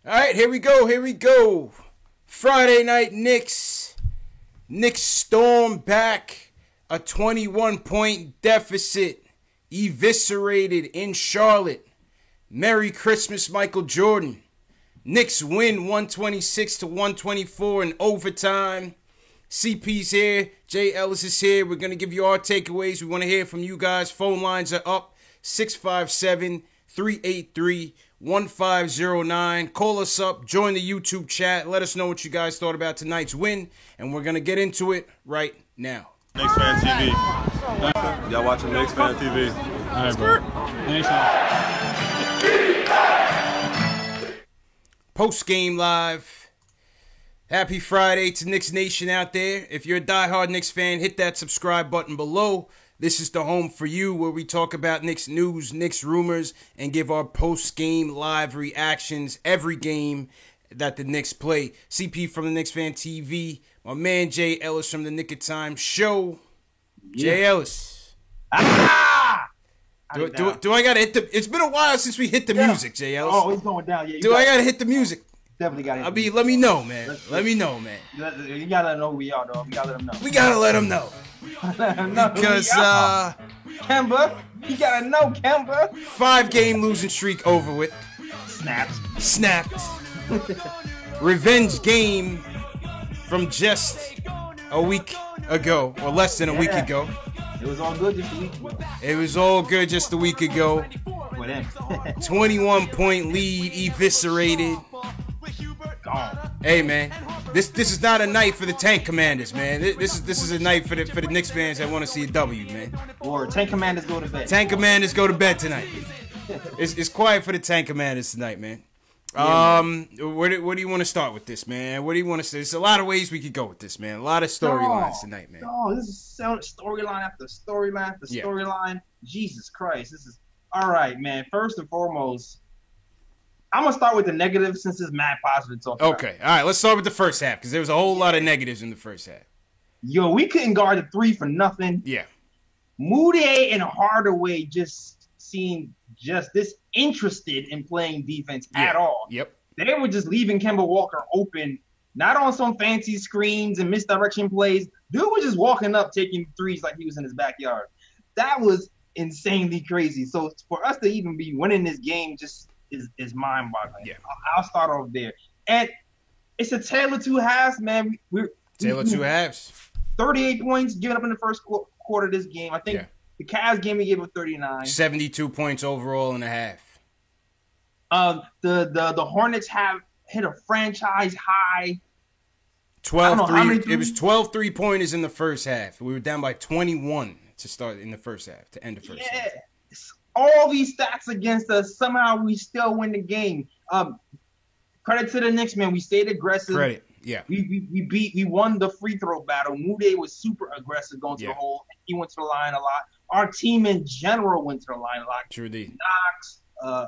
All right, here we go. Here we go. Friday night Knicks. Knicks storm back. A 21-point deficit. Eviscerated in Charlotte. Merry Christmas, Michael Jordan. Knicks win 126-124 in overtime. CP's here. Jay Ellis is here. We're going to give you our takeaways. We want to hear from you guys. Phone lines are up. 657-383-1509. Call us up. Join the YouTube chat. Let us know what you guys thought about tonight's win. And we're going to get into it right now. Knicks Fan TV. Y'all watching Knicks Fan TV. All right, bro. Thanks, man. Post-game live. Happy Friday to Knicks Nation out there. If you're a diehard Knicks fan, hit that subscribe button below. This is the home for you where we talk about Knicks news, Knicks rumors, and give our post-game live reactions every game that the Knicks play. CP from the Knicks Fan TV. My man Jay Ellis from the Knick of Time Show. Yeah. Jay Ellis. Do I gotta hit the? It's been a while since we hit the music, Jay Ellis. Oh, it's going down. Yeah. I gotta hit the music? Definitely gotta. Let me know, man. Let me know, man. You gotta let them know who we are, dog. We gotta let them know. We gotta let them know. Because Kemba, you gotta know, Kemba. 5-game losing streak over with. Snapped. Revenge game from just a week ago, or less than a week ago. It was all good just a week ago. It was all good just a week ago. 21-point lead eviscerated. Gone. Hey man, this is not a night for the Tank Commanders, man. This is a night for the Knicks fans that want to see a W, man. Or Tank Commanders go to bed. Tank Commanders go to bed tonight. It's quiet for the Tank Commanders tonight, man. Where do you want to start with this, man? What do you want to say? There's a lot of ways we could go with this, man. A lot of storylines tonight, man. Oh, this is storyline after storyline after storyline. Jesus Christ, this is all right, man. First and foremost, I'm gonna start with the negative since it's mad positive talk. Okay, all right. Let's start with the first half because there was a whole lot of negatives in the first half. Yo, we couldn't guard the three for nothing. Yeah, Moutier and Hardaway just seemed just disinterested in playing defense at all. Yep. They were just leaving Kemba Walker open, not on some fancy screens and misdirection plays. Dude was just walking up, taking threes like he was in his backyard. That was insanely crazy. So for us to even be winning this game just is mind-boggling. Yeah. I'll start off there. And it's a tale of two halves, man. Tale of two halves. 38 points given up in the first quarter of this game. I think the Cavs game we gave up 39. 72 points overall in a half. The Hornets have hit a franchise high. 12 it was 12 3-pointers in the first half. We were down by 21 to start in the first half, to end the first half. All these stats against us, somehow we still win the game. Credit to the Knicks, man. We stayed aggressive. Credit, yeah. We won the free throw battle. Moutier was super aggressive going to the hole. He went to the line a lot. Our team in general went to the line a lot. Sure did. Knox,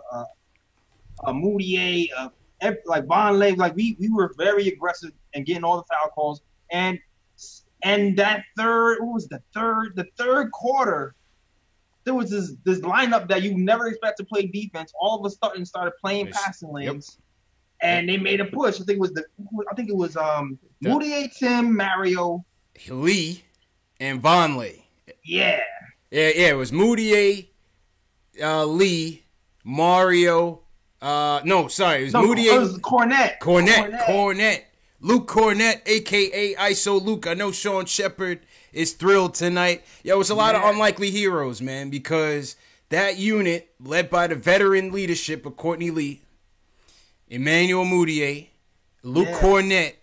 Moutier, like Vonleh, like we were very aggressive and getting all the foul calls. And that third quarter, there was this lineup that you never expect to play defense. All of a sudden, started playing passing lanes, and they made a push. I think it was Moutier, Tim, Mario, Lee, and Vonleh. Yeah. It was Moutier, Lee, Mario. It was Moutier. It was Cornette. Luke Cornette, a.k.a. ISO Luke. I know Sean Shepard is thrilled tonight. Yo, it was a lot of unlikely heroes, man, because that unit, led by the veteran leadership of Courtney Lee, Emmanuel Moutier, Luke Cornette,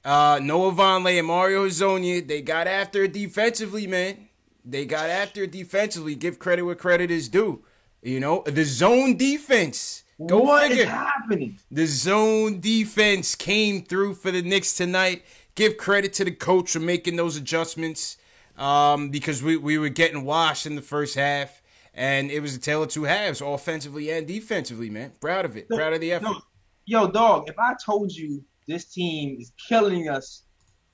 Noah Vonleh, and Mario Hezonja, they got after it defensively, man. They got after it defensively. Give credit where credit is due. You know, the zone defense. What is happening? The zone defense came through for the Knicks tonight. Give credit to the coach for making those adjustments because we were getting washed in the first half, and it was a tale of two halves, offensively and defensively, man. Proud of it. Proud of the effort. Yo, dog, if I told you this team is killing us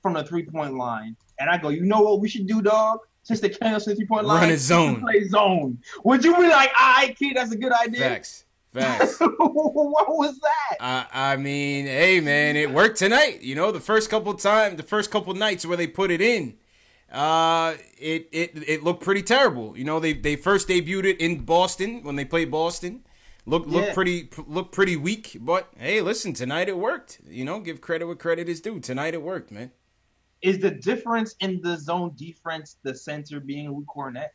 from the three-point line, and I go, you know what we should do, dog? Since they killing us from the three-point line, run a zone. Play zone. Would you be like, all right, kid, that's a good idea? Facts. Facts. What was that? I mean, hey man, it worked tonight. You know, the first couple nights where they put it in, it looked pretty terrible. You know, they first debuted it in Boston when they played Boston. Looked pretty weak, but hey, listen, tonight it worked. You know, give credit where credit is due. Tonight it worked, man. Is the difference in the zone defense the center being Luke Cornett?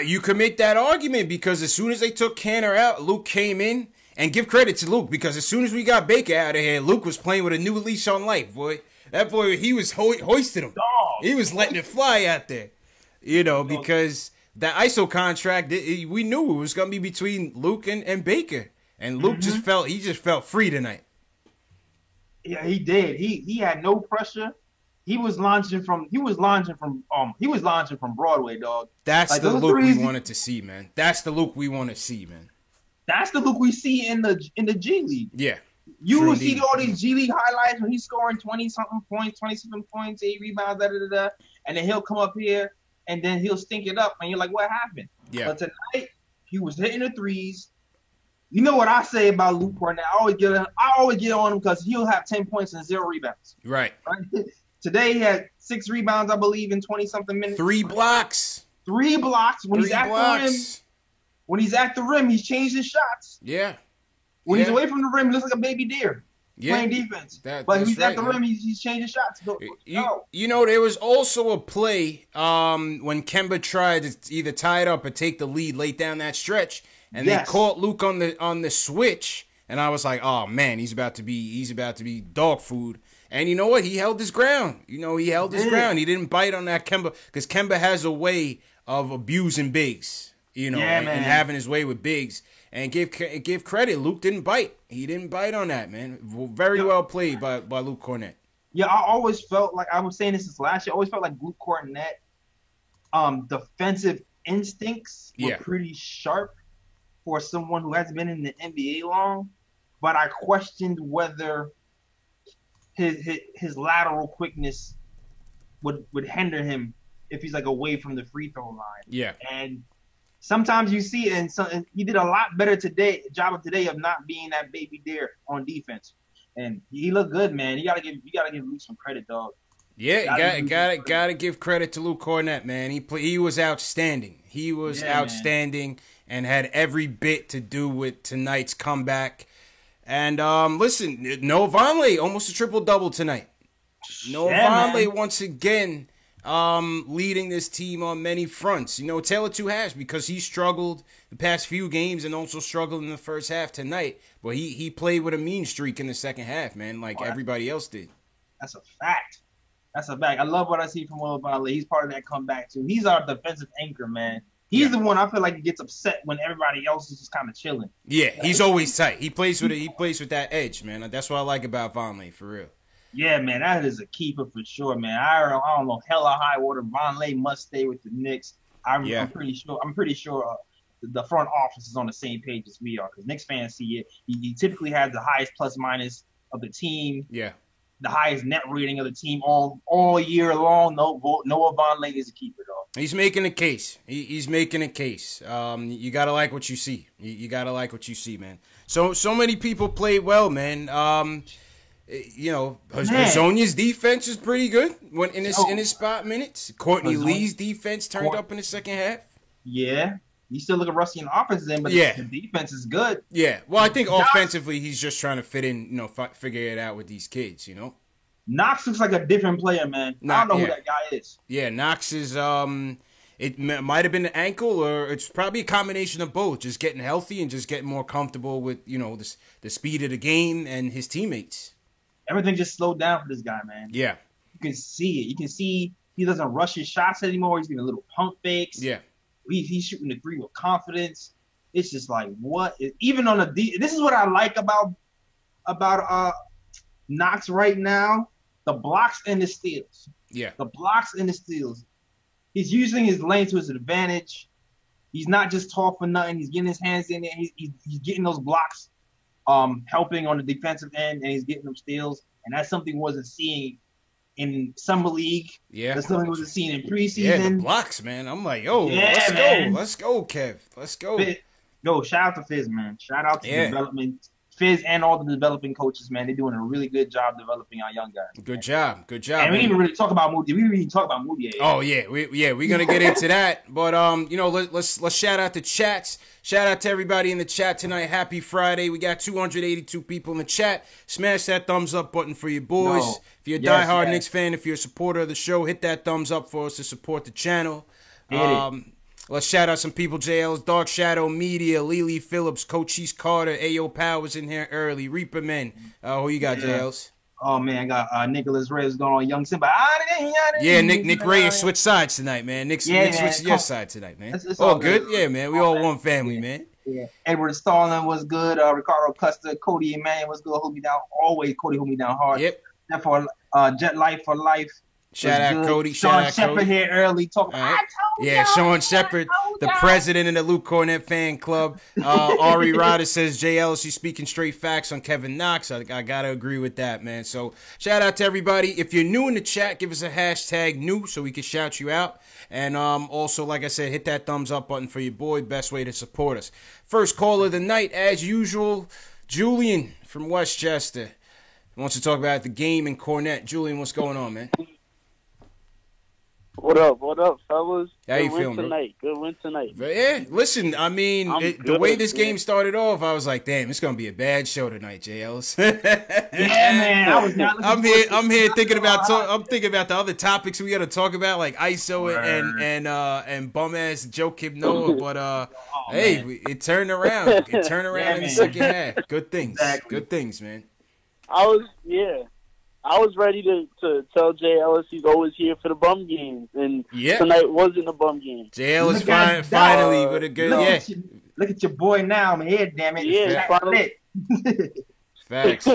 You could make that argument because as soon as they took Canner out, Luke came in. And give credit to Luke because as soon as we got Baker out of here, Luke was playing with a new leash on life, boy. That boy, he was hoisting him. He was letting it fly out there. You know, because that ISO contract, we knew it was going to be between Luke and Baker. And Luke just felt free tonight. Yeah, he did. He had no pressure. He was launching from Broadway, dog. That's the Luke we wanted to see, man. That's the Luke we want to see, man. That's the Luke we see in the G League. Yeah. You will see all these G League highlights when he's scoring 27 points, 8 rebounds, and then he'll come up here and then he'll stink it up, and you're like, what happened? Yeah. But tonight he was hitting the threes. You know what I say about Luke Cornett? I always get on him because he'll have 10 points and 0 rebounds. Right. Today he had 6 rebounds, I believe, in 20-something minutes. 3 blocks. 3 blocks when he's at the rim. When he's at the rim, he's changed his shots. Yeah. When he's away from the rim, he looks like a baby deer playing defense. But when he's at the rim, he's changing shots. You know, there was also a play when Kemba tried to either tie it up or take the lead late down that stretch, and they caught Luke on the switch, and I was like, oh man, he's about to be dog food. And you know what? He held his ground. He held his ground. He didn't bite on that Kemba because Kemba has a way of abusing bigs. And having his way with bigs. And give credit, Luke didn't bite. He didn't bite on that, man. Very well played by Luke Cornett. Yeah, I always felt like, I was saying this since last year, I always felt like Luke Cornett, defensive instincts were pretty sharp for someone who hasn't been in the NBA long. But I questioned whether his lateral quickness would hinder him if he's like away from the free throw line. Yeah. And sometimes you see it, and he did a lot better today of not being that baby deer on defense, and he looked good, man. You gotta give Luke some credit, dog. Yeah, gotta give credit to Luke Cornett, man. He was outstanding. He was outstanding and had every bit to do with tonight's comeback. And listen, Noah Vonleh almost a triple-double tonight. Noah Vonleh once again leading this team on many fronts. Taylor too has because he struggled the past few games and also struggled in the first half tonight. But he played with a mean streak in the second half, man, like everybody else did. That's a fact. I love what I see from Noah Vonleh. He's part of that comeback too. He's our defensive anchor, man. He's the one I feel like he gets upset when everybody else is just kind of chilling. Yeah, he's always tight. He plays with that edge, man. That's what I like about Vonleh, for real. Yeah, man, that is a keeper for sure, man. I don't know, hell or high water, Vonleh must stay with the Knicks. I'm pretty sure the front office is on the same page as we are because Knicks fans see it. He typically has the highest plus minus of the team. Yeah. The highest net rating of the team all year long. Noah Vonleh is a keeper, dog. He's making a case. He's making a case. You gotta like what you see. You gotta like what you see, man. So many people played well, man. Hazonia's defense is pretty good in his spot minutes. Courtney Lee's defense turned up in the second half. Yeah. You still look at rusty in the offensive end, but the defense is good. Yeah. Well, I think offensively he's just trying to fit in, figure it out with these kids, Knox looks like a different player, man. I don't know who that guy is. Yeah, Knox is it might have been the ankle or it's probably a combination of both, just getting healthy and just getting more comfortable with, the speed of the game and his teammates. Everything just slowed down for this guy, man. Yeah. You can see it. You can see he doesn't rush his shots anymore. He's doing little pump fakes. Yeah. He's shooting the three with confidence. It's just like, what? Even on this is what I like about Knox right now. The blocks and the steals. Yeah. The blocks and the steals. He's using his length to his advantage. He's not just tall for nothing. He's getting his hands in there. He's getting those blocks, helping on the defensive end, and he's getting them steals. And that's something we wasn't seeing in summer league. Yeah. That's something we wasn't seeing in preseason. Yeah, the blocks, man. I'm like, let's go, Kev. Let's go. Yo, shout out to Fizz, man. Shout out to development. Fizz and all the developing coaches, man. They're doing a really good job developing our young guys. Good job. And we didn't even really talk about Moody. We didn't even talk about Moody. Oh yeah, we're gonna get into that. But let's shout out the chats. Shout out to everybody in the chat tonight. Happy Friday. We got 282 people in the chat. Smash that thumbs up button for your boys. If you're a diehard Knicks fan, if you're a supporter of the show, hit that thumbs up for us to support the channel. Let's shout out some people. JL's Dark Shadow Media, Lily Phillips, Cochise Carter, Ayo Powers in here early, Reaper Men. Who you got, JL's? Oh man, I got Nicholas Reyes going on Young Simba. Yeah, Nick Reyes switched sides tonight, man. Nick switched your side tonight, man. It's all good. Yeah, man. We all one family, man. Yeah. Edward Stalin was good. Ricardo Custer, Cody Emmanuel was good. Hold me down. Always Cody hold me down hard. Yep. Therefore, Jet Life for Life. Shout out Cody. Sean Shepard here early talking. Yeah, Sean Shepard, the president of the Luke Cornett fan club. Ari Ryder says JL, she's speaking straight facts on Kevin Knox. I gotta agree with that, man. So shout out to everybody. If you're new in the chat, give us a hashtag new so we can shout you out. And also, like I said, hit that thumbs up button for your boy. Best way to support us. First call of the night, as usual, Julian from Westchester wants to talk about the game in Cornett. Julian, what's going on, man? What up, fellas? How you feeling, tonight? Good win tonight. Yeah, listen, I mean, the way this game started off, I was like, damn, it's gonna be a bad show tonight, JLs. Yeah, man. I was not I'm here thinking about the other topics we gotta talk about, like ISO and bum ass Joe Kim Noah. But it turned around. It turned around in the second half. Good things. Exactly. Good things, man. I was ready to tell Jay Ellis he's always here for the bum games, and tonight wasn't a bum game. Jay Ellis finally with a good Look at your boy now, man. Damn it. Yeah, finally. Facts.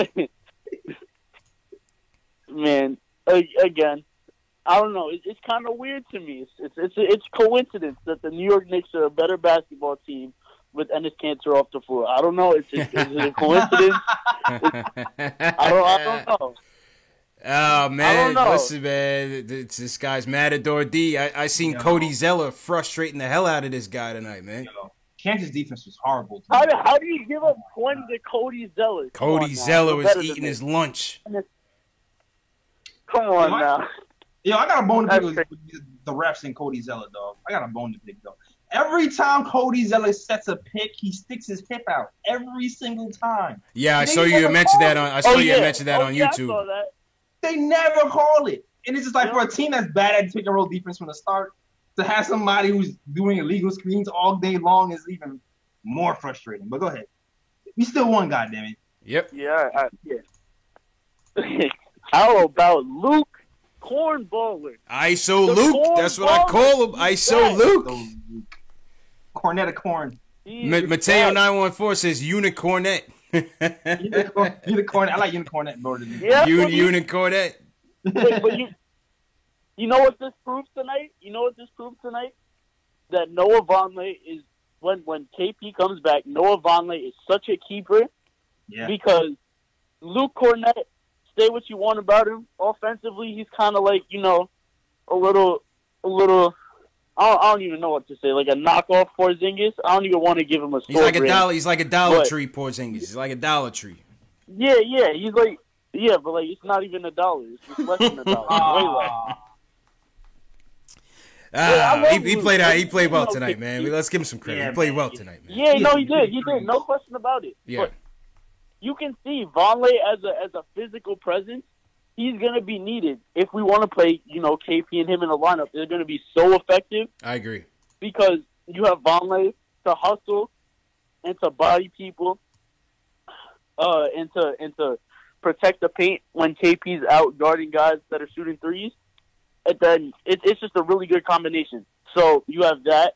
Man, again, I don't know. It's kind of weird to me. It's coincidence that the New York Knicks are a better basketball team with Enes Kanter off the floor. I don't know. Is it a coincidence? I don't know. Oh, man. Listen, man. This guy's Matador D. I seen Cody Zeller frustrating the hell out of this guy tonight, man. Kansas defense was horrible. How do you give up 20 to Cody Zeller? Cody Zeller was eating his lunch. Come on now. I got a bone to pick with the refs and Cody Zeller, dog. I got a bone to pick, though. Every time Cody Zeller sets a pick, he sticks his hip out. Every single time. Yeah, I saw you mention that on YouTube. I saw that. They never call it. And it's just like for a team that's bad at pick and roll defense from the start, to have somebody who's doing illegal screens all day long is even more frustrating. But go ahead. We still won, goddammit. Yep. Yeah. How about Luke Cornballer? ISO Luke. That's what I call him. ISO Luke. Cornetta Corn. Mateo 914 says Unicornet. Unicorn. I like Unicornet more than Unicornet. But you know what this proves tonight? That Noah Vonleh is when KP comes back. Noah Vonleh is such a keeper. Yeah. Because Luke Cornett, say what you want about him. Offensively, he's kind of like a little. I don't even know what to say. Like a knockoff Porzingis. I don't even want to give him a score. He's like a Dollar Tree Porzingis. He's like a Dollar Tree. Yeah. He's like but like it's not even $1. It's just less than $1. Way less. He played well tonight, man. Let's give him some credit. He played well tonight, man. Yeah, no, he did. He did. No question about it. Yeah. But you can see Vonleh as a physical presence. He's going to be needed if we want to play, KP and him in the lineup. They're going to be so effective. I agree. Because you have Vonleh to hustle and to body people and to protect the paint when KP's out guarding guys that are shooting threes. And then it's just a really good combination. So you have that.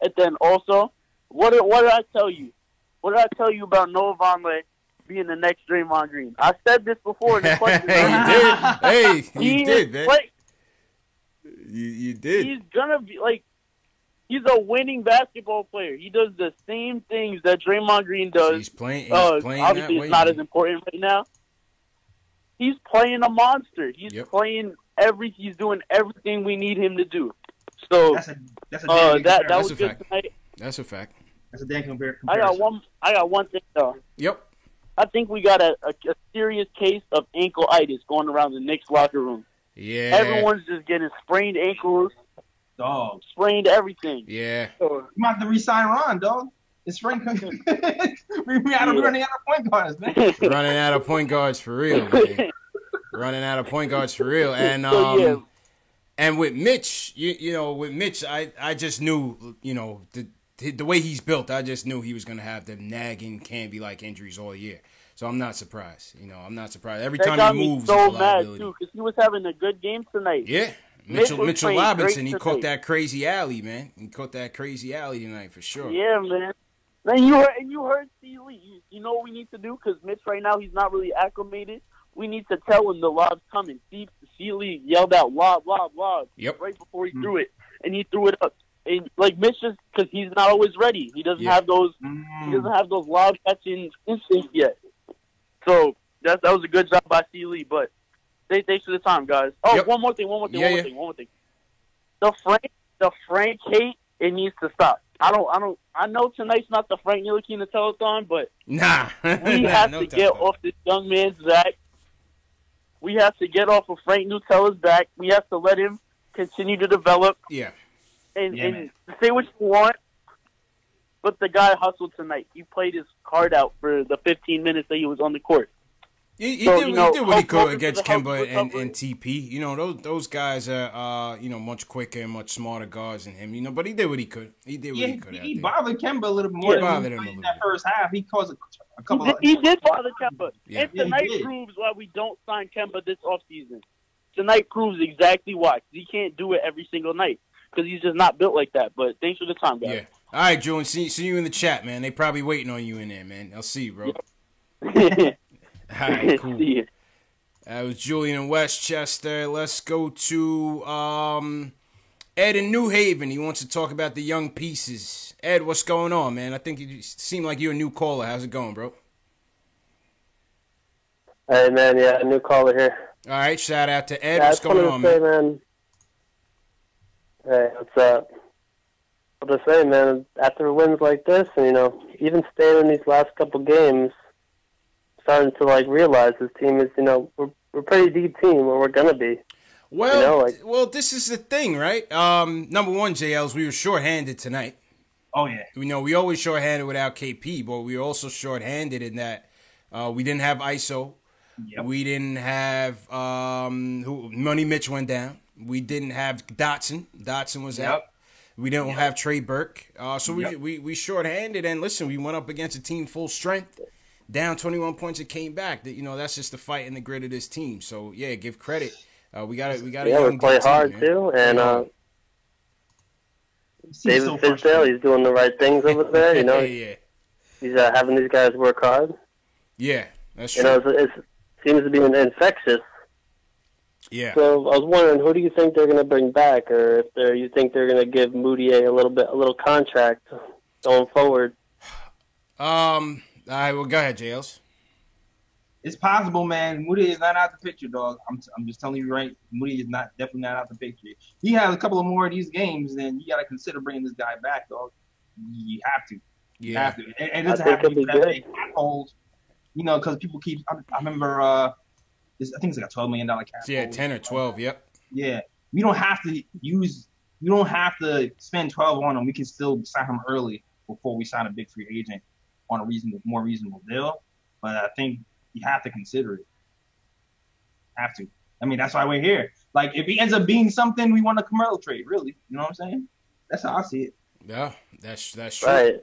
And then also, what did I tell you? What did I tell you about Noah Vonleh being the next Draymond Green? I said this before in the question. You did, man. You did. He's gonna be he's a winning basketball player. He does the same things that Draymond Green does. He's playing obviously, it's not as important right now. He's playing a monster. He's playing he's doing everything we need him to do. So that's a that was good tonight. That's a fact. That's a damn comparison. I got one thing though. Yep. I think we got a serious case of ankle-itis going around the Knicks locker room. Yeah. Everyone's just getting sprained ankles, Dog. sprained everything. Yeah. So, You might have to re-sign Ron, dog. It's Frank. we out of running out of point guards, man. Running out of point guards for real, man. Running out of point guards for real. And yeah. and with Mitch, you know, with Mitch, I just knew, you know, the way he's built, I just knew he was going to have them nagging Canby-like injuries all year. So I'm not surprised. You know, I'm not surprised. Every that time got he me moves, so it's a mad liability. too because he was having a good game tonight. Yeah. Mitch Mitchell was playing Robinson, great he caught tonight. that crazy alley, man. He caught that crazy alley tonight for sure. Yeah, man. Then you heard C. Lee. You know what we need to do because Mitch right now he's not really acclimated. We need to tell him the lob's coming. C. Lee yelled out lob, lob, lob. Yep. Right before he threw it, and he threw it up. And like Mitch just because he's not always ready. He doesn't have those. He doesn't have those lob catching instincts yet. So that was a good job by C. Lee. But thanks for the time, guys. Oh, Yep. one more thing. One more thing. The Frank hate, it needs to stop. I know tonight's not the Frank Ntilikina telethon, but Nah. we have to get off this young man's back. We have to get off of Frank Nutella's back. We have to let him continue to develop Yeah. and say what you want. But the guy hustled tonight. He played his heart out for the 15 minutes that he was on the court. He So, did what he could against Kemba and TP. You know, those guys are, you know, much quicker and much smarter guards than him. You know, but he did what he could. He did what he could. He bothered Kemba a little bit more than he played in that first half. He caused a couple of... He did bother Kemba. Yeah. And tonight proves why we don't sign Kemba this offseason. Tonight proves exactly why. He can't do it every single night because he's just not built like that. But thanks for the time, guys. Yeah. All right, Joe, and see you in the chat, man. They probably waiting on you in there, man. I'll see you, bro. All right, cool. That was Julian in Westchester. Let's go to Ed in New Haven. He wants to talk about the young pieces. Ed, what's going on, man? I think you seem like you're a new caller. How's it going, bro? Hey, man, yeah, new caller here. All right, shout out to Ed. Yeah, What's going on, man? Hey, what's up? I'll just say, man, after wins like this, and, you know, even staying in these last couple games, starting to, like, realize this team is, you know, we're a pretty deep team where we're going to be. Well, you know, like, well, this is the thing, right? Number one, JLs, we were shorthanded tonight. Oh, yeah. We know we always shorthanded without KP, but we were also shorthanded in that we didn't have ISO. Yep. We didn't have Money Mitch went down. We didn't have Dotson. Dotson was out. We didn't have Trey Burke. So we shorthanded, and listen, we went up against a team full strength, down 21 points and came back. You know, that's just the fight and the grit of this team. So yeah, give credit. We got yeah, we play hard team, too, and David Fizdale, he's doing the right things over there. You know, yeah. He's having these guys work hard. Yeah, that's true. You know, it seems to be infectious. Yeah. So I was wondering, who do you think they're going to bring back, or if you think they're going to give Moutier a little contract going forward? All right, well, go ahead, JLs. It's possible, man. Moody is not out the picture, dog. I'm just telling you right. Moody is definitely not out the picture. He has a couple of more of these games, then you got to consider bringing this guy back, dog. You have to. You have to. And it doesn't have to be that hold. You know, because people keep. I remember. I think it's like a $12 million cap. Yeah, 10 or 12. Yep. Yeah, we don't have to use. We don't have to spend 12 on him. We can still sign him early before we sign a big free agent on a more reasonable deal. But I think you have to consider it. Have to. I mean, that's why we're here. Like, if he ends up being something, we want a Carmelo trade. Really, you know what I'm saying? That's how I see it. Yeah, that's true. Right.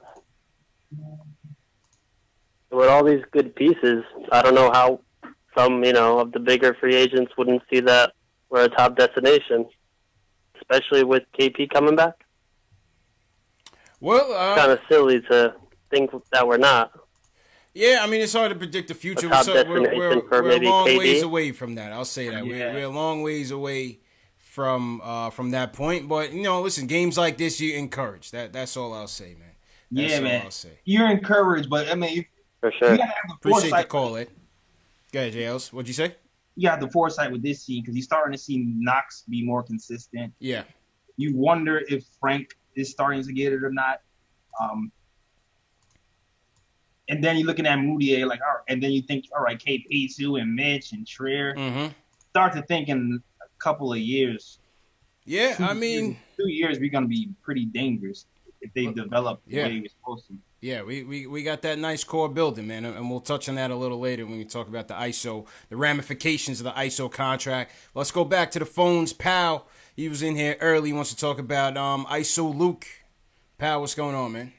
With all these good pieces, I don't know how some, you know, of the bigger free agents wouldn't see that we're a top destination, especially with KP coming back. Well, it's kind of silly to think that we're not. Yeah, I mean, it's hard to predict the future. We're a long ways away from that. I'll say that. Yeah. We're a long ways away from that point. But, you know, listen, games like this, you encourage. That's all I'll say, man. That's man. I'll say. You're encouraged, but, I mean, for sure. You gotta have the appreciate the call, Ed. Go ahead, JLs. What'd you say? You got the foresight with this team because you're starting to see Knox be more consistent. Yeah. You wonder if Frank is starting to get it or not. And then you're looking at Moutier, like, all right, and then you think, all right, KP2 and Mitch and Trier. Mm-hmm. Start to think in a couple of years. Yeah, I mean, 2 years, we're gonna be pretty dangerous if they develop the way we're supposed to. Yeah, we got that nice core building, man, and we'll touch on that a little later when we talk about the ISO, the ramifications of the ISO contract. Let's go back to the phones. Pal, he was in here early. He wants to talk about ISO Luke. Pal, what's going on, man?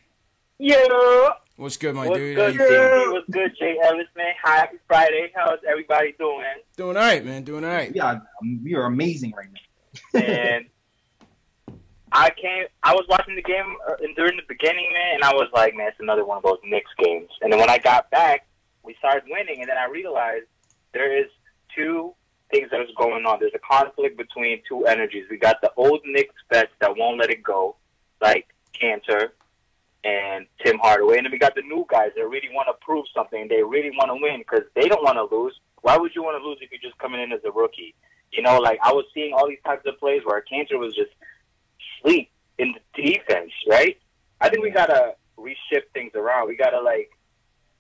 Yeah. What's good, my What's dude? good, JD? What's good, Jay Ellis, man? Happy Friday. How's everybody doing? Doing all right, man. Doing all right. Yeah, we are amazing right now. And I was watching the game during the beginning, man, and I was like, man, it's another one of those Knicks games. And then when I got back, we started winning, and then I realized there is two things that is going on. There's a conflict between two energies. We got the old Knicks vets that won't let it go, like Cantor and Tim Hardaway. And then we got the new guys that really want to prove something. They really want to win because they don't want to lose. Why would you want to lose if you're just coming in as a rookie? You know, like I was seeing all these types of plays where Cantor was just sleep in the defense, right? I think we got to reshift things around. We got to, like,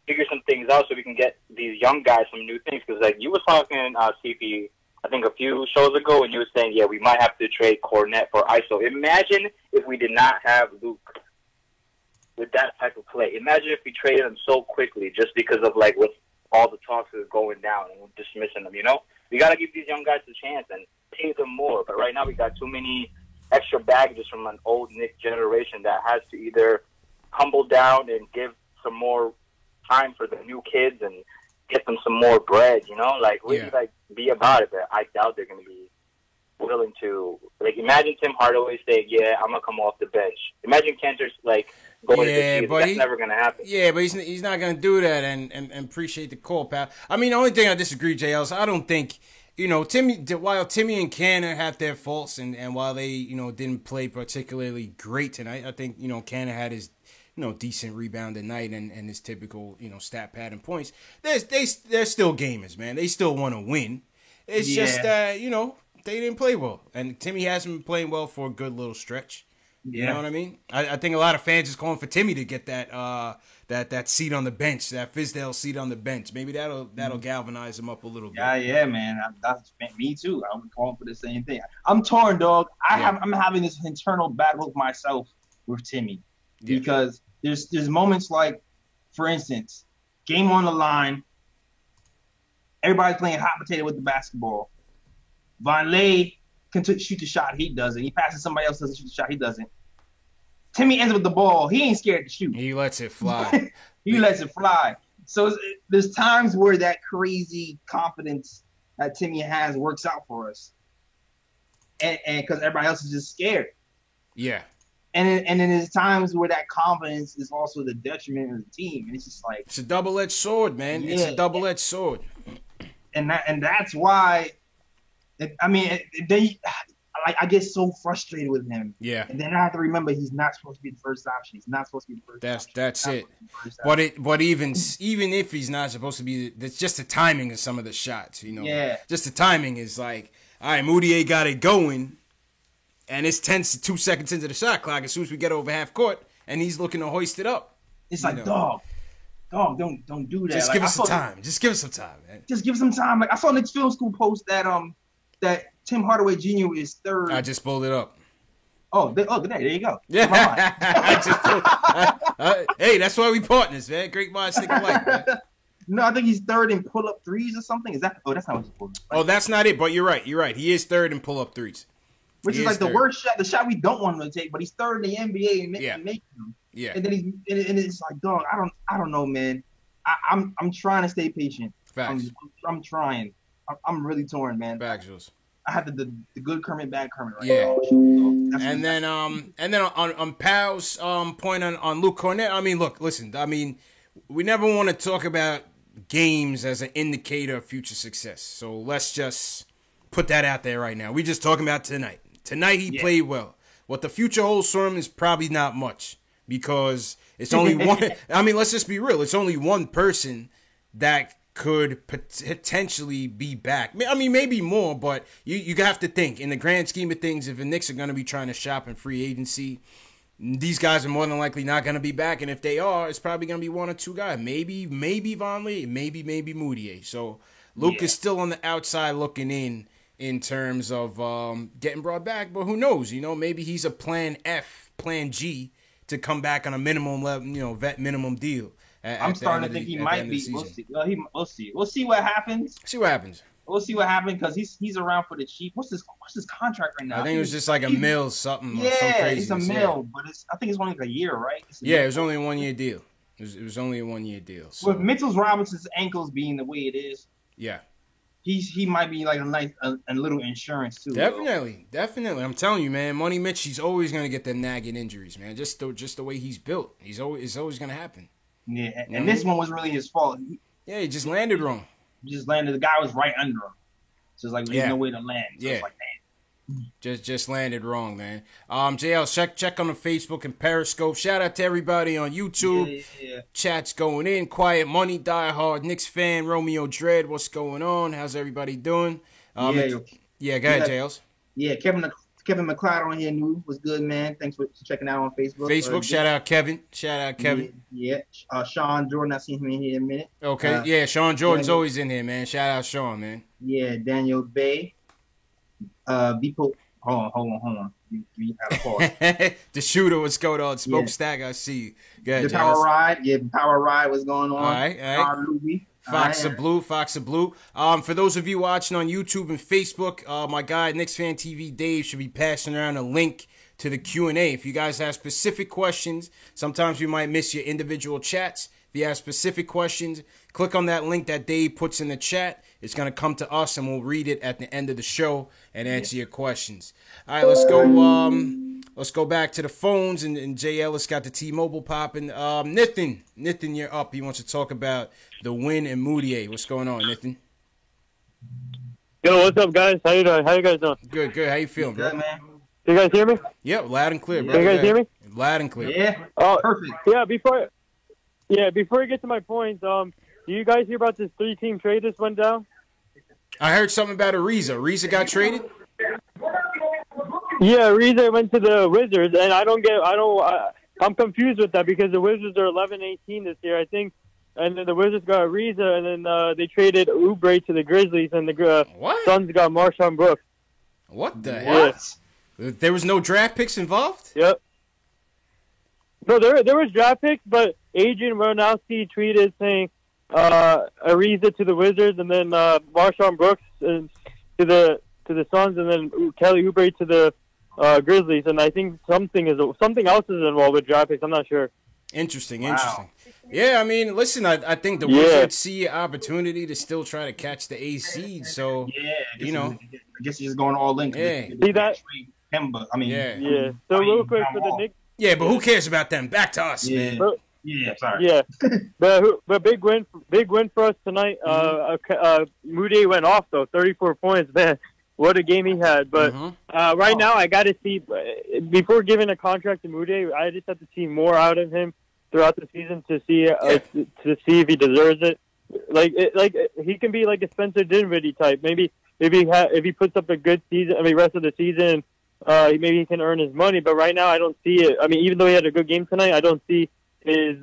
figure some things out so we can get these young guys some new things. Because, like, you were talking, CP, I think a few shows ago, and you were saying, yeah, we might have to trade Kornet for ISO. Imagine if we did not have Luke with that type of play. Imagine if we traded him so quickly just because of, like, what all the talks is going down and we're dismissing them, you know? We got to give these young guys a chance and pay them more. But right now we got too many extra baggages from an old Knicks generation that has to either humble down and give some more time for the new kids and get them some more bread, you know? Like, really, like, be about it. But I doubt they're going to be willing to. Like, imagine Tim Hardaway saying, yeah, I'm going to come off the bench. Imagine Cantor's, like, going to the season. That's never going to happen. Yeah, but he's not going to do that, and appreciate the call, pal. I mean, the only thing I disagree, JL, is I don't think, you know, while Timmy and Cantor have their faults, and while they, you know, didn't play particularly great tonight, I think, you know, Cantor had his, you know, decent rebound at night and his typical, you know, stat pad and points. They're still gamers, man. They still want to win. It's just that, you know, they didn't play well. And Timmy hasn't been playing well for a good little stretch. Yeah. You know what I mean? I think a lot of fans is calling for Timmy to get that seat on the bench, that Fizdale seat on the bench. Maybe that'll galvanize him up a little bit. Yeah, man. That's me too. I'm calling for the same thing. I'm torn, dog. I'm having this internal battle with myself with Timmy because there's moments like, for instance, game on the line, everybody's playing hot potato with the basketball. Vonleh can shoot the shot, he doesn't. He passes somebody else, doesn't shoot the shot, he doesn't. Timmy ends with the ball. He ain't scared to shoot. He lets it fly. He lets it fly. So there's times where that crazy confidence that Timmy has works out for us, and because everybody else is just scared. Yeah. And then there's times where that confidence is also the detriment of the team, and it's just like it's a double-edged sword, man. Yeah. It's a double-edged sword. And that's why. I mean, I get so frustrated with him. Yeah. And then I have to remember he's not supposed to be the first option. He's not supposed to be the first option. That's it. But even if he's not supposed to be, it's just the timing of some of the shots, you know. Yeah. Just the timing is like, all right, Moutier got it going, and it's 2 seconds into the shot clock as soon as we get over half court, and he's looking to hoist it up. It's like, dog, don't do that. Just give us some time. Just give us some time, man. Just give us some time. Like I saw Knicks Film School post that Tim Hardaway Jr. is third. I just pulled it up. There you go. Yeah. Hey, that's why we partners, man. Great minds think alike, man. No, I think he's third in pull-up threes or something. Is that? Oh, that's not what he's pulling. Oh, that's not it. But you're right. He is third in pull-up threes. Which is like the worst shot, the shot we don't want him to take. But he's third in the NBA and making them. Yeah. And then and it's like, dog, I don't know, man. I'm trying to stay patient. Facts. I'm trying. I'm really torn, man. Facts, Jules. I have the good Kermit, bad Kermit right now. So and then on Pal's point on Luke Kornet, I mean, look, listen, I mean, we never want to talk about games as an indicator of future success. So let's just put that out there right now. We're just talking about tonight. Tonight he played well. What the future holds for him is probably not much because it's only one. I mean, let's just be real. It's only one person that could potentially be back. I mean, maybe more, but you have to think in the grand scheme of things, if the Knicks are going to be trying to shop in free agency, these guys are more than likely not going to be back, and if they are, it's probably going to be one or two guys. Maybe Vonleh, maybe Moutier. So Luke is still on the outside looking in terms of getting brought back, but who knows? You know, maybe he's a plan F, plan G to come back on a minimum level, vet minimum deal. I'm starting to think he might be. We'll see. We'll see what happens. We'll see what happens because he's around for the cheap. What's his contract right now? I think it was just like a mil something. Yeah, it's a mil, but I think it's only like a year, right? It was only a 1 year deal. It was only a 1 year deal. So. With Mitchell Robinson's ankles being the way it is, he might be like a nice a little insurance too. Definitely. I'm telling you, man. Money Mitch, he's always gonna get them nagging injuries, man. Just the way he's built, it's always gonna happen. Yeah, and this one was really his fault. He just landed wrong. The guy was right under him. So it's like there's no way to land. So it's like, man. Just landed wrong, man. JL, check on the Facebook and Periscope. Shout out to everybody on YouTube. Yeah. Chat's going in. Quiet Money, Die Hard, Knicks fan, Romeo Dread. What's going on? How's everybody doing? Go ahead, JLs. Yeah, Kevin McLeod on here was good, man. Thanks for checking out on Facebook. Shout out Kevin. Yeah. Sean Jordan, I've seen him in here in a minute. Okay, Sean Jordan's always in here, man. Shout out Sean, man. Yeah, Daniel Bay. Hold on. You had a pause. The shooter, what's going on? Smokestack, I see you. Go ahead, the Power Ride. Power Ride was going on. All right. Fox of Blue. For those of you watching on YouTube and Facebook, my guy Knicks Fan TV Dave should be passing around a link to the Q&A. If you guys have specific questions, sometimes you might miss your individual chats. If you have specific questions, click on that link that Dave puts in the chat. It's going to come to us, and we'll read it at the end of the show and answer your questions. All right, let's go. Let's go back to the phones, and Jay Ellis got the T-Mobile popping. Nithin, you're up. He wants to talk about the win and Moutier. What's going on, Nithin? Yo, what's up, guys? How you doing? How you guys doing? Good. How you feeling, bro? Good, man. You guys hear me? Yep, loud and clear, bro. Can you guys hear me? Loud and clear. Yeah. Perfect. Before I get to my points, do you guys hear about this 3-team trade that went down? I heard something about Ariza. Ariza got traded? Yeah, Ariza went to the Wizards, and I'm confused with that because the Wizards are 11-18 this year, I think. And then the Wizards got Ariza, and then they traded Oubre to the Grizzlies, and the Suns got Marshawn Brooks. What the hell? There was no draft picks involved? Yep. No, there was draft picks, but Adrian Wojnarowski tweeted saying Ariza to the Wizards, and then Marshawn Brooks to the Suns, and then Kelly Oubre to the Grizzlies. And I think something else is involved with draft picks. I'm not sure. Interesting. Yeah, I mean, listen, I think the Wizards see an opportunity to still try to catch the A seed. So I guess he's going all in. Yeah. See that? Kemba. I mean, yeah. So real quick for the Knicks. Yeah, but who cares about them? Back to us, man. Sorry. Yeah, but big win for us tonight. Moutier went off though, 34 points, man. What a game he had! But right now, I got to see before giving a contract to Moutier, I just have to see more out of him throughout the season to see if he deserves it. Like he can be like a Spencer Dinwiddie type. Maybe if he puts up a good season, rest of the season, maybe he can earn his money. But right now, I don't see it. I mean, even though he had a good game tonight, I don't see his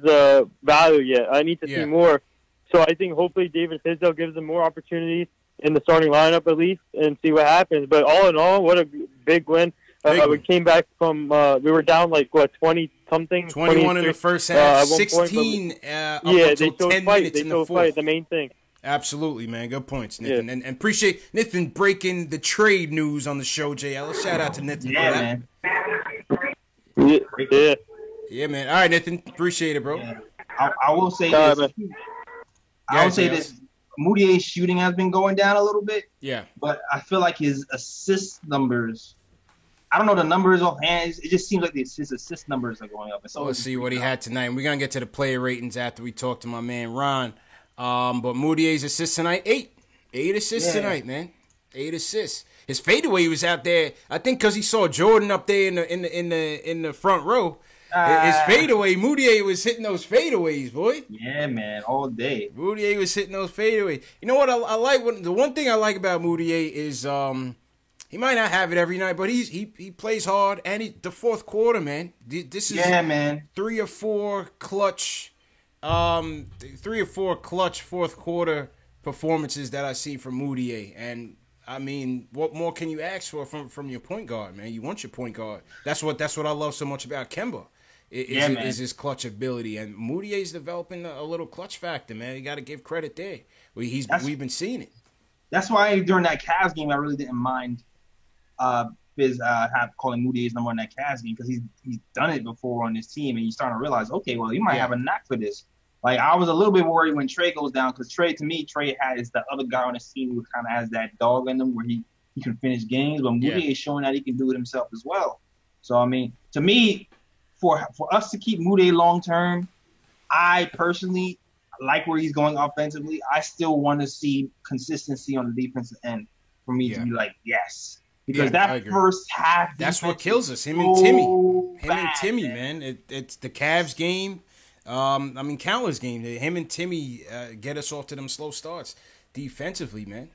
value yet. I need to see more. So I think hopefully David Fizdale gives him more opportunities in the starting lineup at least and see what happens. But all in all, what a big win. We came back from we were down 20-something. 21 in the first half, 16 up until 10 minutes in the fourth. The main thing. Absolutely, man. Good points, Nathan. And appreciate Nathan breaking the trade news on the show, Jay Ellis. Shout out to Nathan for that. Man. Yeah, man. All right, Nathan. Appreciate it, bro. Yeah. I will say this. I will say this. Moutier's shooting has been going down a little bit. Yeah. But I feel like his assist numbers, I don't know the numbers offhand. It just seems like his assist numbers are going up. So let's see what he had tonight. We're going to get to the player ratings after we talk to my man Ron. But Moutier's assists tonight, 8 assists tonight, man. 8 assists. His fadeaway was out there. I think because he saw Jordan up there in the front row. His fadeaway, Moutier was hitting those fadeaways, boy. Yeah, man, all day. Moutier was hitting those fadeaways. You know what I like? The one thing I like about Moutier is He might not have it every night, but he plays hard. And the fourth quarter, man. This is man. 3 or 4 clutch fourth quarter performances that I see from Moutier. And I mean, what more can you ask for from your point guard, man? You want your point guard. That's what I love so much about Kemba. Is his clutch ability, and Moutier's developing a little clutch factor, man. You got to give credit there. We've been seeing it. That's why during that Cavs game, I really didn't mind calling Moutier's number in that Cavs game, because he's done it before on this team, and you're starting to realize, okay, well, he might have a knack for this. Like, I was a little bit worried when Trey goes down, because Trey is the other guy on the team who kind of has that dog in him where he can finish games, but Moutier is showing that he can do it himself as well. So, I mean, to me, for us to keep Moutier long term, I personally like where he's going offensively. I still want to see consistency on the defensive end for me to be like, yes. Because that first half, that's what kills us. Him and Timmy, man. It's the Cavs game. Countless games. Him and Timmy get us off to them slow starts defensively, man.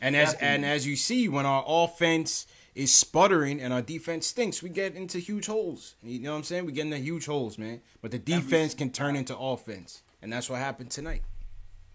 And as you see, when our offense is sputtering and our defense stinks, we get into huge holes. You know what I'm saying? We get into huge holes, man. But the defense can turn into offense, and that's what happened tonight.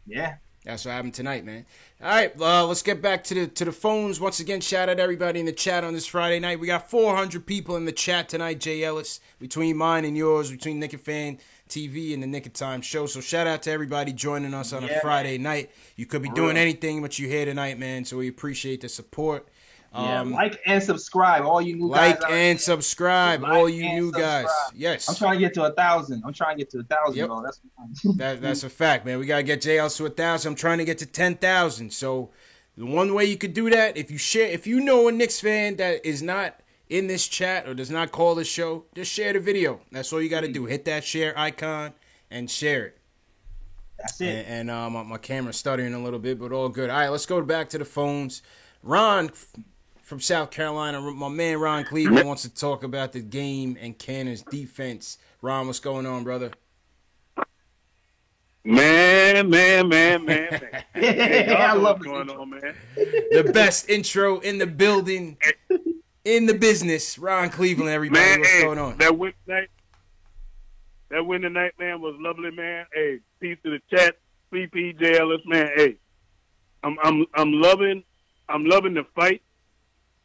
Yeah. That's what happened tonight, man. All right, let's get back to the phones. Once again, shout out everybody in the chat on this Friday night. We got 400 people in the chat tonight, Jay Ellis, between mine and yours, between Nick and Fan TV and the Nick of Time show. So shout out to everybody joining us on a Friday night. You could be doing anything, but you're here tonight, man. So we appreciate the support. Like and subscribe, all you new guys. Like and subscribe, all you new guys. Yes. I'm trying to get to 1,000. Yep. Bro. That's a fact, man. We gotta get JL to 1,000. I'm trying to get to 10,000. So the one way you could do that, if you know a Knicks fan that is not in this chat or does not call this show, just share the video. That's all you got to do. Hit that share icon and share it. That's it. And my camera's stuttering a little bit, but all good. All right, let's go back to the phones. Ron from South Carolina, my man Ron Cleveland wants to talk about the game and Cannon's defense. Ron, what's going on, brother? Man. Hey, I love what's going on, man. The best intro in the building, in the business. Ron Cleveland, everybody. Man, what's going on? That win tonight, man, was lovely, man. Hey, peace to the chat, CP, JLS, man. Hey, I'm loving the fight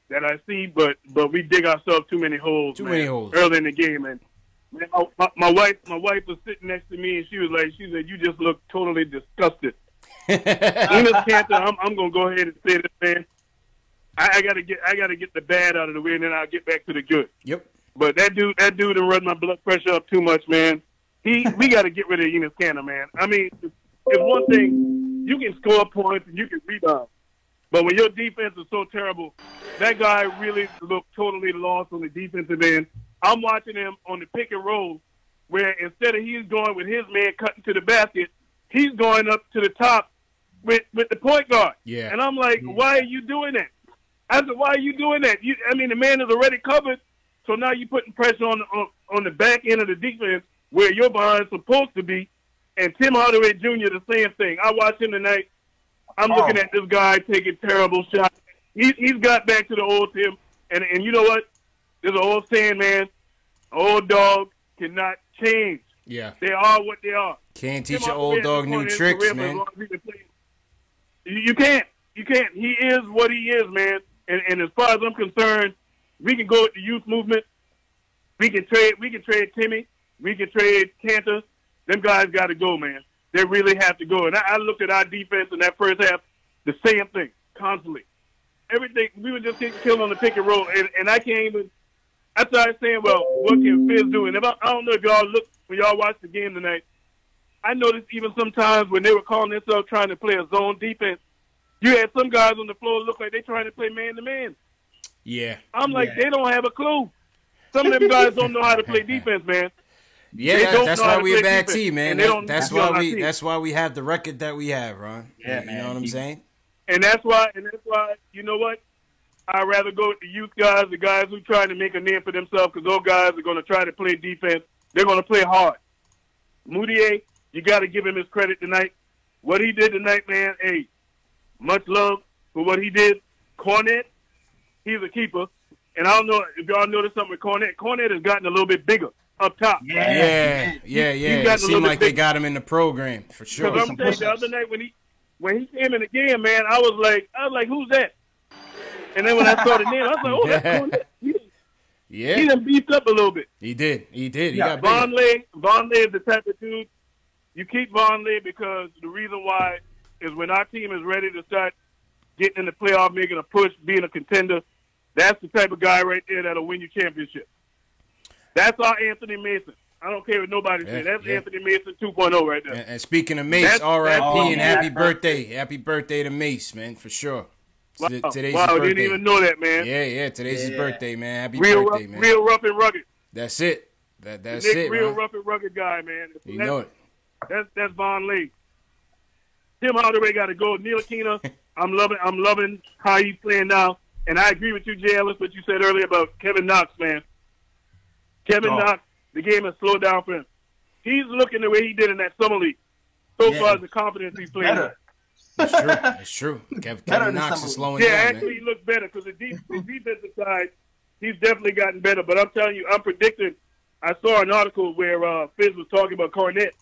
that I see, but we dig ourselves too many holes. Early in the game, and man, my wife was sitting next to me, and she said, "You just look totally disgusted." Enes Kanter, I'm gonna go ahead and say this, man. I gotta get the bad out of the way, and then I'll get back to the good. Yep. But that dude done run my blood pressure up too much, man. We got to get rid of Enes Kanter, man. I mean, it's one thing, you can score points and you can rebound, but when your defense is so terrible, that guy really looked totally lost on the defensive end. I'm watching him on the pick and roll, where instead of he's going with his man cutting to the basket, he's going up to the top with the point guard. Yeah. And I'm like, why are you doing that? I said, why are you doing that? The man is already covered, so now you're putting pressure on the back end of the defense where your behind supposed to be. And Tim Hardaway Jr., the same thing. I watched him tonight. I'm looking at this guy taking terrible shots. He's got back to the old Tim. And you know what? There's an old saying, man. An old dog cannot change. Yeah. They are what they are. Can't teach an old dog new tricks, man. You can't. You can't. He is what he is, man. And as far as I'm concerned, we can go with the youth movement. We can trade Timmy. We can trade Kanter. Them guys got to go, man. They really have to go. And I looked at our defense in that first half, the same thing, constantly. Everything, we were just getting killed on the pick and roll. And I can't even, I started saying, well, what can Fizz do? And I don't know if y'all look, when y'all watched the game tonight, I noticed even sometimes when they were calling themselves trying to play a zone defense, you had some guys on the floor look like they're trying to play man-to-man. Yeah. I'm like, they don't have a clue. Some of them guys don't know how to play defense, man. Yeah, that's why we're a bad team, man. That's why we have the record that we have, Ron. Yeah, you know what I'm saying? And that's why, you know what? I'd rather go with the youth guys, the guys who trying to make a name for themselves, because those guys are going to try to play defense. They're going to play hard. Moutier, you got to give him his credit tonight. What he did tonight, man, hey, much love for what he did. Cornet, he's a keeper. And I don't know if y'all noticed something with Cornette. Cornette has gotten a little bit bigger up top. Yeah. It seemed like they got him in the program for sure. Because I'm telling you, the other night when he came in the game, man, I was like, who's that? And then when I saw the name, I was like, oh, that's Cornette. He done beefed up a little bit. He did. He got bigger. Vonleh is the type of dude. You keep Vonleh because the reason why is when our team is ready to start getting in the playoff, making a push, being a contender, that's the type of guy right there that'll win you championship. That's our Anthony Mason. I don't care what nobody says. That's Anthony Mason 2.0 right there. And speaking of Mace, R.I.P. and happy birthday. Happy birthday to Mace, man, for sure. Today's his birthday. Didn't even know that, man. Yeah, today's his birthday, man. Happy birthday, man. Real rough and rugged. That's it. That's Nick, it, real man. rough and rugged guy, man. You know it. That's Vonleh. Tim Hardaway got to go. Neil Aquina, I'm loving how he's playing now. And I agree with you, Jay Ellis, what you said earlier about Kevin Knox, man. Kevin Knox, the game has slowed down for him. He's looking the way he did in that summer league. So far as the confidence he's playing. It's true. Kevin Knox is slowing down. Actually, he looks better because the defensive side, he's definitely gotten better. But I'm telling you, I'm predicting. I saw an article where Fizz was talking about Cornette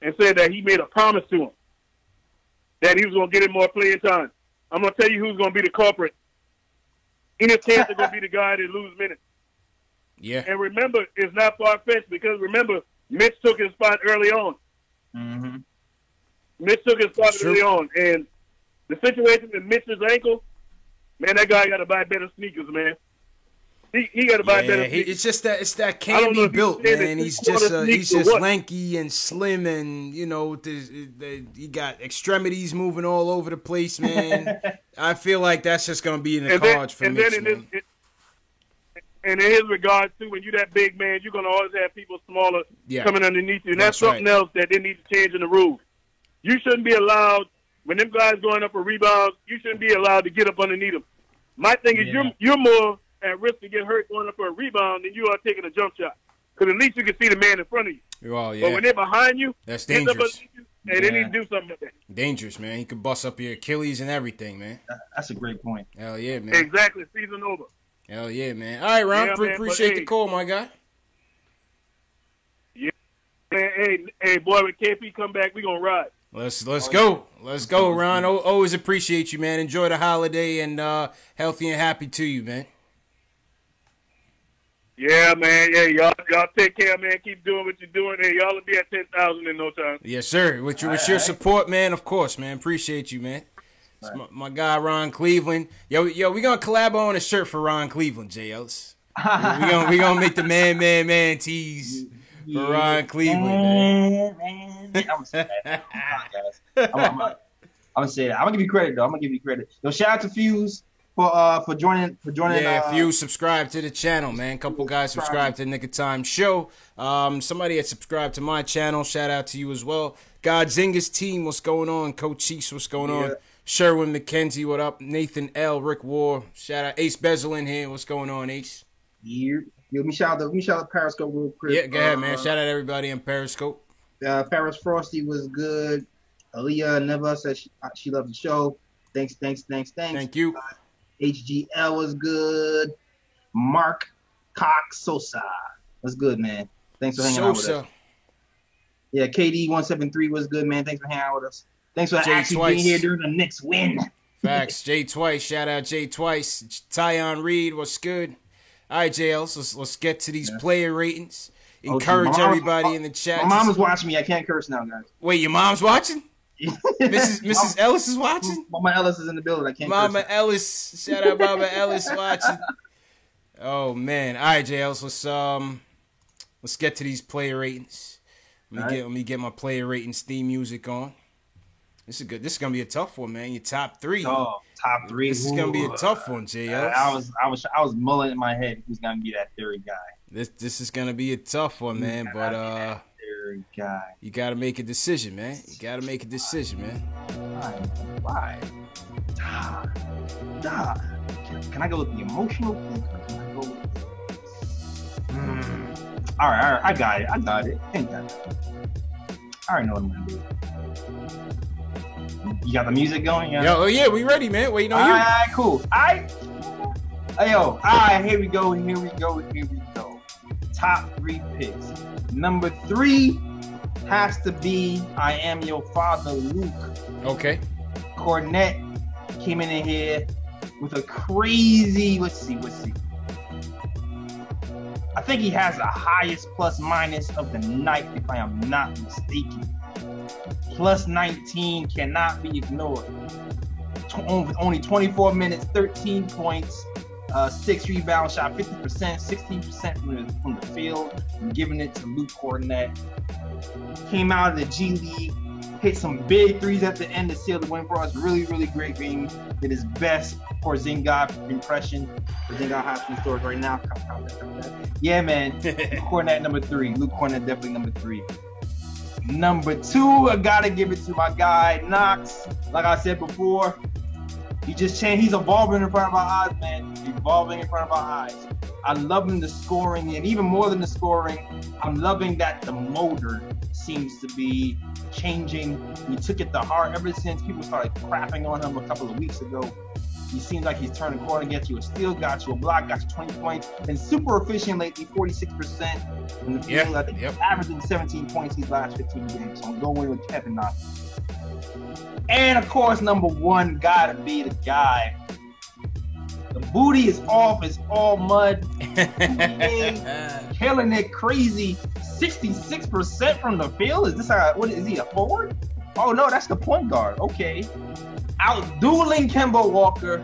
and said that he made a promise to him that he was going to get him more playing time. I'm going to tell you who's going to be the culprit. Enes Kanter going to be the guy that lose minutes. Yeah. And remember, it's not far-fetched because, remember, Mitch took his spot early on. Mm-hmm. Mitch took his spot early on. And the situation with Mitch's ankle, man, that guy got to buy better sneakers, man. He got to buy better sneakers. It's that candy built, man. He's just lanky and slim, and he got extremities moving all over the place, man. I feel like that's just gonna be in the cards for Mitch, man. And in his regard too, when you're that big man, you're gonna always have people smaller coming underneath you, and that's something else that they need to change in the rules. You shouldn't be allowed when them guys going up for rebounds. You shouldn't be allowed to get up underneath them. My thing is, you're more at risk to get hurt going up for a rebound than you are taking a jump shot. Because at least you can see the man in front of you. Well, yeah. But when they're behind you, that's dangerous. They need to do something with that. Dangerous, man. He could bust up your Achilles and everything, man. That's a great point. Hell yeah, man. Exactly. Season over. Hell yeah, man. All right, Ron. Appreciate the call, my guy. Yeah. Hey, boy, when KP come back, we going to ride. Let's go. Let's go, Ron. Always appreciate you, man. Enjoy the holiday and healthy and happy to you, man. Yeah, man. Yeah, y'all take care, man. Keep doing what you're doing. Hey, y'all will be at 10,000 in no time. Yes, sir. With your support, man, of course, man. Appreciate you, man. It's my guy, Ron Cleveland. Yo, we going to collab on a shirt for Ron Cleveland, Jay Ellis. we gonna make the man tees for Ron Cleveland, man. I'm going to say that. I'm going to say that. I'm going to give you credit, though. I'm going to give you credit. Yo, shout out to Fuse. For joining. Yeah, if you subscribe to the channel, man. Couple guys subscribed to the Nick of Time show. Somebody had subscribed to my channel. Shout out to you as well. Godzinga's team, what's going on? Coach Cheeks, what's going on? Sherwin McKenzie, what up? Nathan L, Rick War. Shout out Ace Bezel in here. What's going on, Ace? Yo, me shout out Periscope real quick. Yeah, go ahead, man. Shout out everybody on Periscope. Paris Frosty was good. Aaliyah Neva said she loved the show. Thanks. Thank you. HGL was good. Mark Cox Sosa was good, man. Thanks for hanging out with us. Yeah, KD173 was good, man. Thanks for hanging out with us. Thanks for actually being here during the Knicks win. Facts. Jay Twice. Shout out Jay Twice. Tyon Reed, what's good? All right, JL, let's get to these player ratings. Encourage everybody in the chat. My mom is watching me. I can't curse now, guys. Wait, your mom's watching? Mrs. Ellis is watching? Mama Ellis is in the building. I can't Mama Ellis. Shout out Mama Ellis watching. Oh, man. All right, JL, let's get to these player ratings. Let me get my player ratings theme music on. This is good. This is gonna be a tough one, man. Your top three. Oh, top three. This is gonna be a tough one, JL. I was mulling in my head who's gonna be that third guy. This is gonna be a tough one, man. But third guy. You gotta make a decision, man. Why? Can I go with the emotional pick? Or can I go with... All right. I got it. Ain't that? I already know what I'm gonna do. You got the music going? Yeah. We ready, man. Waiting on you. All right, cool. Hey, yo, all right, here we go. Top 3 picks. Number 3 has to be I Am Your Father, Luke. Okay. Cornette came in here with a crazy, let's see. I think he has the highest plus minus of the night, if I am not mistaken. Plus 19 cannot be ignored. Only 24 minutes, 13 points, 6 rebounds, shot 50%, 16% from the field. I'm giving it to Luke Cornette. Came out of the G League, hit some big threes at the end to seal the win for us. Really, really great game. Did his best Porzingis impression. Porzingis has some stories right now. Yeah, man. Luke Cornette number 3. Luke Cornette definitely number 3. Number 2, I gotta give it to my guy Knox. Like I said before, he just changed. He's evolving in front of our eyes, man. Evolving in front of our eyes. I love him the scoring, and even more than the scoring, I'm loving that the motor seems to be changing. He took it to heart ever since people started crapping on him a couple of weeks ago. He seems like he's turning the corner, get you a steal, got you a block, got you 20 points. Been super efficient lately, 46% in the field. I think he's averaging 17 points these last 15 games. So I'm going with Kevin Knox. And of course, number 1 gotta be the guy. The booty is off, it's all mud. Killing it crazy. 66% from the field. Is he a forward? Oh no, that's the point guard. Okay. Out-dueling Kemba Walker.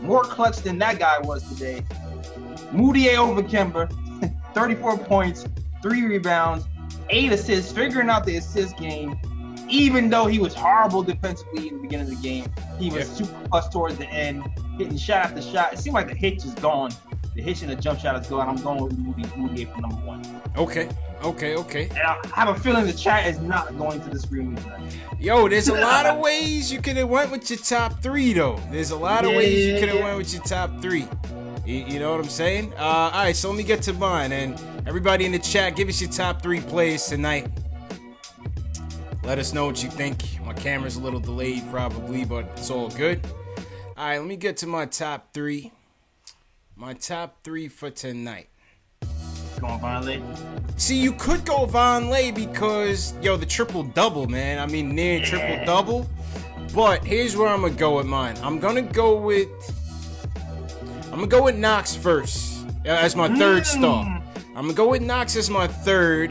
More clutch than that guy was today. Mudiay over Kemba. 34 points, 3 rebounds, 8 assists, figuring out the assist game. Even though he was horrible defensively in the beginning of the game, he was super plus towards the end, hitting shot after shot. It seemed like the hitch is gone. The hitch and the jump shot is gone. I'm going with Mudiay for number 1. Okay. And I have a feeling the chat is not going to disagree with me tonight. Yo, there's a lot of ways you could have went with your top 3, though. There's a lot of ways you could have went with your top 3. You know what I'm saying? All right, so let me get to mine. And everybody in the chat, give us your top 3 players tonight. Let us know what you think. My camera's a little delayed probably, but it's all good. All right, let me get to my top 3. My top 3 for tonight. Going Vonleh? See, you could go Vonleh because, the triple-double, man. I mean, near triple-double. But here's where I'm going to go with mine. I'm going to go with Knox first as my third star. I'm going to go with Knox as my third.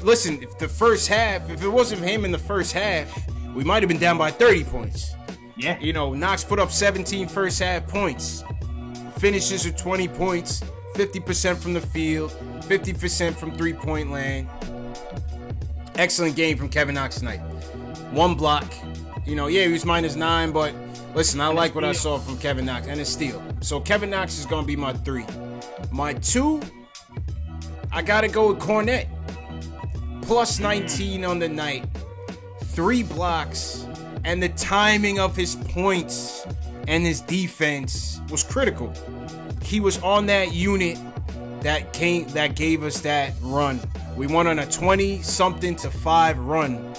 Listen, if it wasn't him in the first half, we might have been down by 30 points. Yeah. Knox put up 17 first half points. Finishes with 20 points, 50% from the field, 50% from three-point land. Excellent game from Kevin Knox tonight. 1 block. He was -9, but listen, I like what I saw from Kevin Knox, and a steal. So Kevin Knox is going to be my 3. My 2, I got to go with Cornette. Plus 19 on the night. 3 blocks, and the timing of his points and his defense was critical. He was on that unit that gave us that run. We went on a 20-something-to-5 run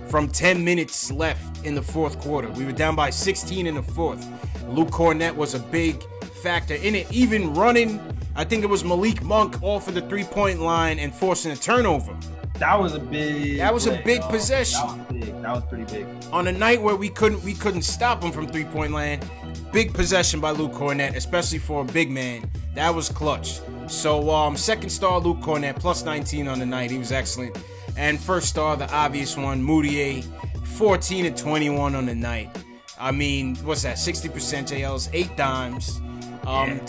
from 10 minutes left in the fourth quarter. We were down by 16 in the fourth. Luke Cornette was a big factor in it, even running. I think it was Malik Monk off of the 3-point line and forcing a turnover. That was a big possession. That was pretty big. On a night where we couldn't stop him from 3-point land, big possession by Luke Cornette, especially for a big man. That was clutch. So second star Luke Cornette, plus 19 on the night. He was excellent. And first star, the obvious one, Mudiay, 14 and 21 on the night. I mean, what's that? 60% JLs, 8 dimes.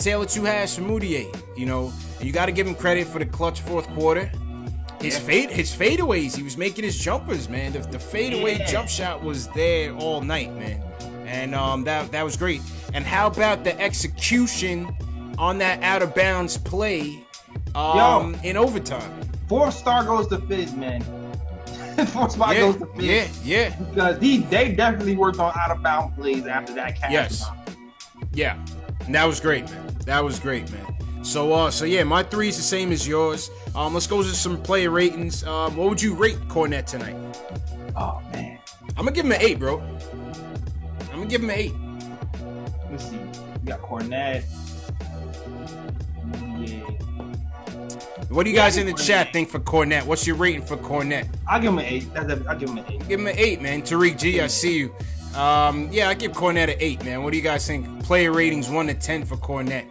Taylor 2 halves for Mudiay. You got to give him credit for the clutch fourth quarter. His fadeaways, he was making his jumpers, man. The fadeaway jump shot was there all night, man. And that was great. And how about the execution on that out of bounds play in overtime? 4th star goes to Fizz, man. 4th spot goes to Fizz. Yeah. Because they definitely worked on out of bounds plays after that catch. Yes. Yeah. And that was great, man. So yeah, my 3 is the same as yours. Let's go to some player ratings. What would you rate Cornette tonight? Oh man, I'm gonna give him an 8, bro. I'm gonna give him an 8. Let's see. We got Cornette. Yeah. What do you guys in the chat think for Cornette? What's your rating for Cornette? I'll give him an 8. I'll give him an 8. Give him an 8, man. Tariq G, I see you. Yeah, I give Cornette an 8, man. What do you guys think? Player ratings 1 to 10 for Cornette.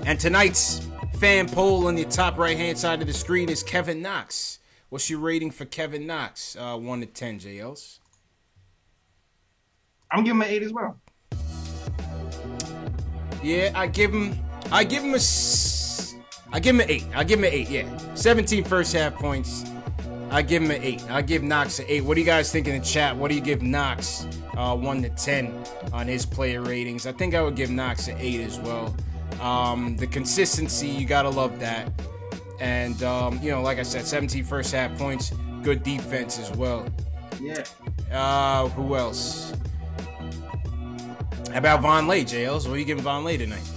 And tonight's fan poll on the top right-hand side of the screen is Kevin Knox. What's your rating for Kevin Knox? 1 to 10, JLs. I'm giving him an 8 as well. Yeah, I give him an 8. I give him an 8, yeah. 17 first half points. I give him an 8. I give Knox an 8. What do you guys think in the chat? What do you give Knox 1 to 10 on his player ratings? I think I would give Knox an 8 as well. The consistency, you gotta love that. And, like I said, 17 first half points. Good defense as well. Yeah. Who else? How about Vonleh, JLs? What are you giving Vonleh tonight?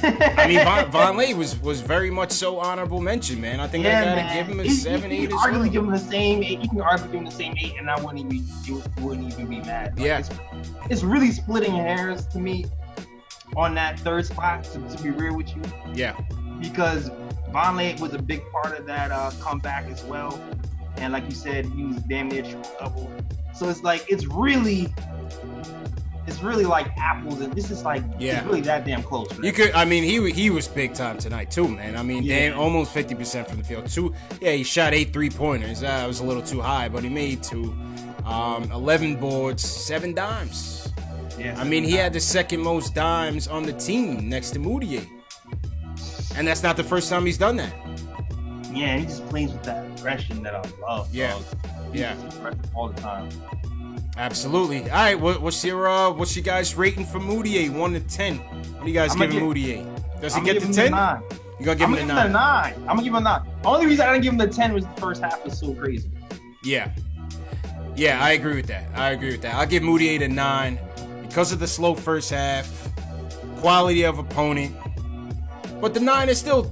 I mean, Vonleh was very much so honorable mention, man. I think I gotta give him a 7, 8 as well. Arguably give him the same 8. You can argue give him the same 8, and I wouldn't even be mad. Like, yeah, it's really splitting hairs to me on that third spot. To be real with you, yeah, because Vonleh was a big part of that comeback as well, and like you said, he was damn near triple double. So it's like it's really like apples, and this is like it's really that damn close. Right? You could, I mean, he was big time tonight too, man. I mean, damn, almost 50% from the field. He shot 8 3-pointers. That was a little too high, but he made 2. 11 boards, 7 dimes. Yeah, I mean, he had the second most dimes on the team next to Moutier, and that's not the first time he's done that. Yeah, he just plays with that aggression that I love. Yeah, yeah, all the time. Absolutely. All right, what's your guys' rating for Moutier? 1 to 10. What do you guys giving Moutier? Does he get to 10? You gonna give him a 9? I'm gonna give him a 9. The only reason I didn't give him the 10 was the first half was so crazy. Yeah, I agree with that. I'll give Moutier the 9 because of the slow first half, quality of opponent. But the 9 is still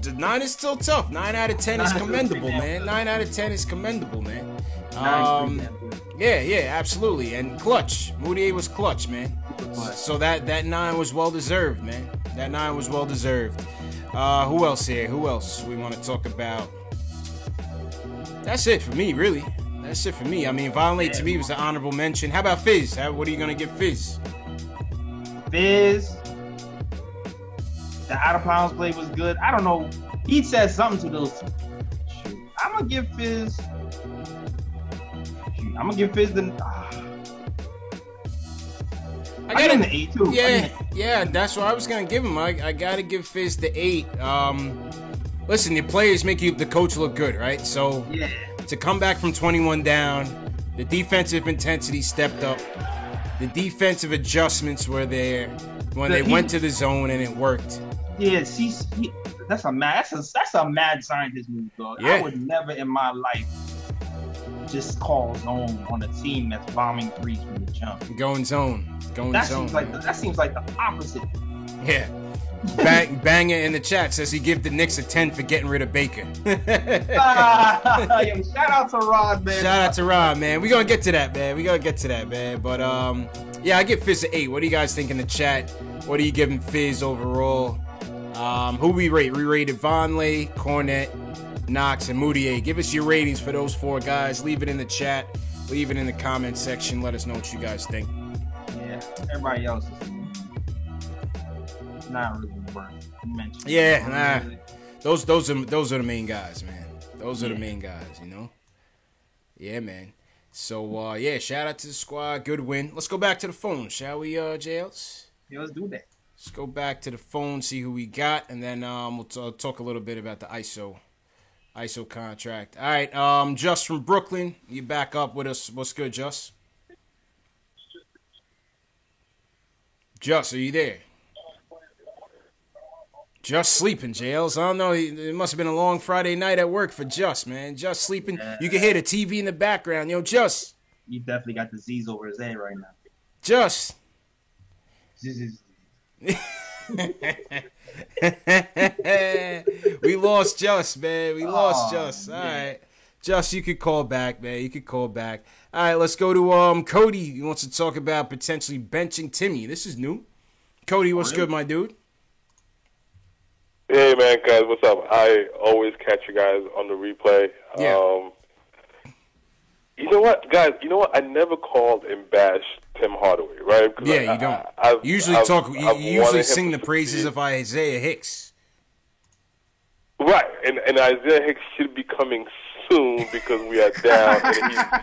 tough. 9 out of 10 is commendable, man. 9 out of 10 is commendable, man. Yeah, absolutely. And clutch. Moutier was clutch, man. So that 9 was well deserved, man. That 9 was well deserved. Who else here? Who else we want to talk about? That's it for me, really. That's it for me. I mean, Vonleh to me was the honorable mention. How about Fizz? What are you gonna give Fizz? Fizz. The out of bounds play was good. I don't know. He said something to those. Shoot. I'm gonna give Fizz the. I got him the 8 too. Yeah, that's what I was gonna give him. I gotta give Fizz the 8. Listen, the players make the coach look good, right? So to come back from 21 down, the defensive intensity stepped up. The defensive adjustments were there when they went to the zone and it worked. Yeah, that's a mad scientist move, dog. Yeah. I would never in my life just call zone on a team that's bombing threes from the jump. Going zone. That seems like the opposite. Yeah. Banger in the chat says he give the Knicks a 10 for getting rid of Baker. Yo, shout out to Rod, man. Shout out to Rod, man. We're going to get to that, man. But, I give Fizz an 8. What do you guys think in the chat? What are you giving Fizz overall? Who we rate? We rated Vonleh, Cornette, Knox, and Moutier. Give us your ratings for those 4 guys. Leave it in the chat. Leave it in the comment section. Let us know what you guys think. Yeah, everybody else is not really worth mentioning. Yeah, nah. Those are the main guys, man. Those are the main guys, you know? Yeah, man. So, shout out to the squad. Good win. Let's go back to the phone, shall we, JLs? Yeah, let's do that. Let's go back to the phone, see who we got, and then we'll talk a little bit about the ISO contract. All right, Just from Brooklyn, you back up with us. What's good, Just? Just, are you there? Just sleeping, JLs. I don't know. It must have been a long Friday night at work for Just, man. Just sleeping. You can hear the TV in the background. Yo, Just. You definitely got the Z's over his head right now. Just. We lost Just, man. We lost Just. All right. Just, you could call back, man. You could call back. All right, let's go to Cody. He wants to talk about potentially benching Timmy. This is new. Cody, what's good, my dude? Hey, man, guys, what's up? I always catch you guys on the replay. Yeah. You know what, guys? You know what? I never called and bashed Tim Hardaway, right? Yeah, you don't. You usually sing the praises of Isaiah Hicks. Right, and Isaiah Hicks should be coming soon because we are down, and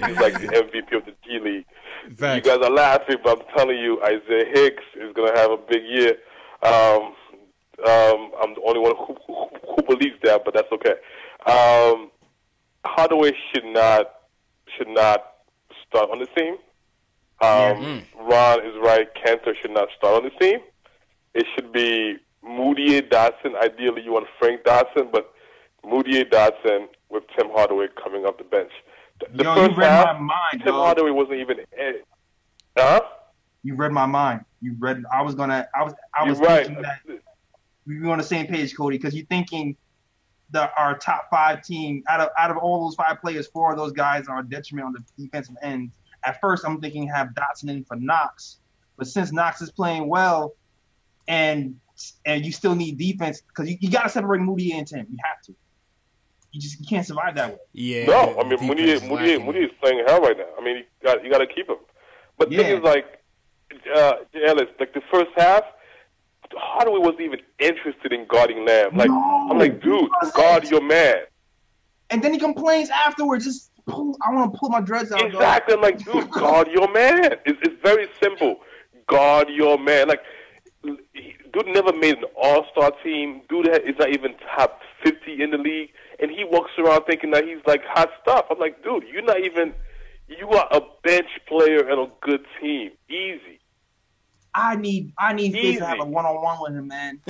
he's like the MVP of the G League. Thanks. You guys are laughing, but I'm telling you, Isaiah Hicks is going to have a big year. I'm the only one who believes that, but that's okay. Hardaway should not start on the team. Ron is right. Kanter should not start on the team. It should be Moutier, Dotson. Ideally, you want Frank Dotson, but Moutier, Dotson with Tim Hardaway coming off the bench. The first half, my mind, Tim Hardaway wasn't even. You read my mind. I was right. thinking that we were on the same page, Cody, because you're thinking our top 5 team out of all those 5 players, 4 of those guys are a detriment on the defensive end. At first, I'm thinking have Dotson in for Knox, but since Knox is playing well, and you still need defense because you got to separate Moutier and Tim. You have to. You can't survive that way. Yeah. No, I mean Moutier is playing hell right now. I mean you got to keep him. But the thing is like the first half, Hardaway wasn't even interested in guarding Lamb. Like I'm like, dude, guard your man. And then he complains afterwards. I want to pull my dreads out. Exactly. I'm like, dude, guard your man. It's very simple. Guard your man. Like, dude never made an all-star team. Dude is not even top 50 in the league. And he walks around thinking that he's like hot stuff. I'm like, dude, you are a bench player and a good team. Easy. I need Fizz to have a one-on-one with him, man.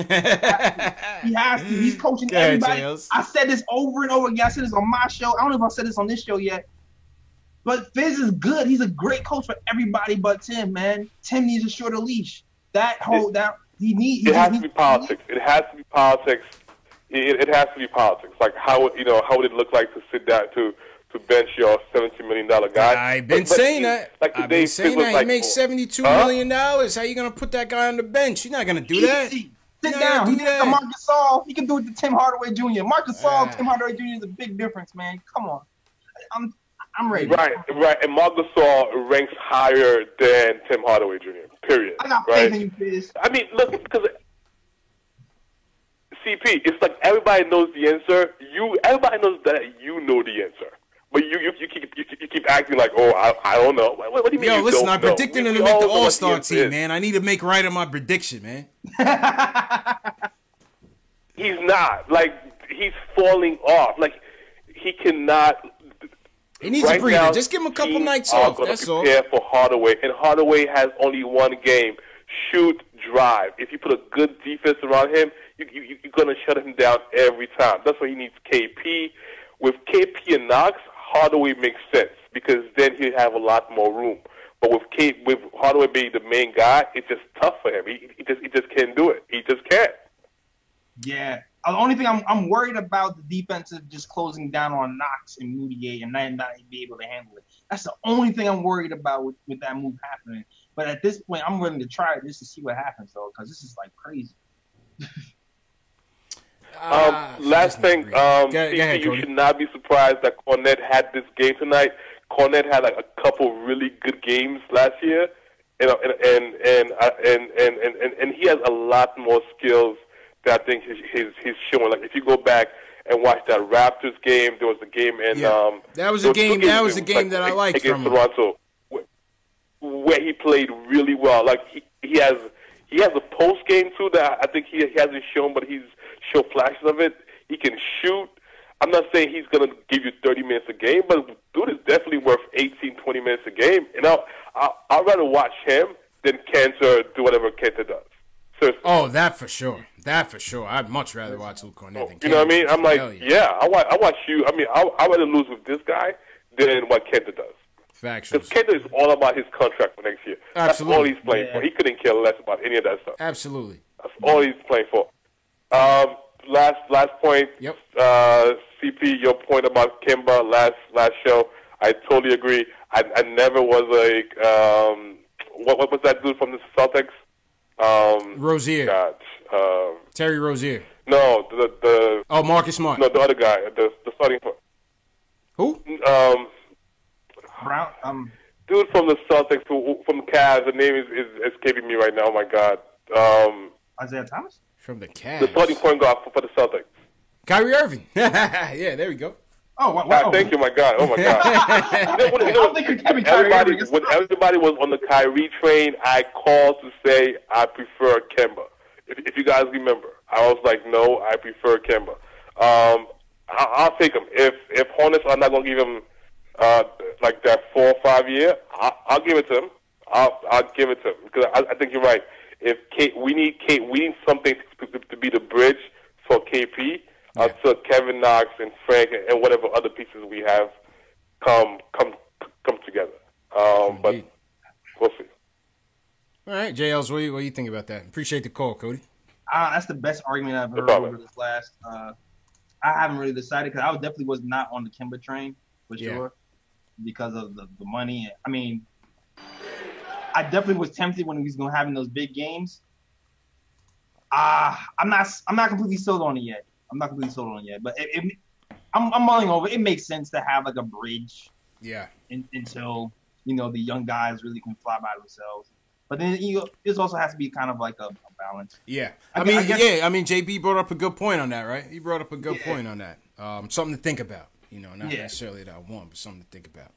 He has to. He's coaching everybody. I said this over and over again. I said this on my show. I don't know if I said this on this show yet. But Fizz is good. He's a great coach for everybody but Tim, man. Tim needs a shorter leash. It has to be politics. It has to be politics. It has to be politics. Like how would it look like to sit down to bench your $17 million guy? I've been saying that. He makes $72 million. How you gonna put that guy on the bench? You're not gonna do that. Sit down. He can do Marc Gasol. He can do it to Tim Hardaway Jr. Marc Gasol, Tim Hardaway Jr. is a big difference, man. Come on. I'm ready. Right. And Marc Gasol ranks higher than Tim Hardaway Jr. Period. I got faith in you, Fizz. I mean, look, because CP, it's like everybody knows the answer. Everybody knows that you know the answer, but you keep acting like, oh, I don't know. What do you mean? Yo, listen, I predicted him to make the All-Star team, is. man. I need to make right on my prediction, man. He's not. Like, he's falling off. Like, he cannot. He needs a breather. Now, just give him a couple nights off. That's all. Prepare for Hardaway, and Hardaway has only one game: shoot, drive. If you put a good defense around him, you're gonna shut him down every time. That's why he needs KP. With KP and Knox, Hardaway makes sense because then he'll have a lot more room. But with Hardaway being the main guy, it's just tough for him. He just can't do it. He just can't. Yeah. The only thing I'm worried about the defensive just closing down on Knox and Moutier and not be able to handle it. That's the only thing I'm worried about with that move happening. But at this point, I'm willing to try it just to see what happens, though, because this is like crazy. Last thing, you should not be surprised that Kornet had this game tonight. Kornet had like a couple really good games last year, and he has a lot more skills that I think he's showing. Like if you go back and watch that Raptors game, there was a game in that was a game. That was a game that I liked against from Toronto, where he played really well. Like he has a post game too that I think he hasn't shown, but he's shown flashes of it. He can shoot. I'm not saying he's going to give you 30 minutes a game, but dude is definitely worth 18, 20 minutes a game. And I'd rather watch him than Kanter do whatever Kanter does. Seriously. Oh, that for sure. I'd much rather watch Luke Kornet than Kanter. You know what I mean? I'm like, I watch you. I mean, I'd rather lose with this guy than what Kanter does. Factuals. Because Kanter is all about his contract for next year. Absolutely. That's all he's playing for. He couldn't care less about any of that stuff. Absolutely. That's all he's playing for. last point. Yep. CP, your point about Kimba last show, I totally agree. I never was like what was that dude from the Celtics? Rozier. God. Terry Rozier. No, the Marcus Smart. No, the other guy, the starting point. Who? Brown. Dude from the Celtics, from the Cavs. The name is escaping me right now. Oh my God. Isaiah Thomas. From the Cavs. The starting point guard for the Celtics. Kyrie Irving. Yeah, there we go. Oh, wow. Thank you, my God. Oh, my God. When everybody was on the Kyrie train, I called to say I prefer Kemba. If you guys remember, I was like, no, I prefer Kemba. I'll take him. If Hornets are not going to give him like that 4 or 5 year, I'll give it to him. I'll give it to him because I think you're right. If we need something to be the bridge for KP. Until Kevin Knox and Frank and whatever other pieces we have come together. But we'll see. All right, JLs, what do you think about that? Appreciate the call, Cody. That's the best argument I've heard over this last. I haven't really decided because I definitely was not on the Kemba train for sure because of the money. I mean, I definitely was tempted when he was going to have those big games. I'm not completely sold on it yet. But I'm mulling over. It makes sense to have like a bridge. Yeah. Until the young guys really can fly by themselves. But then this also has to be kind of like a balance. Yeah. I mean, JB brought up a good point on that, right? He brought up a good point on that. Something to think about. Not necessarily that I want, but something to think about.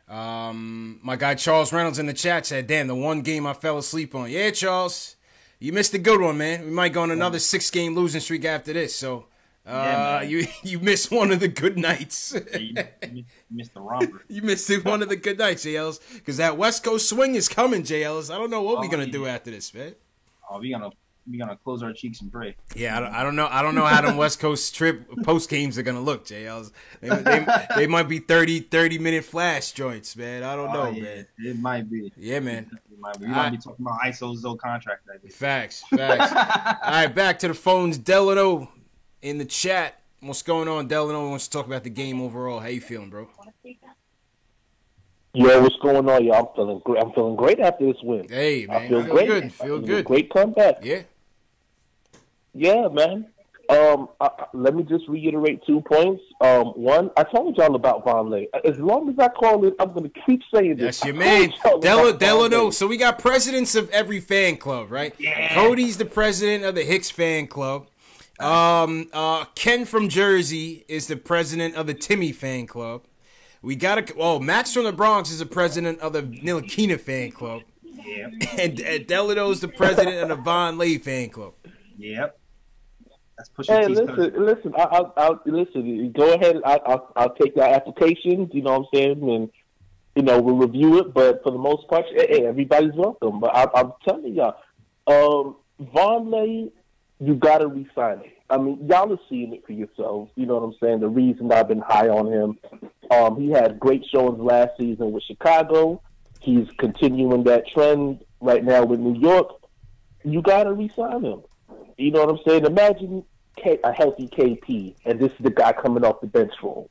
My guy Charles Reynolds in the chat said, "Damn, the one game I fell asleep on." Yeah, Charles. You missed a good one, man. We might go on another 6-game losing streak after this. So, you missed one of the good nights. You missed the romper. You missed one of the good nights, JLs. Because that West Coast swing is coming, JLs. I don't know what we're gonna do after this, man. Oh, we gonna close our cheeks and pray. Yeah, I don't know how them West Coast trip post games are gonna look, JLs. They might be 30-minute flash joints, man. I don't know, man. It might be. Yeah, man. We might be talking about ISO contract that day. Facts. All right, back to the phones. Delano in the chat. What's going on, Delano? Wants to talk about the game overall. How you feeling, bro? Yo, what's going on, y'all? I'm feeling great after this win. Hey, man. I feel great. Feel good. Great comeback. Yeah, man. Let me just reiterate 2 points. One, I told y'all about Vonleh. As long as I call it, I'm going to keep saying this. That's your man. Delano. So we got presidents of every fan club, right? Yeah. Cody's the president of the Hicks fan club. Ken from Jersey is the president of the Timmy fan club. We got Max from the Bronx is the president of the Nilakina fan club. Yeah. And Delano's the president of the Vonleh fan club. Yep. Hey, listen. I'll listen. Go ahead. I'll take that application. You know what I'm saying, and we'll review it. But for the most part, hey, everybody's welcome. But I'm telling y'all, Vonleh, you gotta re-sign it. I mean, y'all are seeing it for yourselves. You know what I'm saying? The reason I've been high on him. He had great showings last season with Chicago. He's continuing that trend right now with New York. You gotta re-sign him. You know what I'm saying? Imagine a healthy KP, and this is the guy coming off the bench for him.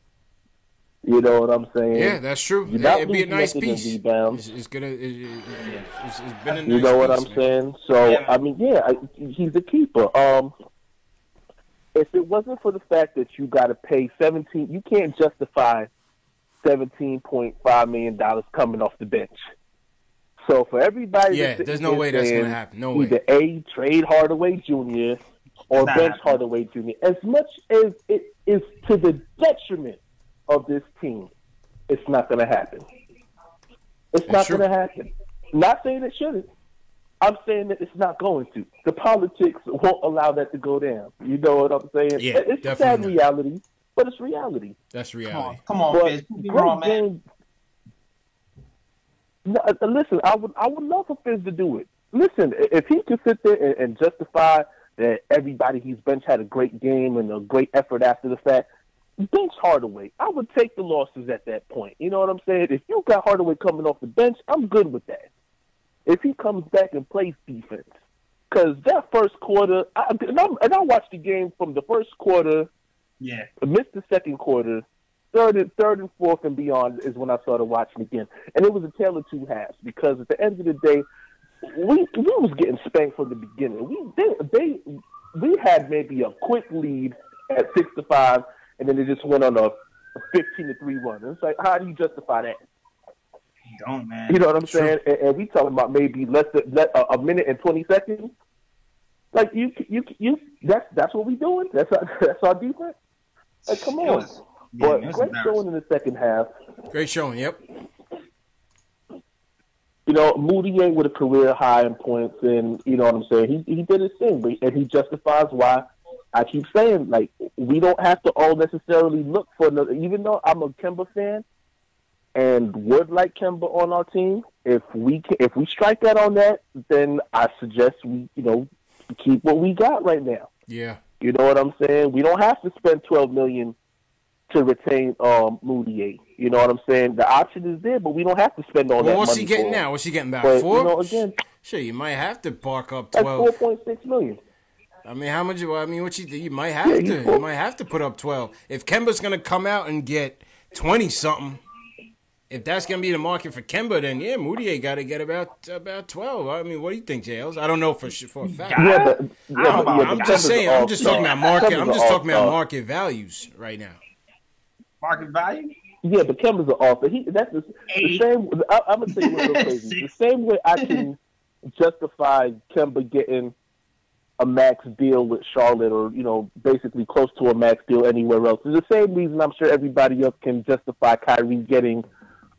You know what I'm saying? Yeah, that's true. It'd be a nice piece. It's been a nice You know what piece, I'm saying? So, I mean, he's a keeper. If it wasn't for the fact that you got to pay you can't justify $17.5 million coming off the bench. So for everybody, there's no way that's going to happen. No way. Either trade Hardaway Jr. or bench Hardaway Jr. As much as it is to the detriment of this team, it's not going to happen. It's not going to happen. Not saying it shouldn't. I'm saying that it's not going to. The politics won't allow that to go down. You know what I'm saying? Yeah, it's a sad reality, but it's reality. That's reality. Come on, Fizz. Be wrong, man. No, listen, I would love for Fizz to do it. Listen, if he could sit there and justify that everybody he's benched had a great game and a great effort after the fact, bench Hardaway. I would take the losses at that point. You know what I'm saying? If you got Hardaway coming off the bench, I'm good with that. If he comes back and plays defense, because that first quarter, I watched the game from the first quarter. Yeah. Missed the second quarter. Third and fourth and beyond is when I started watching again, and it was a tale of two halves. Because at the end of the day, we was getting spanked from the beginning. We had maybe a quick lead at 6-5, and then it just went on a 15-3 run. And it's like, how do you justify that? You don't, man. You know what I'm saying? And we talking about maybe less than a minute and 20 seconds. Like you that's what we doing. That's our defense. Like, come on. But great showing in the second half. Great showing. Yep. You know, Moutier with a career high in points, and you know what I'm saying. He did his thing, and he justifies why. I keep saying, like, we don't have to all necessarily look for another. Even though I'm a Kemba fan and would like Kemba on our team, if we strike out on that, then I suggest we keep what we got right now. Yeah. You know what I'm saying? We don't have to spend $12 million to retain Moutier. You know what I'm saying? The option is there, but we don't have to spend all that money. What's he getting for now? What's he getting about? But, 4? You know, again, sure, you might have to park up that's 12. $4.6 million. I mean, how much? I mean, what you might have to. You might have to put up 12 if Kemba's gonna come out and get 20 something. If that's gonna be the market for Kemba, then yeah, Moutier got to get about 12. I mean, what do you think, Jails? I don't know for a fact. I'm just saying. I'm just talking about market. I'm just talking about market values right now. Market value? Yeah, but Kemba's an offer. That's the same. I'm gonna say what's real crazy. The same way I can justify Kemba getting a max deal with Charlotte, or basically close to a max deal anywhere else. It's the same reason I'm sure everybody else can justify Kyrie getting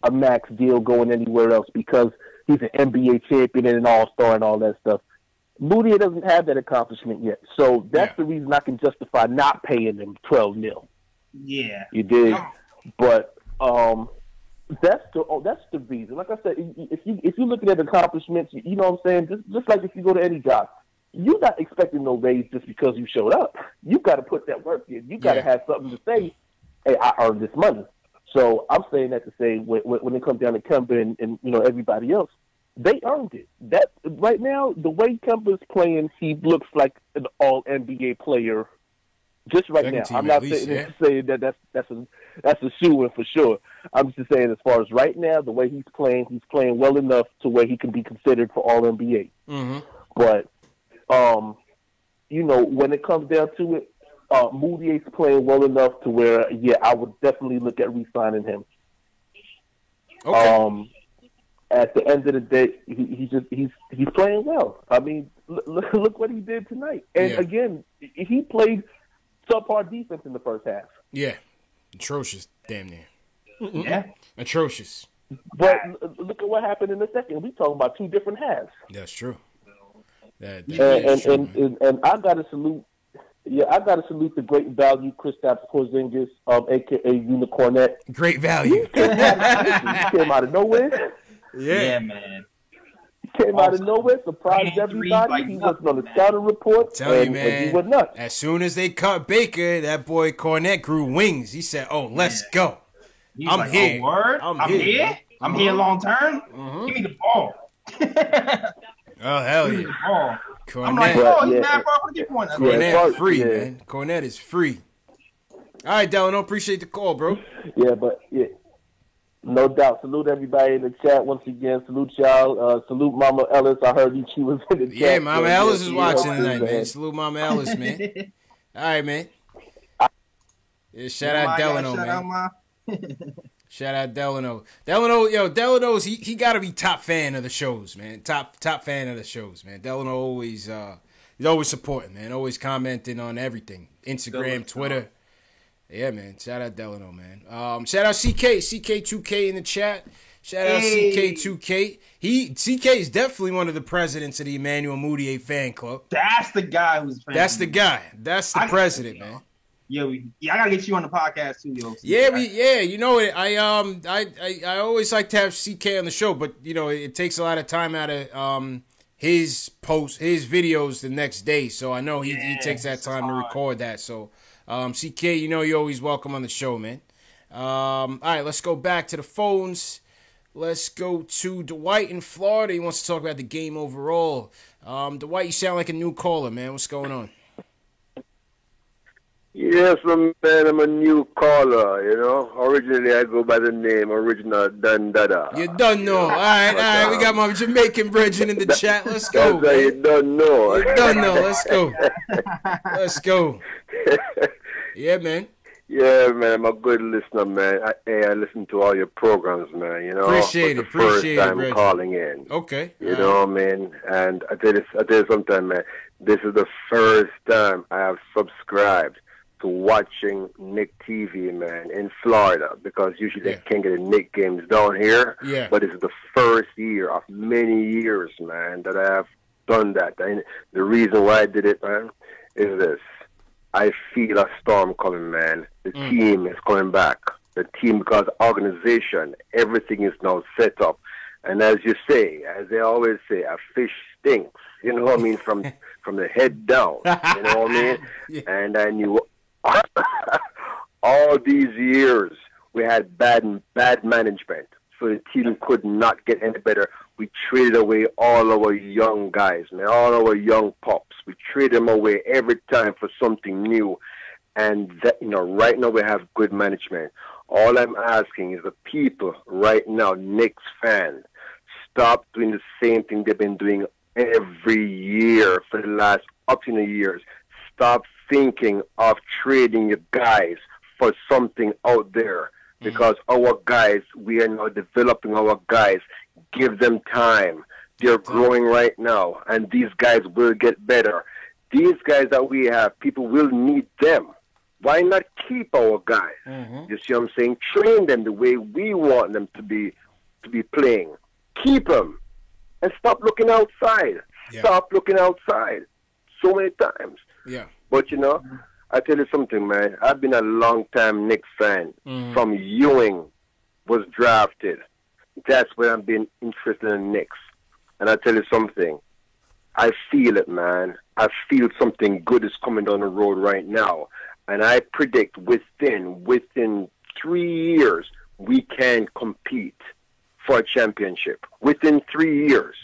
a max deal going anywhere else, because he's an NBA champion and an all-star and all that stuff. Moutier doesn't have that accomplishment yet, so that's the reason I can justify not paying him $12 million. Yeah, you did, but that's the reason. Like I said, if you're looking at accomplishments, you know what I'm saying. Just like if you go to any job, you're not expecting no raise just because you showed up. You got to put that work in. You got to have something to say. Hey, I earned this money. So I'm saying that to say when it comes down to Kemba and everybody else, they earned it. That right now, the way Kemba's playing, he looks like an All NBA player. Just right now, I'm not saying that that's a shoo-in for sure. I'm just saying, as far as right now, the way he's playing well enough to where he can be considered for All NBA. Mm-hmm. But when it comes down to it, Moutier's playing well enough to where, I would definitely look at re-signing him. Okay. At the end of the day, he's playing well. I mean, look what he did tonight. And again, he played subpar defense in the first half. Yeah, atrocious, damn near. Yeah, atrocious. But look at what happened in the second. We talking about two different halves. That's true. That and, true, and I got to salute. Yeah, I got to salute the great value Kristaps Porzingis, a.k.a. Unicornet. Great value. He came out of nowhere. Yeah, man. He came out of nowhere, surprised everybody. He wasn't on the scouting report. Tell you, man. He was nuts. As soon as they cut Baker, that boy Cornette grew wings. He said, "Oh, let's go. I'm here. Oh, word? I'm here. I'm here long term. Give me the ball." Oh, hell yeah. Cornette. I'm like, oh, he's mad far from the point. Cornette free, man. Cornette is free. All right, Delano, appreciate the call, bro. Yeah, no doubt. Salute everybody in the chat once again. Salute y'all. Salute Mama Ellis. I heard she was in the chat. Yeah, Mama Ellis is watching tonight, man. Salute Mama Ellis, man. All right, man. Yeah, shout out Delano, man. Shout out Delano. Delano's he got to be top fan of the shows, man. Top fan of the shows, man. Delano always he's always supporting, man. Always commenting on everything. Instagram, Twitter. Yeah, man. Shout out Delano, man. Shout out CK2K in the chat. Shout out CK2K. CK is definitely one of the presidents of the Emmanuel Moutier fan club. That's the guy who's. That's the guy. That's the president, man. Yeah, I gotta get you on the podcast too, yo. Yeah, you know it. I always like to have CK on the show, but it takes a lot of time out of his videos the next day. So I know he takes that time to record that. So CK, you're always welcome on the show, man. All right, let's go back to the phones. Let's go to Dwight in Florida. He wants to talk about the game overall. Dwight, you sound like a new caller, man. What's going on? Yes, my man, I'm a new caller, you know. Originally, I go by the name Original Dandada. You don't know. All right. We got my Jamaican brethren in the chat. Let's go. That's how you don't know. You don't know. Let's go. Let's go. Yeah, man. Yeah, man, I'm a good listener, man. I listen to all your programs, man, you know. Appreciate it. First time calling in. Okay. You know what I mean? And I tell you sometime, man, this is the first time I have subscribed to watching Nick TV, man, in Florida, because usually they can't get the Nick games down here. Yeah. But this is the first year of many years, man, that I have done that. And the reason why I did it, man, is this. I feel a storm coming, man. The team is coming back. The team, because organization, everything is now set up. And as you say, as they always say, a fish stinks. You know what I mean? From the head down. You know what I mean? And I knew all these years we had bad management, so the team could not get any better. We traded away all our young guys, man, all our young pups. We traded them away every time for something new. And that, you know, right now we have good management. All I'm asking is the people right now, Knicks fans, stop doing the same thing they've been doing every year for the last up to the years. Stop thinking of trading your guys for something out there, because our guys, we are now developing our guys. Give them time. They're growing right now, and these guys will get better. These guys that we have, people will need them. Why not keep our guys? You see what I'm saying? Train them the way we want them to be playing. Keep them, and stop looking outside. Stop looking outside. So many times. Yeah. But, you know, I tell you something, man. I've been a long-time Knicks fan. From Ewing was drafted. That's when I've been interested in Knicks. And I tell you something. I feel it, man. I feel something good is coming down the road right now. And I predict within 3 years, we can compete for a championship. Within 3 years.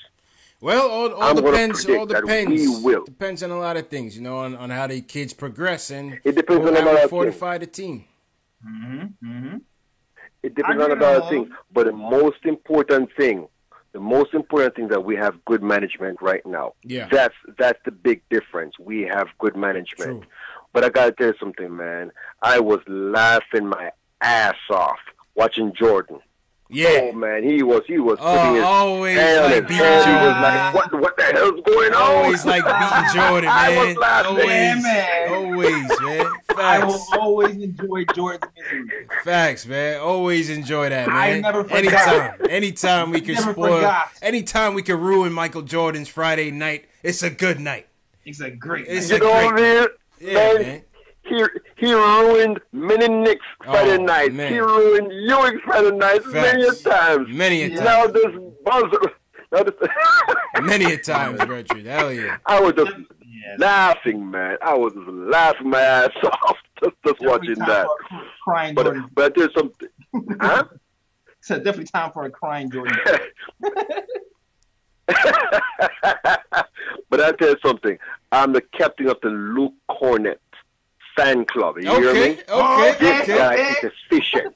Well, all depends. All depends. We will. Depends on a lot of things, you know, on how the kids progress, and it depends on a lot of fortify the team. It depends on a lot of things, but the most important thing that we have good management right now. Yeah, that's the big difference. We have good management. True. But I gotta tell you something, man. I was laughing my ass off watching Jordan. Yeah, oh man, he was putting his always hand like on his head. He was like, what the hell's going on? Always like beating Jordan, man. I was laughing. Always, man. Facts. I will always enjoy Jordan's misery. Facts, man. Always enjoy that, man. I never forgot. Anytime we can anytime we can ruin Michael Jordan's Friday night, it's a good night. It's a great night. It's a great night. Yeah, man. He ruined many Knicks Friday nights. Man. He ruined Ewing Friday nights many a times. Many a times. Now this buzzer. Many a times, Richard. Hell yeah. I was just laughing, man. I was just laughing my ass off just watching that. Crying but Jordan. But there's something. Huh? It's definitely time for a crying Jordan. But I tell you something. I'm the captain of the Luke Cornett fan club. You hear me? This guy is efficient.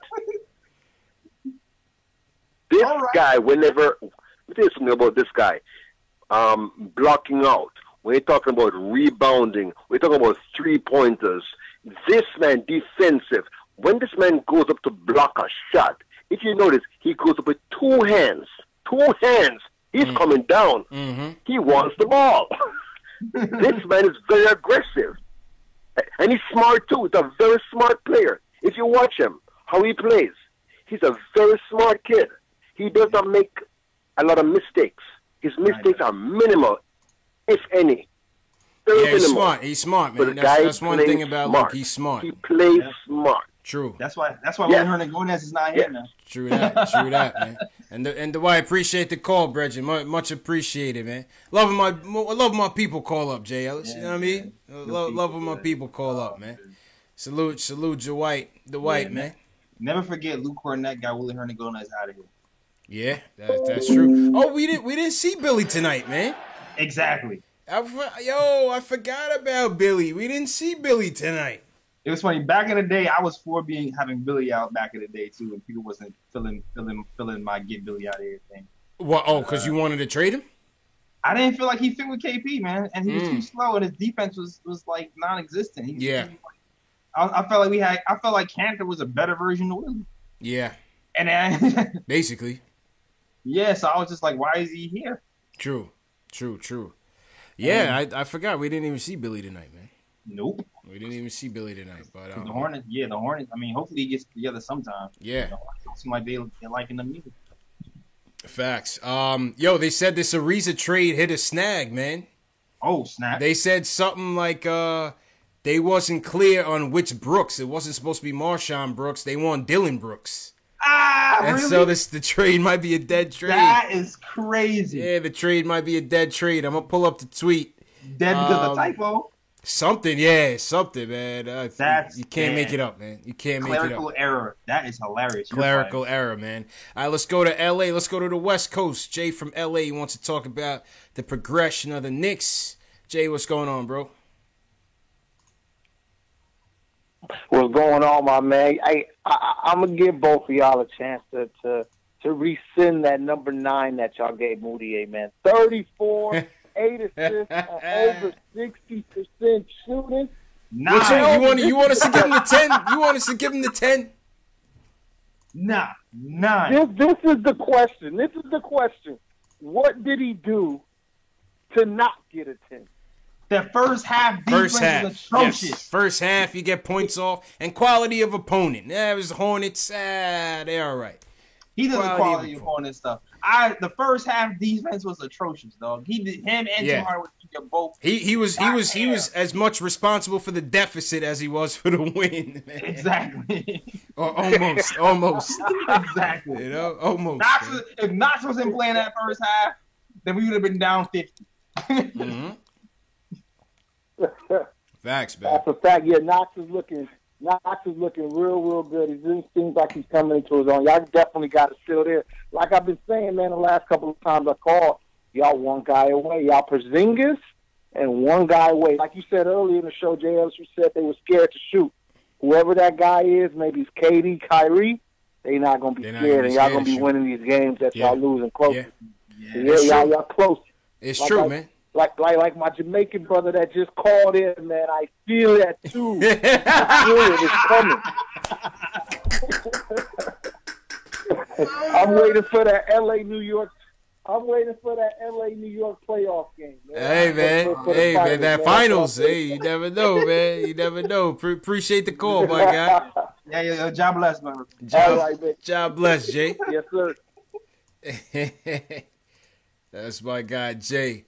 This guy, whenever, let me tell you something about this guy. Blocking out. We're talking about rebounding. We're talking about 3-pointers. This man, defensive. When this man goes up to block a shot, if you notice, he goes up with two hands. He's coming down. He wants the ball. This man is very aggressive. And he's smart too. He's a very smart player. If you watch him, how he plays, he's a very smart kid. He does not make a lot of mistakes. His mistakes are minimal, if any. Yeah, he's smart, man. That's one thing about Luke. He's smart. He plays smart. True. That's why Willie Hernangomez is not here now. True that, man. And the why I appreciate the call, Brethren. Much appreciated, man. Love my people call up, Jay Ellis. You know what I mean? Love when my people call up, man. Salute Dwight, man. Never forget Luke Cornett got Willie Hernangomez out of here. Yeah, that's true. Oh, we didn't see Billy tonight, man. Exactly. I forgot about Billy. We didn't see Billy tonight. It was funny. Back in the day, I was for having Billy out back in the day too, and people wasn't feeling my get Billy out of here thing. What? Oh, because you wanted to trade him? I didn't feel like he fit with KP, man, and he was too slow, and his defense was like non-existent. I felt like Cantor was a better version of Willie. Yeah. And then basically. Yeah, so I was just like, why is he here? True. Yeah, I forgot we didn't even see Billy tonight, man. Nope. We didn't even see Billy tonight, but the Hornets. I mean, hopefully he gets together sometime. Yeah. The Hornets seem like they're liking them either. Facts. They said this Ariza trade hit a snag, man. Oh, snap. They said something like they wasn't clear on which Brooks. It wasn't supposed to be Marshawn Brooks. They want Dylan Brooks. And really? so the trade might be a dead trade. That is crazy. Yeah, the trade might be a dead trade. I'm gonna pull up the tweet. Dead because of typo? Something, man. You can't make it up, man. You can't make it up. Clerical error. That is hilarious. Clerical error, man. All right, let's go to L.A. Let's go to the West Coast. Jay from L.A. wants to talk about the progression of the Knicks. Jay, what's going on, bro? What's going on, my man? I'm gonna give both of y'all a chance to rescind that number 9 that y'all gave Moutier, man. 34, 8 assists, over 60% shooting. You want us to give him the 10? You want us to give him the 10? Nah, 9. This is the question. What did he do to not get a 10? The first half defense was atrocious. Yes. First half, you get points off. And quality of opponent. Yeah, it was the Hornets. They're all right. He does the quality of opponent stuff. The first half defense was atrocious, dog. Him and Tim Hardaway both. He was as much responsible for the deficit as he was for the win. Man. Exactly. Or almost. Exactly. You know, almost. If Knox wasn't playing that first half, then we would have been down 50. Mm-hmm. Facts, man. That's a fact. Yeah, Knox is looking real good. It seems like he's coming into his own. Y'all definitely got to still there. Like I've been saying, man, the last couple of times I called, y'all one guy away. Y'all Porzingis and one guy away. Like you said earlier in the show, JL, you said they were scared to shoot. Whoever that guy is, maybe it's KD, Kyrie, they not going to be scared, and y'all going to be winning these games that y'all losing close. Y'all close. It's true, man. Like my Jamaican brother that just called in, man. I feel that too. I feel it. It's coming. I'm waiting for that LA-New York playoff game. Man. Hey, man. That finals. Hey, you never know, man. You never know. Appreciate the call, my guy. Yeah. God bless, man. God bless, Jay. Yes, sir. That's my guy, Jay.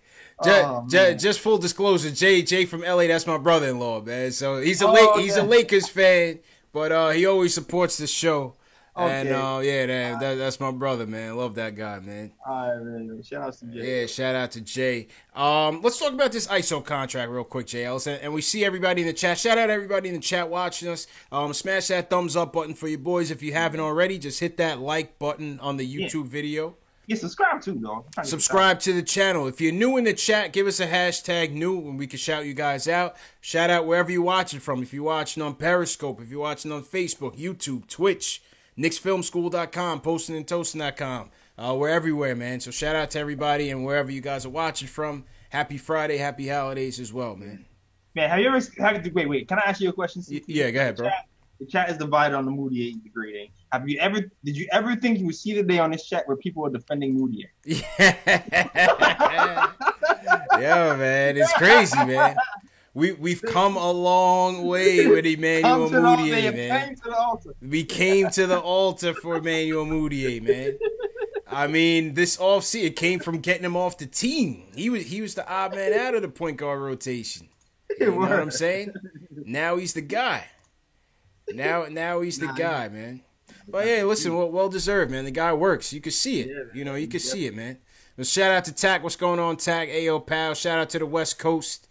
Just full disclosure, Jay from LA, that's my brother-in-law, man. So he's a Lakers fan, but he always supports the show. Okay. And that's my brother, man. Love that guy, man. All right, man. Shout out to Jay. Yeah, shout out to Jay. Let's talk about this ISO contract real quick, Jay Ellis. And we see everybody in the chat. Shout out everybody in the chat watching us. Smash that thumbs up button for your boys if you haven't already. Just hit that like button on the YouTube video. Yeah, subscribe too, dog. Subscribe to the channel. If you're new in the chat, give us a hashtag new and we can shout you guys out. Shout out wherever you're watching from. If you're watching on Periscope, if you're watching on Facebook, YouTube, Twitch, KnicksFilmSchool.com, PostingandToasting.com. We're everywhere, man. So shout out to everybody and wherever you guys are watching from. Happy Friday, happy holidays as well, man. Man, have you ever wait, can I ask you a question? Yeah, go ahead, bro. The chat is divided on the Moutier degrading. Did you ever think you would see the day on this chat where people are defending Moutier? Yeah, man, it's crazy, man. We've come a long way with Emmanuel Moutier, man. We came to the altar for Emmanuel Moutier, man. I mean, this offseason, it came from getting him off the team. He was the odd man out of the point guard rotation. You know what I'm saying? Now he's the guy. Now he's the guy, man. But yeah, listen, well deserved, man. The guy works. You can see it. You know, you can see it, man. Well, shout out to Tack. What's going on, Tack? AO Pal. Shout out to the West Coast.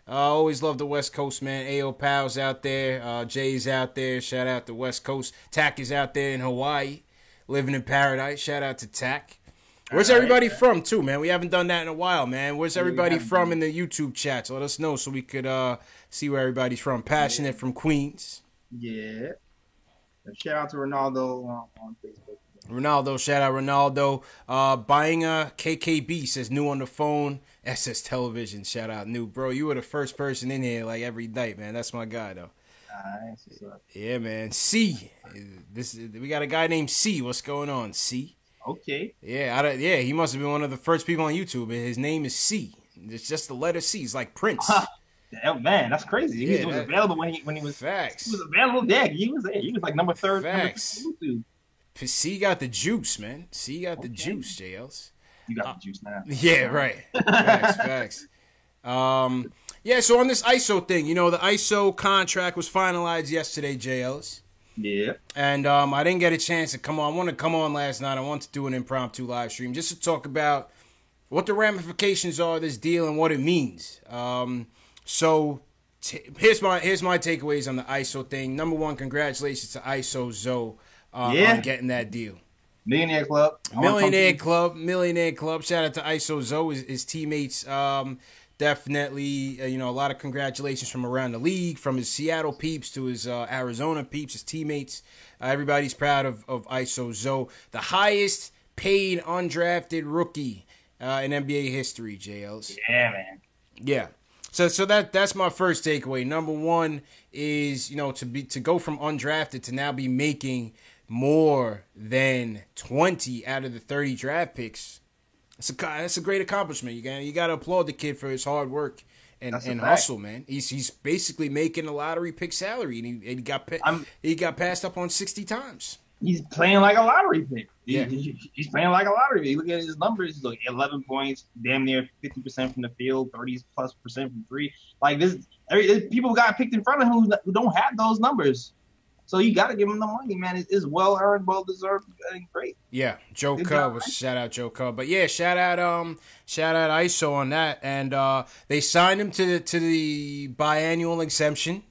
Always love the West Coast, man. AO Pal's out there. Jay's out there. Shout out to West Coast. Tack is out there in Hawaii, living in paradise. Shout out to Tack. Where's everybody from, too, man? We haven't done that in a while, man. Where's everybody from in the YouTube chats? Let us know so we could see where everybody's from. Passionate from Queens. Yeah. Shout out to Ronaldo on Facebook. Ronaldo, shout out Ronaldo. Buying a KKB says new on the phone. SS Television, shout out new. Bro, you were the first person in here like every night, man. That's my guy, though. Yeah, man. C. We got a guy named C. What's going on, C? Okay. Yeah, he must have been one of the first people on YouTube. His name is C. It's just the letter C. It's like Prince. Oh, man, that's crazy. He was available when he was. Facts. He was available. Yeah, he was like number 3rd. Facts. C got the juice, man. C got the juice, JLs. You got the juice now. Yeah, right. Facts. Yeah, so on this ISO thing, the ISO contract was finalized yesterday, JLs. Yeah. And I didn't get a chance to come on. I wanted to come on last night. I wanted to do an impromptu live stream just to talk about what the ramifications are of this deal and what it means. So here's my takeaways on the ISO thing. Number one, congratulations to ISO Zoe on getting that deal. Millionaire Club. Shout out to ISO Zoe, his teammates. Definitely, a lot of congratulations from around the league, from his Seattle peeps to his Arizona peeps, his teammates. Everybody's proud of ISO Zoe, the highest paid undrafted rookie in NBA history, JLs. Yeah, man. Yeah. So that's my first takeaway. Number one is, to go from undrafted to now be making more than 20 out of the 30 draft picks. That's a great accomplishment. You got to applaud the kid for his hard work and hustle, man. He's basically making a lottery pick salary, and he got passed up on 60 times. He's playing like a lottery pick. Yeah. He's playing like a lottery pick. Look at his numbers. He's like 11 points, damn near 50% from the field, 30+% from three. Like this, people got picked in front of him who don't have those numbers. So you got to give him the money, man. It's well earned, well deserved, and great. Yeah, Joe Cub. Shout out Joe Cub. But yeah, shout out ISO on that. And they signed him to the biannual exemption,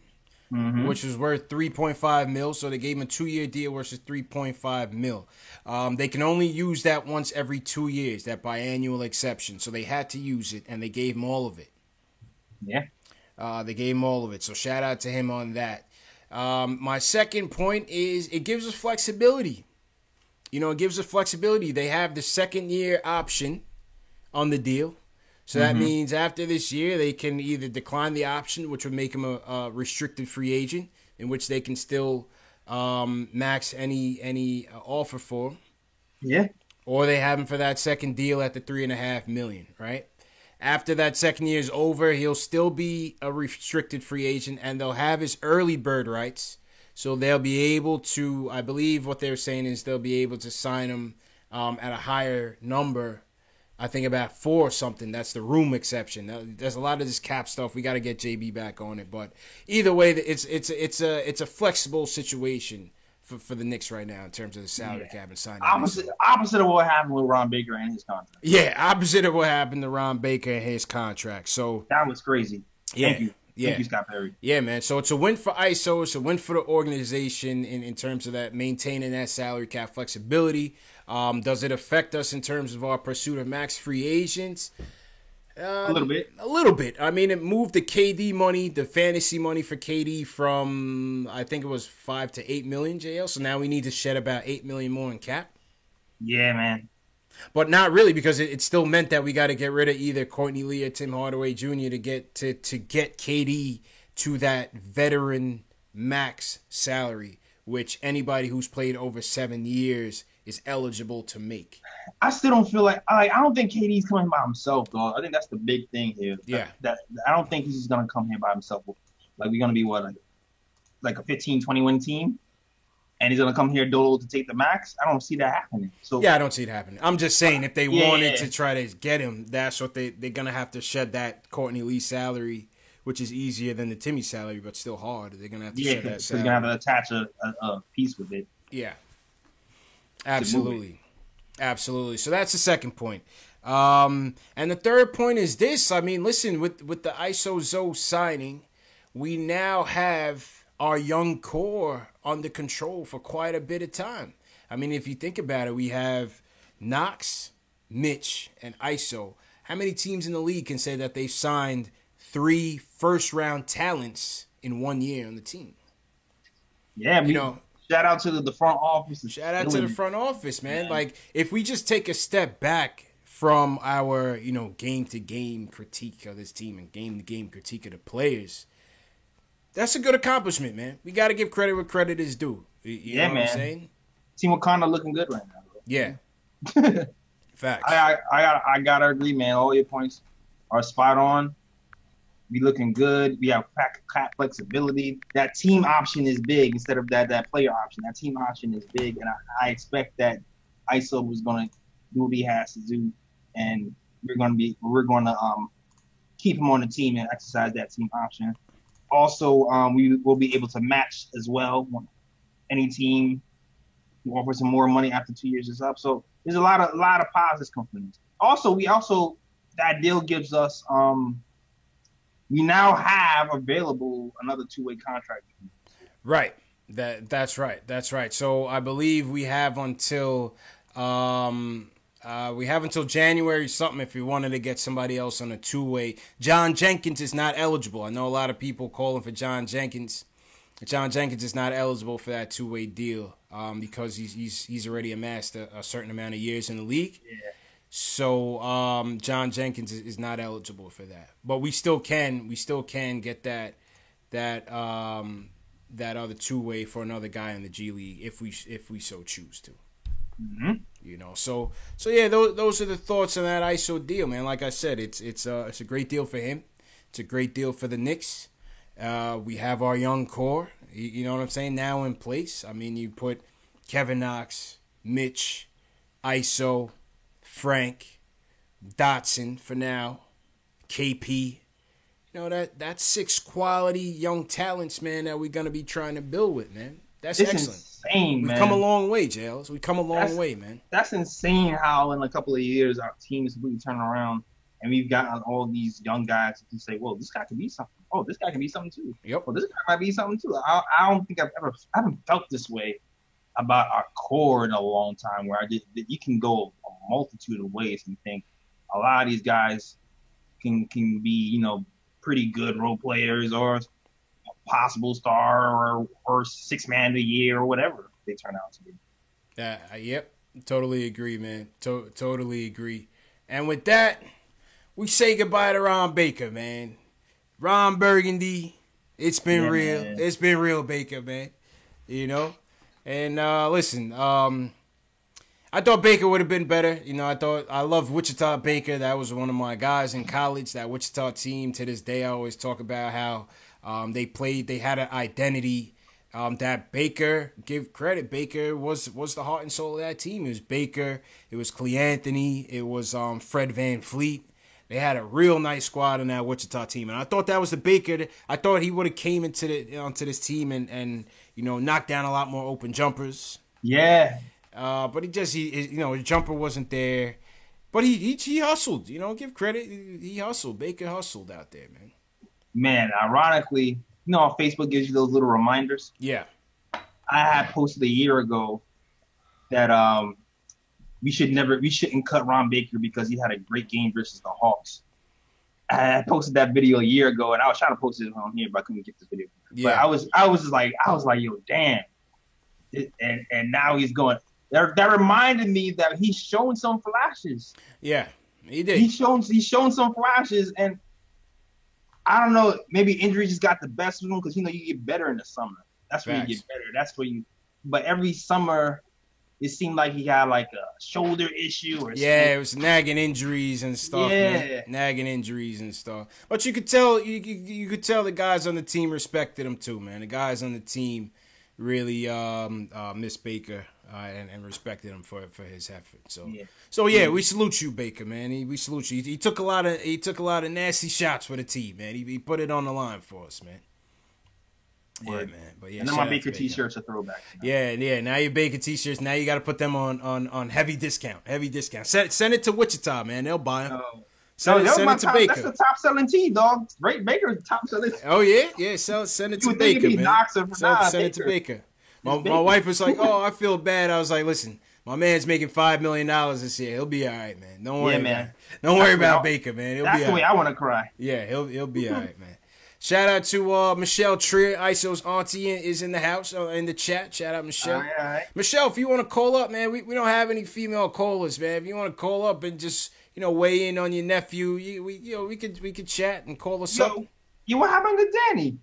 which was worth $3.5 million. So they gave him a 2-year deal versus $3.5 million. They can only use that once every 2 years, that biannual exception. So they had to use it, and they gave him all of it. Yeah. They gave him all of it. So shout out to him on that. My second point is it gives us flexibility. It gives us flexibility. They have the 2nd-year option on the deal. So that means after this year, they can either decline the option, which would make him a restricted free agent, in which they can still max any offer for him. Yeah. Or they have him for that second deal at the $3.5 million, right? After that 2nd year is over, he'll still be a restricted free agent, and they'll have his early bird rights. So they'll be able to, I believe what they're saying is they'll be able to sign him at a higher number. I think about 4 or something. That's the room exception. There's a lot of this cap stuff. We got to get JB back on it. But either way, it's a flexible situation for the Knicks right now in terms of the salary cap and signing. Opposite of what happened with Ron Baker and his contract. Yeah, opposite of what happened to Ron Baker and his contract. So that was crazy. Yeah. Thank you. Thank you, Scott Perry. Yeah, man. So it's a win for ISO. It's a win for the organization in terms of that maintaining that salary cap flexibility. Does it affect us in terms of our pursuit of max free agents? A little bit. A little bit. I mean, it moved the KD money, the fantasy money for KD from, I think it was 5 to 8 million, JL. So now we need to shed about 8 million more in cap. Yeah, man. But not really, because it still meant that we got to get rid of either Courtney Lee or Tim Hardaway Jr. to get KD to that veteran max salary, which anybody who's played over 7 years is eligible to make. I still don't feel like I don't think KD's coming by himself, though. I think that's the big thing here. Yeah. That I don't think he's just gonna come here by himself. Like we're gonna be like a 15-20 win team, and he's gonna come here dolo to take the max. I don't see that happening. So yeah, I don't see it happening. I'm just saying if they wanted to try to get him, that's what they're gonna have to shed that Courtney Lee salary, which is easier than the Timmy salary, but still hard. They're gonna have to shed that salary. They're gonna have to attach a piece with it. Yeah. Absolutely. So that's the second point. And the third point is this. I mean, listen, with the ISO Zoe signing, we now have our young core under control for quite a bit of time. I mean, if you think about it, we have Knox, Mitch, and ISO. How many teams in the league can say that they've signed 3 first-round talents in 1 year on the team? Yeah, shout out to the front office. Shout out to the front office, man. Like, if we just take a step back from our, game-to-game critique of this team and game-to-game critique of the players, that's a good accomplishment, man. We got to give credit where credit is due. You know what I'm saying? Team Wakanda looking good right now, bro. Yeah. Facts. I gotta agree, man. All your points are spot on. We looking good. We have cap flexibility. That team option is big instead of that player option. That team option is big, and I expect that ISO was gonna do what he has to do, and we're gonna keep him on the team and exercise that team option. Also, we will be able to match as well. Any team who offers some more money after 2 years is up. So there's a lot of positives come from this. Also, that deal gives us we now have available another 2-way contract. Right. That's right. So I believe we have until January something if we wanted to get somebody else on a 2-way. John Jenkins is not eligible. I know a lot of people calling for John Jenkins. John Jenkins is not eligible for that 2-way deal because he's already amassed a certain amount of years in the league. Yeah. So John Jenkins is not eligible for that. But we still can get that other 2-way for another guy in the G League if we so choose to. Mm-hmm. So yeah, those are the thoughts on that ISO deal, man. Like I said, it's a great deal for him. It's a great deal for the Knicks. We have our young core, you know what I'm saying, now in place. I mean, you put Kevin Knox, Mitch, ISO, Frank, Dotson for now, KP. That's 6 quality young talents, man, that we're going to be trying to build with, man. That's excellent. Insane, We've man. come a long way, Jails. We've come a long way, man. That's insane how in a couple of years our team is completely turning around. And we've gotten all these young guys who say, "Well, this guy could be something. Oh, this guy can be something too. Yep. Well, this guy might be something too." I don't think I haven't felt this way about our core in a long time. Where you can go a multitude of ways and think a lot of these guys can be pretty good role players or a possible star or 6 man of the year or whatever they turn out to be. Yep. Totally agree, man. Totally agree. And with that, we say goodbye to Ron Baker, man. Ron Burgundy, it's been real. Man. It's been real, Baker, man. And listen, I thought Baker would have been better. I love Wichita Baker. That was one of my guys in college. That Wichita team, to this day, I always talk about how they had an identity. That Baker, give credit, Baker was the heart and soul of that team. It was Baker. It was Cle Anthony. It was Fred VanVleet. They had a real nice squad in that Wichita team, and I thought that was the Baker. I thought he would have came onto this team and knocked down a lot more open jumpers. Yeah. But his jumper wasn't there. But he hustled. Give credit. He hustled. Baker hustled out there, man. Man, ironically, how Facebook gives you those little reminders. Yeah. I had posted a year ago that we shouldn't cut Ron Baker because he had a great game versus the Hawks. I posted that video a year ago, and I was trying to post it on here, but I couldn't get this video. Yeah. But I was like, yo, damn. And now he's going. That reminded me that he's shown some flashes. Yeah, he did. He's shown some flashes, and I don't know. Maybe injury just got the best of him because you get better in the summer. That's when you get better. That's where you. But every summer, it seemed like he had like a shoulder issue or something. It was nagging injuries and stuff. Yeah, man. Nagging injuries and stuff. But you could tell the guys on the team respected him too, man. The guys on the team really miss Baker and respected him for his effort. So we salute you, Baker, man. We salute you. He took a lot of nasty shots for the team, man. He put it on the line for us, man. Word. Yeah, man. But yeah, and then my Baker t-shirts are throwback. Yeah. Now your Baker t-shirts. Now you got to put them on heavy discount. Send it to Wichita, man. They'll buy them. Send it to Baker. That's the top selling tee, dog. Right, Baker's top selling. Oh yeah. Send it to Baker, man. Send it to Baker. My wife was like, "Oh, I feel bad." I was like, "Listen, My man's making $5 million this year. He'll be all right, man. Don't worry, man. Don't worry about Baker, man. He'll That's be the all way right. I want to cry. Yeah, he'll be all right, man. Shout out to Michelle Trier, ISO's auntie, is in the house, in the chat. Shout out, Michelle. All right. Michelle, if you want to call up, man, we don't have any female callers, man. If you want to call up and just weigh in on your nephew, we could chat and call us up. What happened to Danny?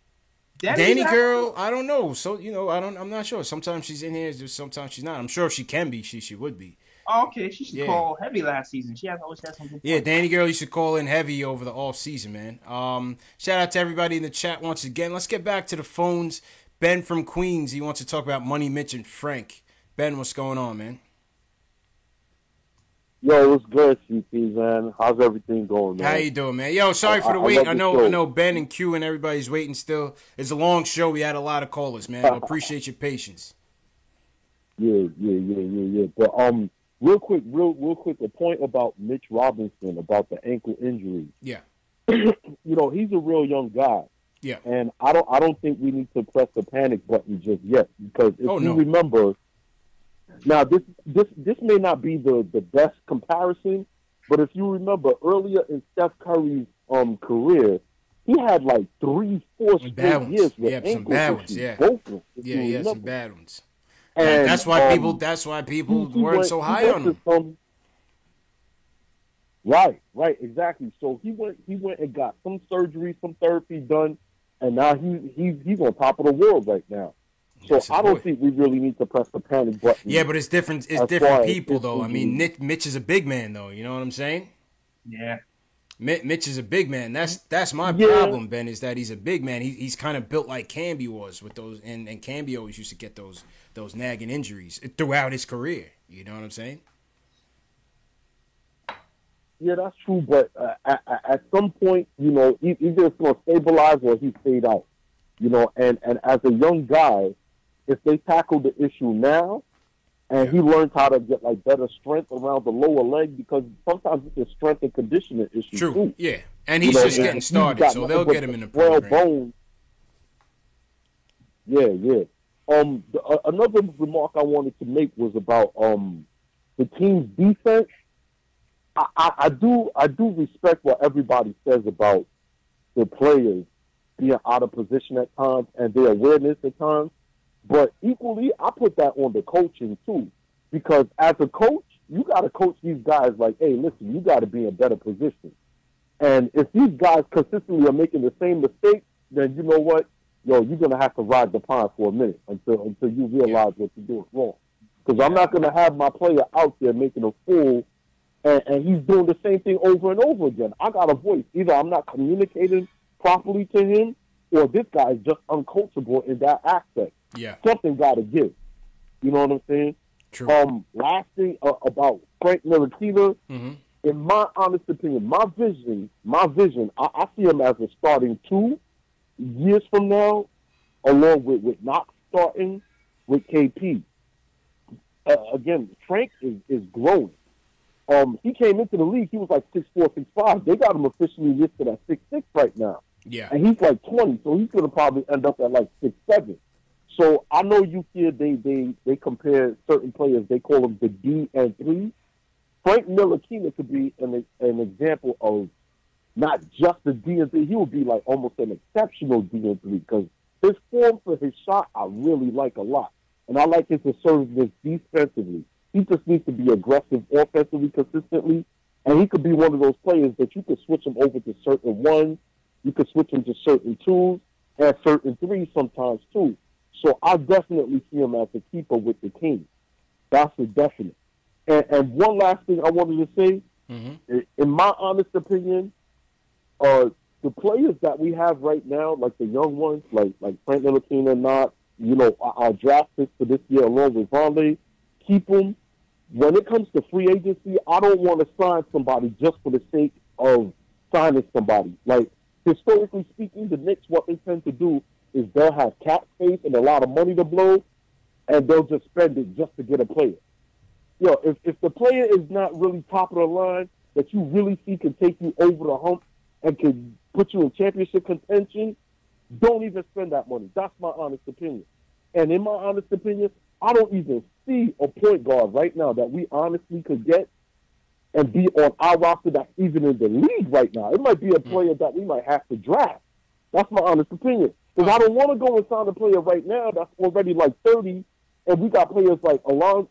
Danny girl, I don't know. So I'm not sure. Sometimes she's in here, sometimes she's not. I'm sure if she can be, she would be. Oh, okay, she should call heavy last season. She always had some good. Yeah, Danny girl, you should call in heavy over the off season, man. Shout out to everybody in the chat once again. Let's get back to the phones. Ben from Queens, he wants to talk about Money Mitch and Frank. Ben, what's going on, man? Yo, what's good, CP, man? How's everything going, man? How you doing, man? Yo, sorry for the wait. I know Ben and Q and everybody's waiting still. It's a long show. We had a lot of callers, man. I appreciate your patience. Yeah. But real quick, a point about Mitch Robinson about the ankle injury. Yeah. He's a real young guy. Yeah. And I don't think we need to press the panic button just yet, because if you remember, now this may not be the best comparison, but if you remember earlier in Steph Curry's career, he had like 3-4 straight years with ankle issues. Yeah, both of them, he had some bad ones. And that's why people weren't so high on him. Right, exactly. So he went and got some surgery, some therapy done, and now he's on top of the world right now. So I don't think we really need to press the panic button. Yeah, but it's different. It's different people, though. I mean, Mitch is a big man, though. You know what I'm saying? Yeah. Mitch is a big man. That's my problem, Ben, is that he's a big man. He's kind of built like Camby was with those, and Camby always used to get those nagging injuries throughout his career. You know what I'm saying? Yeah, that's true. But at some point, either it's going to stabilize or he fade out. And as a young guy, if they tackle the issue now, and he learns how to get like better strength around the lower leg, because sometimes it's a strength and conditioning issue too. Yeah, and he's just getting started, so they'll get him in the program. Bones. Yeah. Another remark I wanted to make was about the team's defense. I do respect what everybody says about the players being out of position at times and their awareness at times. But equally, I put that on the coaching too, because as a coach, you got to coach these guys like, hey, listen, you got to be in a better position. And if these guys consistently are making the same mistake, then you know what? You're going to have to ride the pond for a minute until you realize what you're doing wrong. Because I'm not going to have my player out there making a fool, and he's doing the same thing over and over again. I got a voice. Either I'm not communicating properly to him, or this guy is just uncoachable in that aspect. Yeah. Something got to give. You know what I'm saying? True. Last thing about Frank Ntilikina, in my honest opinion, my vision, I see him as a starting 2 years from now, along with Knox starting with KP. Again, Frank is growing. He came into the league, he was like 6'4", 6'5". They got him officially listed at 6'6" right now. Yeah. And he's like 20, so he's going to probably end up at like 6'7". So I know you hear they compare certain players, they call them the D and 3. Frank Ntilikina could be an example of not just a D and 3. He would be like almost an exceptional D and 3, because his form for his shot I really like a lot. And I like his assertiveness defensively. He just needs to be aggressive offensively consistently. And he could be one of those players that you could switch him over to certain ones. You could switch him to certain 2s and certain 3s sometimes too. So I definitely see him as a keeper with the team. That's a definite. And one last thing I wanted to say, in my honest opinion, the players that we have right now, like the young ones, like Frank Ntilikina, our draft picks for this year along with Vonleh, keep them. When it comes to free agency, I don't want to sign somebody just for the sake of signing somebody. Like, historically speaking, the Knicks, what they tend to do is they'll have cap space and a lot of money to blow, and they'll just spend it just to get a player. If the player is not really top of the line, that you really see can take you over the hump and can put you in championship contention, don't even spend that money. That's my honest opinion. And in my honest opinion, I don't even see a point guard right now that we honestly could get and be on our roster that's even in the league right now. It might be a player that we might have to draft. That's my honest opinion. Because I don't want to go and sign a player right now that's already like 30, and we got players like Alon,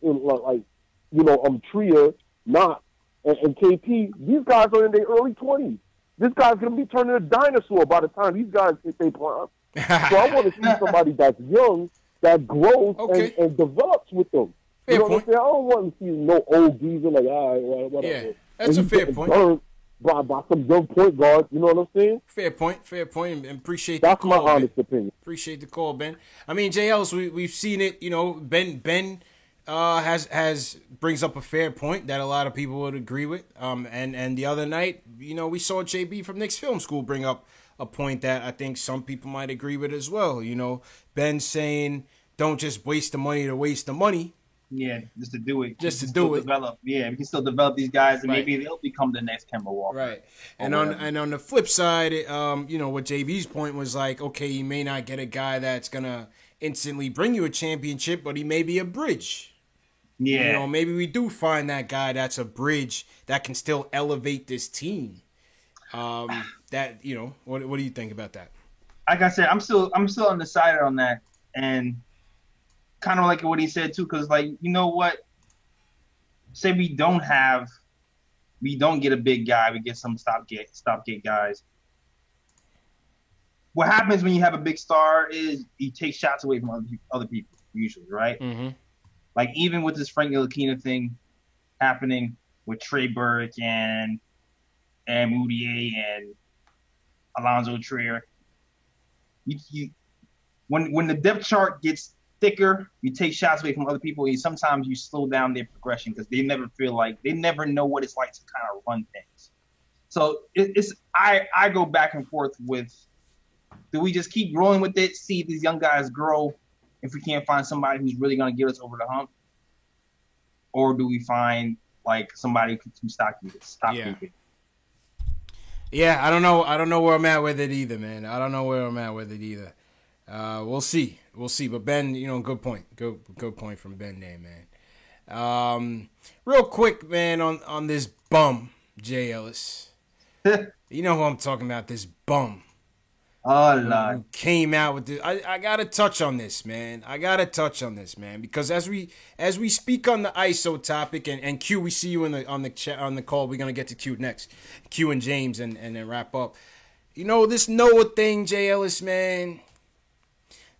Trier, Knox, and KP. These guys are in their early 20s. This guy's going to be turning a dinosaur by the time these guys hit their prime. So I want to see somebody that's young, that grows and develops with them. Fair you know point. what I'm saying? I don't want to see no old geezer like, all right, well, whatever. Yeah, that's a fair point. Burned by some young point guards, you know what I'm saying? Fair point, and appreciate that's the call. That's my honest Ben. opinion. Appreciate the call, Ben. I mean, JL's, we've seen it, you know, Ben has brings up a fair point that a lot of people would agree with. And the other night, you know, we saw JB from Knicks Film School bring up a point that I think some people might agree with as well. You know, Ben saying, don't just waste the money to waste the money. Yeah, just to do it. Just to do it. Develop. Yeah, we can still develop these guys, and Right. maybe they'll become the next Kemba Walker. Right. And on the flip side, you know, what JB's point was like, okay, you may not get a guy that's gonna instantly bring you a championship, but he may be a bridge. Yeah. You know, maybe we do find that guy that's a bridge that can still elevate this team. That, you know, what do you think about that? Like I said, I'm still undecided on that, and kind of like what he said too, because like, you know what? Say we don't get a big guy, we get some stopgate guys. What happens when you have a big star is you take shots away from other people usually, right? Mm-hmm. Like even with this Frank Ntilikina thing happening with Trey Burke and Moutier and Alonzo Trier, when the depth chart gets thicker, you take shots away from other people, and sometimes you slow down their progression because they never know what it's like to kind of run things. So I go back and forth with, do we just keep growing with it, see these young guys grow if we can't find somebody who's really going to get us over the hump? Or do we find like somebody who can stop keeping? Yeah, I don't know where I'm at with it either, man. I don't know where I'm at with it either. We'll see. But Ben, you know, good point. Good point from Ben there, man. Real quick, man, on this bum, Jay Ellis. You know who I'm talking about, this bum. Oh, Lord. Who came out with this. I gotta touch on this, man. Because as we speak on the ISO topic, and Q, we see you on the call. We're gonna get to Q next. Q and James, and then wrap up. You know, this Noah thing, Jay Ellis, man.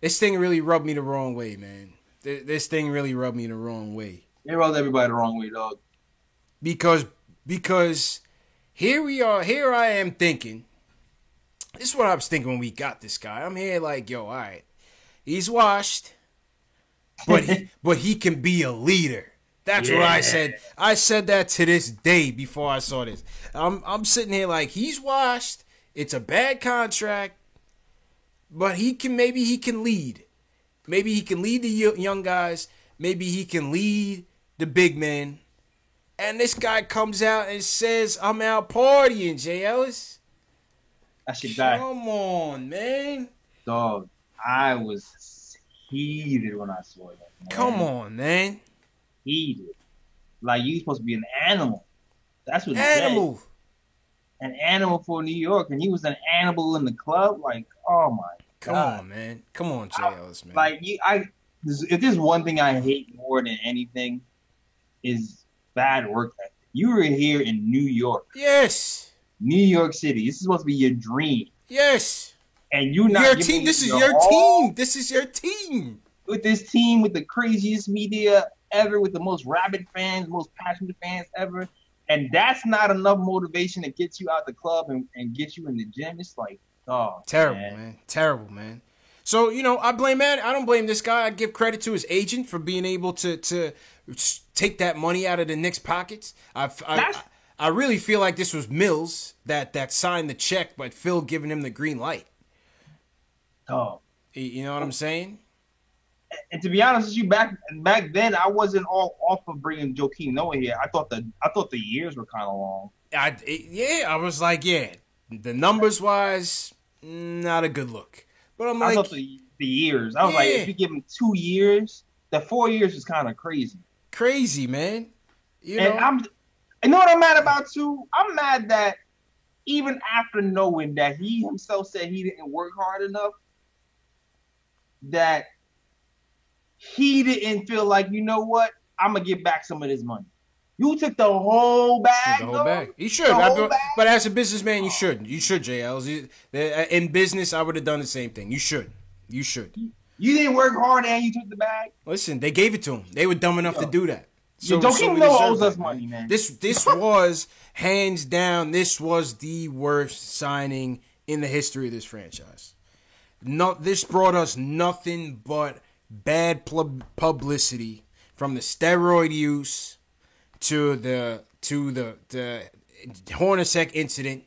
This thing really rubbed me the wrong way, man. This thing really rubbed me the wrong way. It rubbed everybody the wrong way, dog. Because here I am thinking. This is what I was thinking when we got this guy. I'm here like, yo, all right. He's washed, but he can be a leader. That's what I said. I said that to this day before I saw this. I'm sitting here like, he's washed. It's a bad contract. But maybe he can lead. Maybe he can lead the young guys. Maybe he can lead the big men. And this guy comes out and says, I'm out partying, Jay Ellis. I should die. Come on, man. Dog, I was heated when I saw that, man. Come on, man. Heated. Like, you supposed to be an animal. That's what he animal. said. An animal for New York, and he was an animal in the club. Like, oh my Come God. on, man. Come on, Jay Ellis, man. Like, if there's one thing I hate more than anything is bad work ethic. You were here in New York. Yes. New York City. This is supposed to be your dream. Yes. And you're not your giving team. This is your your all. team. This is your team. With this team, with the craziest media ever, with the most rabid fans, most passionate fans ever. And that's not enough motivation to get you out the club and get you in the gym. It's like, oh, terrible, man. Terrible, man. So, you know, I don't blame this guy. I give credit to his agent for being able to take that money out of the Knicks' pockets. I really feel like this was Mills that signed the check, but Phil giving him the green light. Oh, you know what I'm saying? And to be honest with you, back then I wasn't all off of bringing Joakim Noah here. I thought the years were kind of long. I was like, the numbers wise, not a good look. But I'm like, I thought the years. I was like, if you give him 2 years the 4 years was kind of crazy. Crazy, man. You And know, you know what I'm mad about too? I'm mad that even after knowing that he himself said he didn't work hard enough, that he didn't feel like, you know what, I'm gonna get back some of this money. You took the whole bag. the whole bag. You should. But as a businessman, you should. You should, JL. In business, I would have done the same thing. You should. You should. You didn't work hard and you took the bag. Listen, they gave it to him. They were dumb enough to do that. Don't we even know deserve owes that, us money, man. This was hands down. This was the worst signing in the history of this franchise. This brought us nothing but bad publicity, from the steroid use to the Hornacek incident,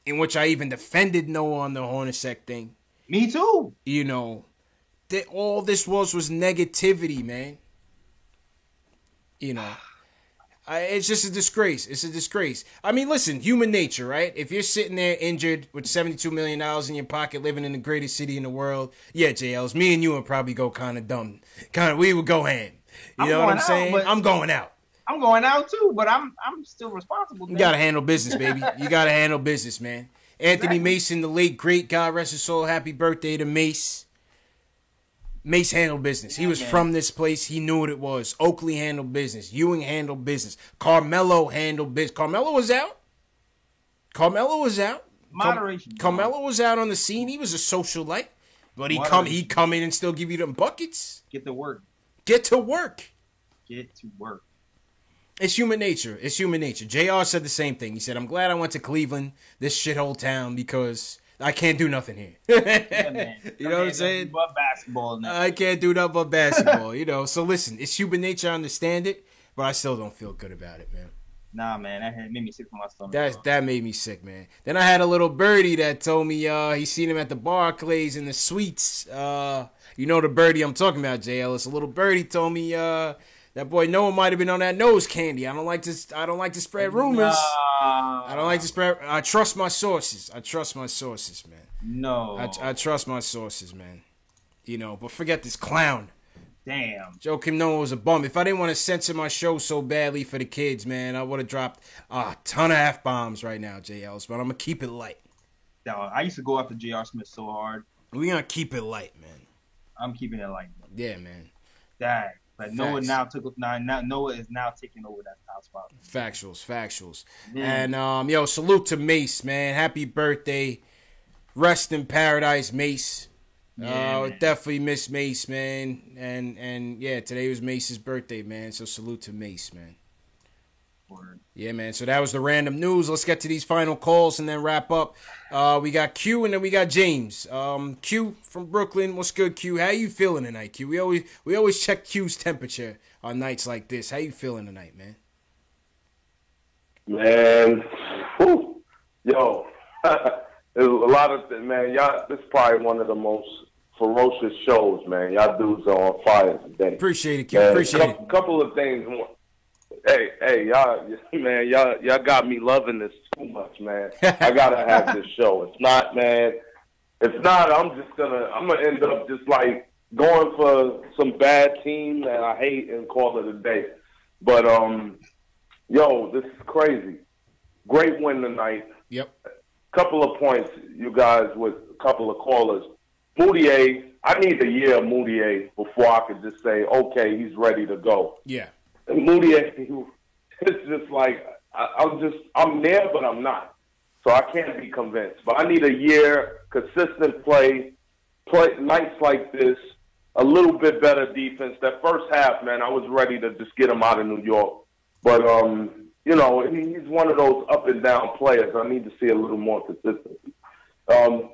in which I even defended Noah on the Hornacek thing. Me too. You know, all this was negativity, man. You know, it's just a disgrace. It's a disgrace. I mean, listen, human nature, right? If you're sitting there injured with $72 million in your pocket, living in the greatest city in the world, yeah, JLs, me and you would probably go kind of dumb. We would go ham. You know what I'm saying? I'm going out. I'm going out too, but I'm still responsible. You gotta handle business, baby. You gotta handle business, man. Anthony Mason, the late great, God rest his soul. Happy birthday to Mace. Mace handled business. He was from this place. He knew what it was. Oakley handled business. Ewing handled business. Carmelo handled business. Carmelo was out. Moderation. Carmelo was out on the scene. He was a socialite, but he come in and still give you them buckets. Get to work. It's human nature. JR said the same thing. He said, I'm glad I went to Cleveland, this shithole town, because I can't do nothing here. You know what I'm saying? But basketball now. I can't do nothing but basketball, you know. So listen, it's human nature. I understand it, but I still don't feel good about it, man. Nah, man, that made me sick to my stomach. That made me sick, man. Then I had a little birdie that told me he seen him at the Barclays in the suites. You know the birdie I'm talking about, JL. It's a little birdie told me that boy Noah might have been on that nose candy. I don't like to spread rumors. I don't like to spread. I trust my sources. Man. No. I trust my sources, man. You know, but forget this clown. Damn. Joakim Noah was a bum. If I didn't want to censor my show so badly for the kids, man, I would have dropped a ton of F-bombs right now, JLs. But I'm going to keep it light. No, I used to go after J.R. Smith so hard. We're going to keep it light, man. I'm keeping it light. Man. Yeah, man. Dang. But Noah Noah is now taking over that top spot. Factuals. Yeah. And, salute to Mace, man. Happy birthday. Rest in paradise, Mace. Yeah, definitely miss Mace, man. And yeah, today was Mace's birthday, man. So salute to Mace, man. Word. Yeah, man. So that was the random news. Let's get to these final calls and then wrap up. We got Q and then we got James. Q from Brooklyn. What's good, Q? How you feeling tonight, Q? We always check Q's temperature on nights like this. How you feeling tonight, man? Man, whew. Yo. There's a lot of man. Y'all, this is probably one of the most ferocious shows, man. Y'all dudes are on fire today. Appreciate it, Q. Appreciate it. Couple of things. Hey, y'all, man, y'all got me loving this too much, man. I gotta have this show. It's not, man. If not, I'm gonna end up just like going for some bad team that I hate and call it a day. But yo, this is crazy. Great win tonight. Yep. Couple of points, you guys, with a couple of callers. Moutier, I need a year of Moutier before I could just say, okay, he's ready to go. Yeah. And Moutier, it's just like, I'm there, but I'm not. So I can't be convinced. But I need a year, consistent play nights like this, a little bit better defense. That first half, man, I was ready to just get him out of New York. But, you know, he's one of those up and down players. I need to see a little more consistency.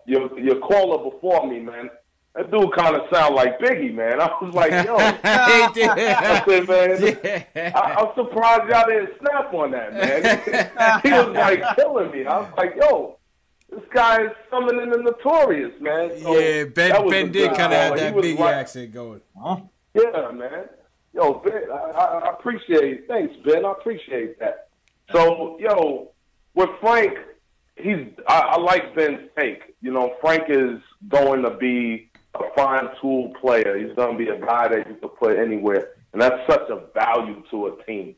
Your caller before me, man, that dude kind of sound like Biggie, man. I was like, yo. I said, man, I'm surprised y'all didn't snap on that, man. He was like killing me. I was like, yo, this guy is summoning the Notorious, man. So yeah, Ben did kind of have that Biggie accent going. Huh? Yeah, man. Yo, Ben, I appreciate it. Thanks, Ben. I appreciate that. So, yo, with Frank, I like Ben's take. You know, Frank is going to be a fine tool player. He's going to be a guy that you can put anywhere, and that's such a value to a team.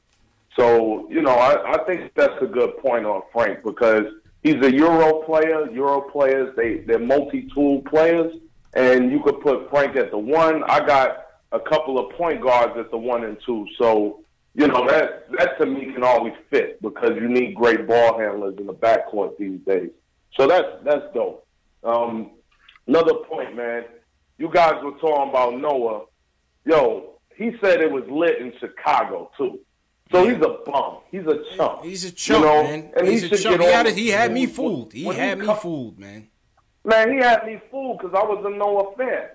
So, I think that's a good point on Frank because he's a Euro player. Euro players, they're multi-tool players, and you could put Frank at the 1. I got a couple of point guards at the 1 and 2. So, that to me can always fit because you need great ball handlers in the backcourt these days. So that's dope. Another point, man. You guys were talking about Noah. Yo, he said it was lit in Chicago too. So he's a bum. He's a chump. He's a chump, man. And he's a chump. He had me fooled. He had me fooled, man. Man, he had me fooled because I was a Noah fan.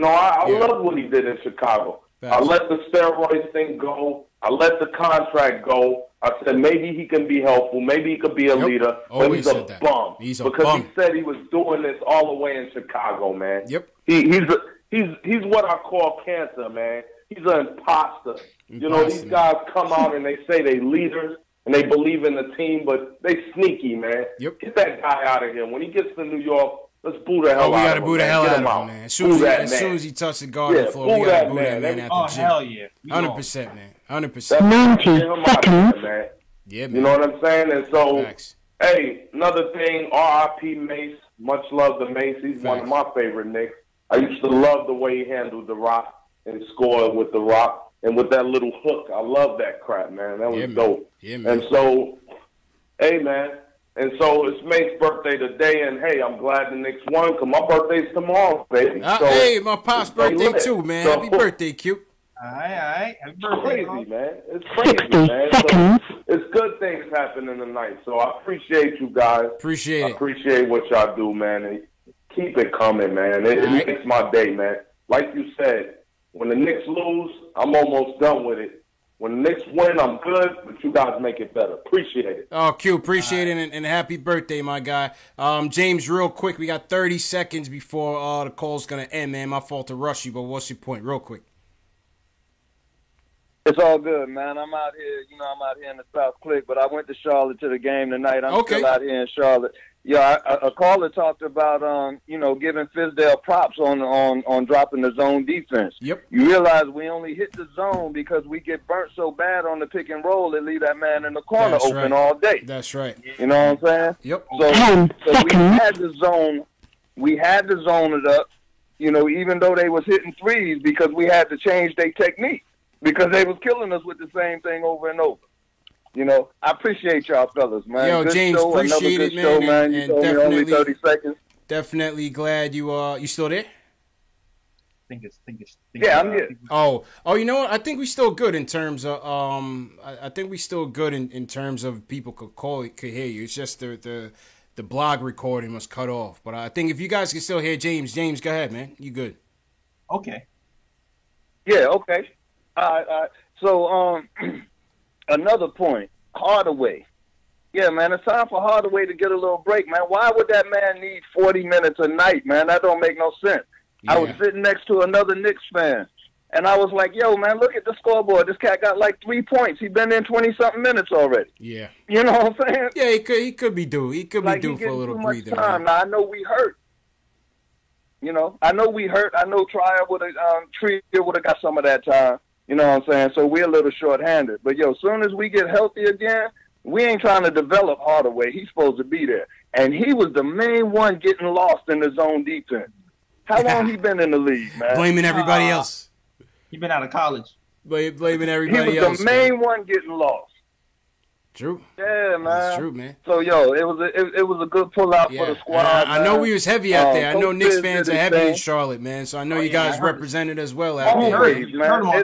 I love what he did in Chicago. I let the steroids thing go. I let the contract go. I said maybe he can be helpful. Maybe he could be a leader. But he's a bum. He's a because bum. he said he was doing this all the way in Chicago, man. Yep. He's what I call cancer, man. He's an imposter. These guys come out and they say they leaders and they believe in the team, but they sneaky, man. Yep. Get that guy out of here. When he gets to New York, let's boo the hell out of him. We got to boo the hell out of him, out. man. As soon as he touched the garden floor, we got to boo that man out the gym. Hell yeah. 100%, man. 100%. 90 seconds. Man. Yeah, man. You know what I'm saying? And so, hey, another thing, R.I.P. Mace. Much love to Mace. He's one of my favorite Knicks. I used to love the way he handled the rock and scored with the rock and with that little hook. I love that crap, man. That was dope. Yeah, man. And so, hey, man. And so it's Mace's birthday today, and hey, I'm glad the Knicks won because my birthday's tomorrow, baby. Hey, my pop's birthday too, man. Happy birthday, Q. All right. Happy birthday, crazy, man. It's crazy, man. So it's good things happening tonight. So I appreciate you guys. Appreciate it. I appreciate what y'all do, man. And keep it coming, man. It makes my day, man. Like you said, when the Knicks lose, I'm almost done with it. When the Knicks win, I'm good, but you guys make it better. Appreciate it. Oh, Q, appreciate it, and happy birthday, my guy. James, real quick, we got 30 seconds before the call's going to end, man. My fault to rush you, but what's your point? Real quick. It's all good, man. I'm out here, I'm out here in the South Click, but I went to Charlotte to the game tonight. I'm still out here in Charlotte. Yeah, a caller talked about, giving Fizdale props on dropping the zone defense. Yep. You realize we only hit the zone because we get burnt so bad on the pick and roll and leave that man in the corner open all day. That's right. You know what I'm saying? Yep. So we had the zone. We had to zone it up, even though they was hitting threes because we had to change their technique because they was killing us with the same thing over and over. I appreciate y'all fellas, man. Yo, good James, show, appreciate it, man. Show, man. You and told me only definitely, 30 seconds. Definitely glad you still there? Yeah, I'm here. Oh, you know what? I think we still good in terms of I think we still good in terms of people could hear you. It's just the blog recording was cut off. But I think if you guys can still hear James, go ahead, man. You good? Okay. Yeah. Okay. So another point, Hardaway. Yeah, man, it's time for Hardaway to get a little break, man. Why would that man need 40 minutes a night, man? That don't make no sense. Yeah. I was sitting next to another Knicks fan, and I was like, yo, man, look at the scoreboard. This cat got like 3 points. He's been in 20-something minutes already. Yeah. You know what I'm saying? Yeah, he could be due. He could be due for a little breather. Now, I know we hurt. I know we hurt. I know Trier would have got some of that time. You know what I'm saying? So we're a little short-handed. But, as soon as we get healthy again, we ain't trying to develop Hardaway. He's supposed to be there. And he was the main one getting lost in the zone defense. How long he been in the league, man? Blaming everybody else. He been out of college. Blaming everybody else. He was the main one getting lost. True. Yeah, man. That's true, man. So, it was a good pull-out for the squad. I know we was heavy out there. I know Knicks fans are heavy in Charlotte, man. So I know you guys represented as well out there. Always, man.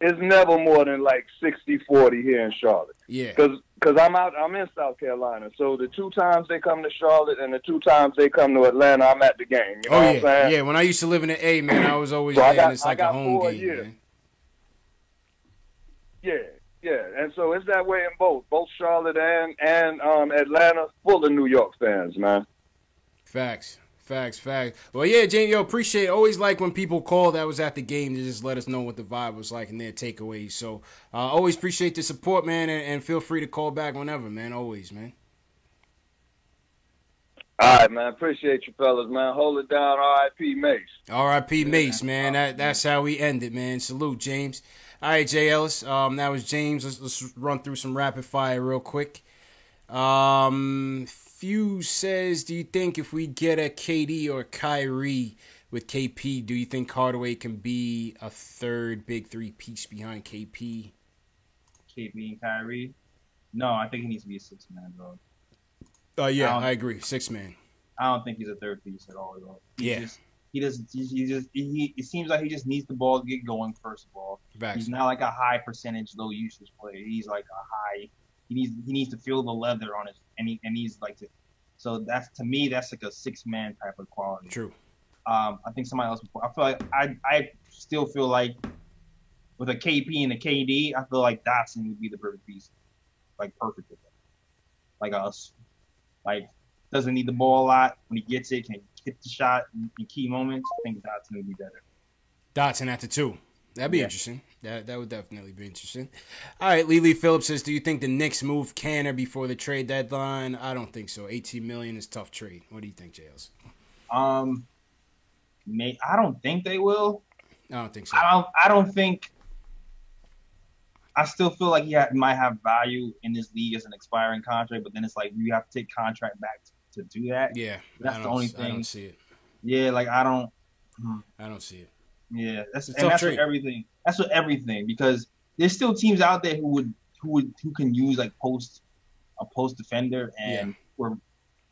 It's never more than like 60-40 here in Charlotte. Yeah. Because I'm in South Carolina. So the 2 times they come to Charlotte and the 2 times they come to Atlanta, I'm at the game. You know what I'm saying? Yeah, when I used to live in the A, man, I was always there, and it's like a home game, man. Yeah. And so it's that way in both Charlotte and Atlanta, full of New York fans, man. Facts. Well, yeah, James, appreciate it. Always like when people call that was at the game to just let us know what the vibe was like and their takeaways. So always appreciate the support, man, and feel free to call back whenever, man. Always, man. All right, man. Appreciate you, fellas, man. Hold it down. R.I.P. Mace. R.I.P. Mace, man. That's how we end it, man. Salute, James. All right, Jay Ellis. That was James. Let's run through some rapid fire real quick. Few says, do you think if we get a KD or Kyrie with KP, do you think Hardaway can be a third big three piece behind KP? KP and Kyrie? No, I think he needs to be a six-man, bro. Yeah, I agree. Six-man. I don't think he's a third piece at all, though. It seems like he just needs the ball to get going, first of all. Facts. He's not like a high percentage, low usage player. He's like a high. He needs to feel the leather on it, and he's like to. So that's, to me, that's like a six-man type of quality. True. I think somebody else before. I feel like I still feel like with a KP and a KD, I feel like Dotson would be the perfect piece, like perfect with that. Like us, like doesn't need the ball a lot. When he gets it, can hit the shot in key moments. I think Dotson would be better. Dotson at the 2. That'd be interesting. That would definitely be interesting. All right, Lily Phillips says, do you think the Knicks move Canner before the trade deadline? I don't think so. $18 million is a tough trade. What do you think, Jails? I don't think they will. I don't think so. I don't think. I still feel like he might have value in this league as an expiring contract, but then it's like you have to take contract back to do that. Yeah, that's the only thing. I don't see it. Yeah, like I don't see it. Yeah, that's for everything. That's for everything, because there's still teams out there who can use like a post defender, and or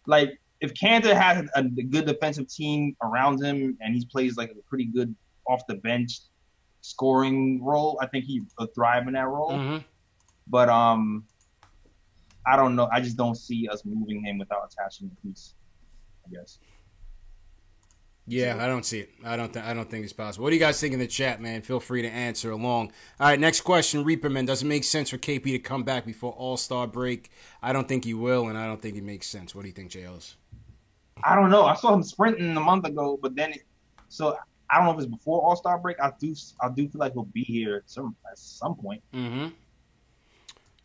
like if Kanter has a good defensive team around him and he plays like a pretty good off the bench scoring role, I think he would thrive in that role. Mm-hmm. But I don't know. I just don't see us moving him without attaching a piece, I guess. Yeah, I don't see it. I don't think it's possible. What do you guys think in the chat, man? Feel free to answer along. All right, next question, Reaperman. Does it make sense for KP to come back before All-Star break? I don't think he will, and I don't think it makes sense. What do you think, JLs? I don't know. I saw him sprinting a month ago, but then so I don't know if it's before All-Star break. I do feel like he'll be here at some point. Mm-hmm.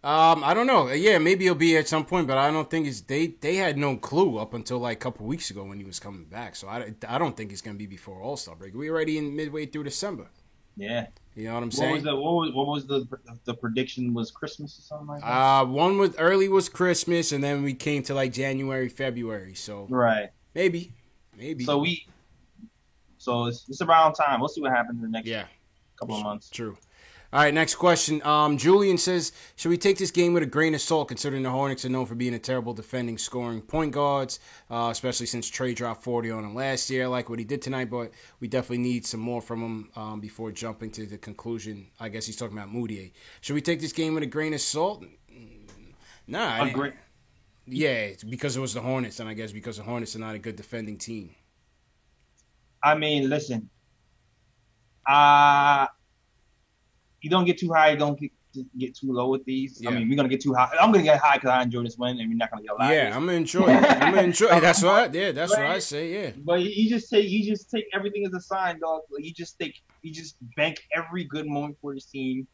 I don't know. Yeah, maybe he'll be at some point, but I don't think they had no clue up until like a couple weeks ago when he was coming back. So I don't think it's gonna be before All-Star break. We're already in midway through December. Yeah. You know what I'm saying? What was the prediction? Was Christmas or something like that? One was Christmas, and then we came to like January, February. So right. Maybe. So it's around time. We'll see what happens in the next couple of months. True. All right, next question. Julian says, should we take this game with a grain of salt, considering the Hornets are known for being a terrible defending scoring point guards, especially since Trey dropped 40 on him last year. I like what he did tonight, but we definitely need some more from him before jumping to the conclusion. I guess he's talking about Moutier. Should we take this game with a grain of salt? Nah. Yeah, it's because it was the Hornets, and I guess because the Hornets are not a good defending team. I mean, listen. You don't get too high, you don't get too low with these. Yeah. I mean, we're gonna get too high. I'm gonna get high because I enjoy this win, and we're not gonna get low. Yeah, I'm gonna enjoy it. That's what I say. Yeah. But you just take everything as a sign, dog. Like, you just bank every good moment for this team,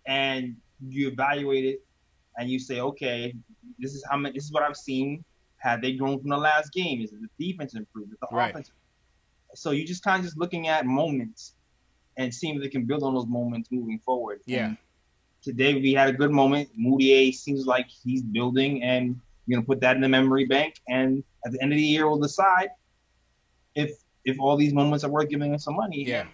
and you evaluate it, and you say, okay, this is what I've seen. Had they grown from the last game? Is it the defense improved? Is the offense? So you just kind of looking at moments and seeing if they can build on those moments moving forward. Yeah. And today we had a good moment. Moutier seems like he's building, and we're gonna put that in the memory bank. And at the end of the year, we'll decide if all these moments are worth giving us some money. Yeah.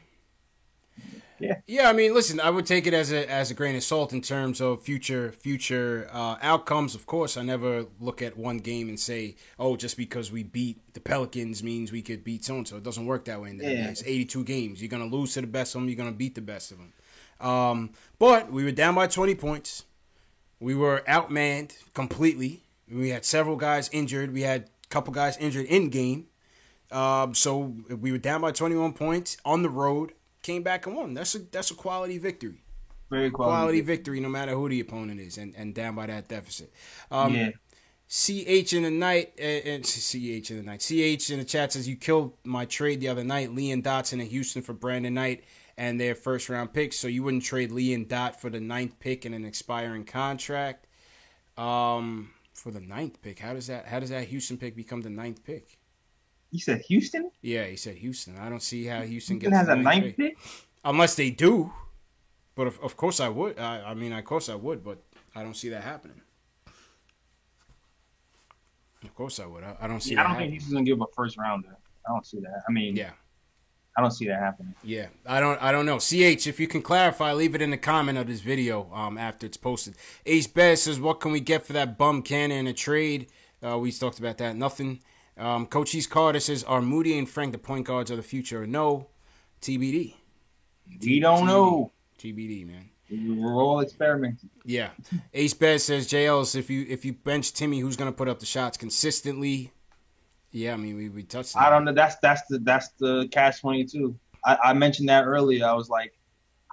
Yeah. I mean, listen, I would take it as a grain of salt in terms of future outcomes. Of course, I never look at one game and say, oh, just because we beat the Pelicans means we could beat so-and-so. It doesn't work that way. It's 82 games. You're going to lose to the best of them. You're going to beat the best of them. But we were down by 20 points. We were outmanned completely. We had several guys injured. We had a couple guys injured in game. So we were down by 21 points on the road. Came back and won. That's a quality victory. Very quality victory, no matter who the opponent is, and down by that deficit. CH in the night, CH in the chat says, you killed my trade the other night. Lee and Dotson in Houston for Brandon Knight and their first round picks. So you wouldn't trade Lee and Dot for the 9th pick and an expiring contract. For the 9th pick. How does that Houston pick become the 9th pick? You said Houston? Yeah, he said Houston. I don't see how Houston Houston gets has the a 9th pick? Unless they do. But of course I would. I mean, of course I would, but I don't see that happening. Of course I would. I don't see that I don't happening. think Houston's going to give a first rounder. I don't see that. I mean, yeah. I don't see that happening. Yeah, I don't know. CH, if you can clarify, leave it in the comment of this video after it's posted. Ace Bez says, what can we get for that bum Cannon in a trade? We talked about that. Nothing. Coach East Carter says, are Moody and Frank the point guards of the future? No. TBD. We don't know. TBD, man. We're all experimenting. Yeah. Ace Bez says, JLs, if you bench Timmy, who's going to put up the shots consistently? Yeah, I mean, we touched that. I don't know. That's the catch-22. I mentioned that earlier. I was like,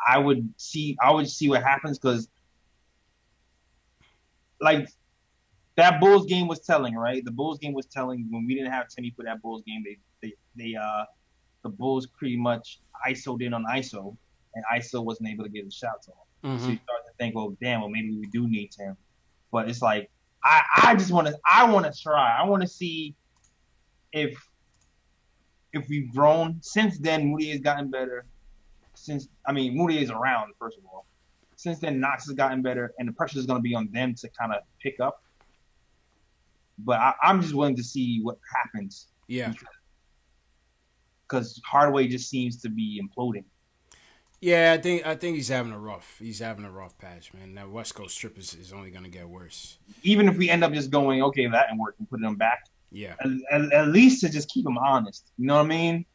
I would see what happens because, like, that Bulls game was telling, right? The Bulls game was telling when we didn't have Timmy for that Bulls game. The Bulls pretty much ISO'd in on ISO, and ISO wasn't able to get the shots off. Mm-hmm. So you start to think, well, damn, well, maybe we do need Tim. But it's like, I want to try. I want to see if we've grown. Since then, Moody has gotten better. Moody is around, first of all. Since then, Knox has gotten better, and the pressure is going to be on them to kind of pick up. But I'm just willing to see what happens. Yeah. Because Hardaway just seems to be imploding. Yeah, I think he's having a rough patch, man. That West Coast trip is only going to get worse. Even if we end up just going, okay, that didn't work, and putting him back. Yeah. At least to just keep him honest. You know what I mean?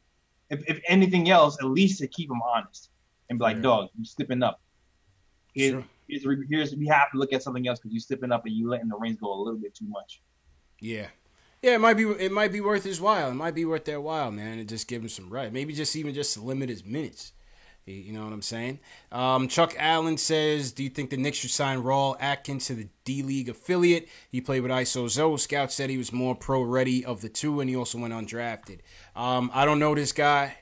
If anything else, at least to keep him honest and be like, dog, you're slipping up. Here's we have to look at something else because you're slipping up and you letting the reins go a little bit too much. Yeah. Yeah, it might be worth his while. It might be worth their while, man, and just give him some right. Maybe just to limit his minutes. You know what I'm saying? Chuck Allen says, do you think the Knicks should sign Raul Atkins to the D-League affiliate? He played with ISO Zoe. Scouts said he was more pro-ready of the two, and he also went undrafted. I don't know this guy.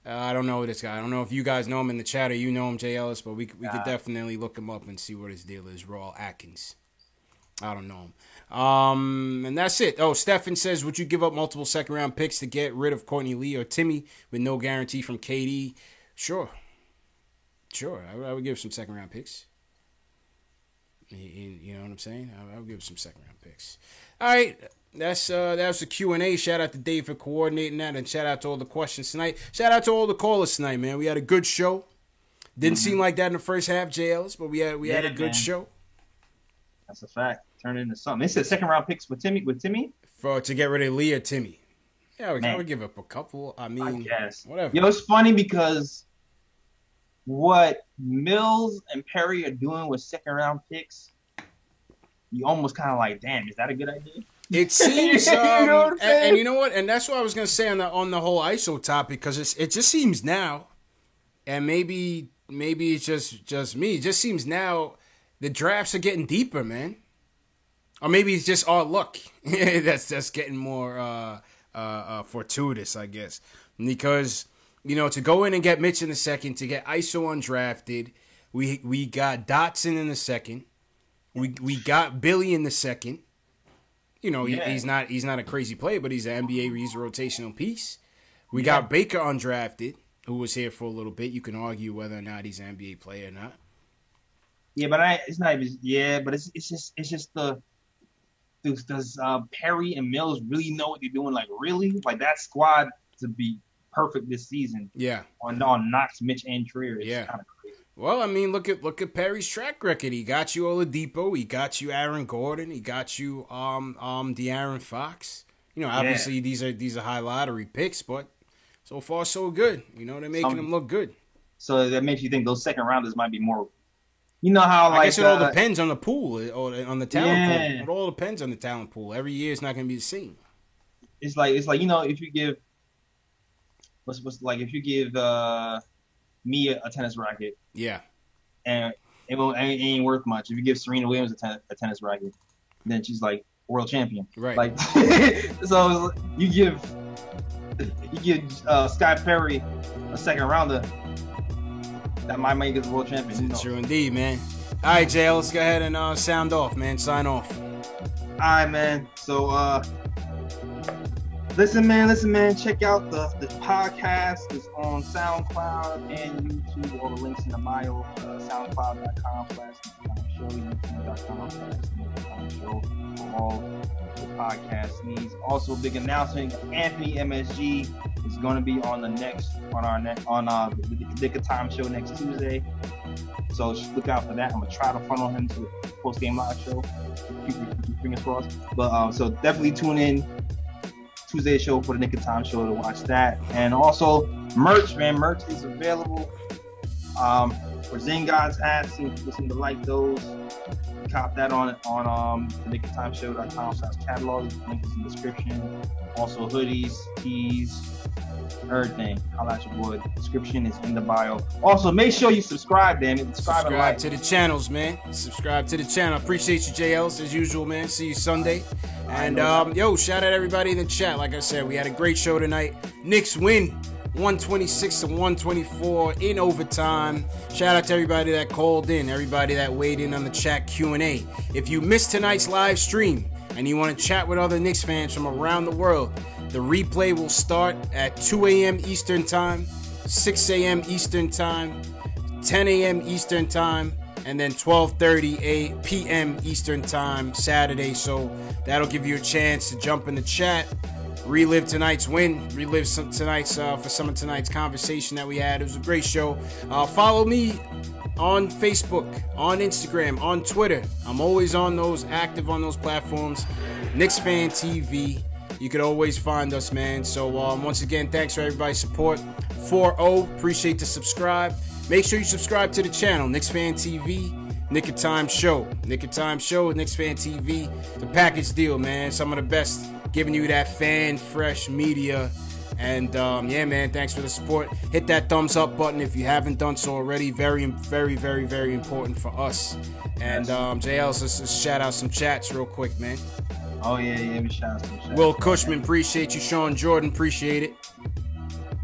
I don't know if you guys know him in the chat or you know him, Jay Ellis, but we could definitely look him up and see what his deal is. Raul Atkins. I don't know him. And that's it. Oh, Stefan says, would you give up multiple second-round picks to get rid of Courtney Lee or Timmy with no guarantee from KD? Sure. I would give some second-round picks. You know what I'm saying? I would give some second-round picks. All right. That was the Q&A. Shout out to Dave for coordinating that, and shout out to all the questions tonight. Shout out to all the callers tonight, man. We had a good show. Didn't seem like that in the first half, JLs, but we had a good show. That's a fact. Turned into something. They said second-round picks with Timmy? To get rid of Lee or Timmy. Yeah, I would give up a couple. I guess. Whatever. You know, it's funny because what Mills and Perry are doing with second-round picks, you almost kind of like, damn, is that a good idea? It seems, you know what I'm saying? and you know what? And that's what I was gonna say on the whole ISO topic, because it just seems now, and maybe it's just me. It just seems now the drafts are getting deeper, man. Or maybe it's just our luck that's getting more fortuitous, I guess, because to go in and get Mitch in the second, to get ISO undrafted, we got Dotson in the second, we got Billy in the second. He's not a crazy player, but he's an NBA. He's a rotational piece. We got Baker undrafted, who was here for a little bit. You can argue whether or not he's an NBA player or not. Yeah, but it's not even. Yeah, but it's just does Perry and Mills really know what they're doing? Like, really? Like, that squad to be perfect this season. Yeah. On Knox, Mitch, and Trier. It's kind of crazy. Well, I mean, look at Perry's track record. He got you Oladipo. He got you Aaron Gordon. He got you De'Aaron Fox. Obviously these are high lottery picks, but so far so good. They're making them look good. So that makes you think those second rounders might be more. You know how I guess it all depends on the pool or on the talent pool. It all depends on the talent pool. Every year it's not going to be the same. It's like if you give if you give me a tennis racket, and it ain't worth much. If you give Serena Williams a tennis racket, then she's like world champion, right? Like, so you give Scott Perry a second rounder, that might make us world champion. True indeed, man. All right, Jay, let's go ahead and sound off, man. Sign off. right, man. So, listen, man. Check out the podcast. It's on SoundCloud and YouTube. All the links in the bio. SoundCloud.com/show, YouTube.com/show for all the podcast needs. Also, big announcement: Anthony MSG is going to be on the Nick of Time show next Tuesday. So look out for that. I'm gonna try to funnel him to a post-game live show. Keep fingers crossed. But so definitely tune in Tuesday show for the Nick of Time show to watch that. And also merch, man. Merch is available. For Zengod's hats, see if people seem to like those. Cop that on the NickofTimeShow.com/catalog. Link is in the description. Also hoodies, tees, everything. Holla at your boy. Description is in the bio. Also, make sure you subscribe, damn it. Subscribe to the channels, man. Subscribe to the channel. Appreciate you, JLs, as usual, man. See you Sunday. And shout out everybody in the chat. Like I said, we had a great show tonight. Knicks win 126-124 in overtime. Shout out to everybody that called in, everybody that weighed in on the chat Q&A. If you missed tonight's live stream and you want to chat with other Knicks fans from around the world, the replay will start at 2 a.m. Eastern Time, 6 a.m. Eastern Time, 10 a.m. Eastern Time, and then 12:30 p.m. Eastern Time Saturday. So that'll give you a chance to jump in the chat, relive tonight's win, relive for some of tonight's conversation that we had. It was a great show. Follow me on Facebook, on Instagram, on Twitter. I'm always on those, active on those platforms. Knicks Fan TV. You could always find us, man. So once again, thanks for everybody's support. 4-0, appreciate the subscribe. Make sure you subscribe to the channel, Knicks Fan TV, Nick of Time Show. Nick of Time Show, Knicks Fan TV. The package deal, man. Some of the best, giving you that fan fresh media. And yeah, man, thanks for the support. Hit that thumbs up button if you haven't done so already. Very, very, very, very important for us. And JL, let's shout out some chats real quick, man. Oh, yeah, we shout out some chats. Will Cushman, appreciate you. Sean Jordan, appreciate it.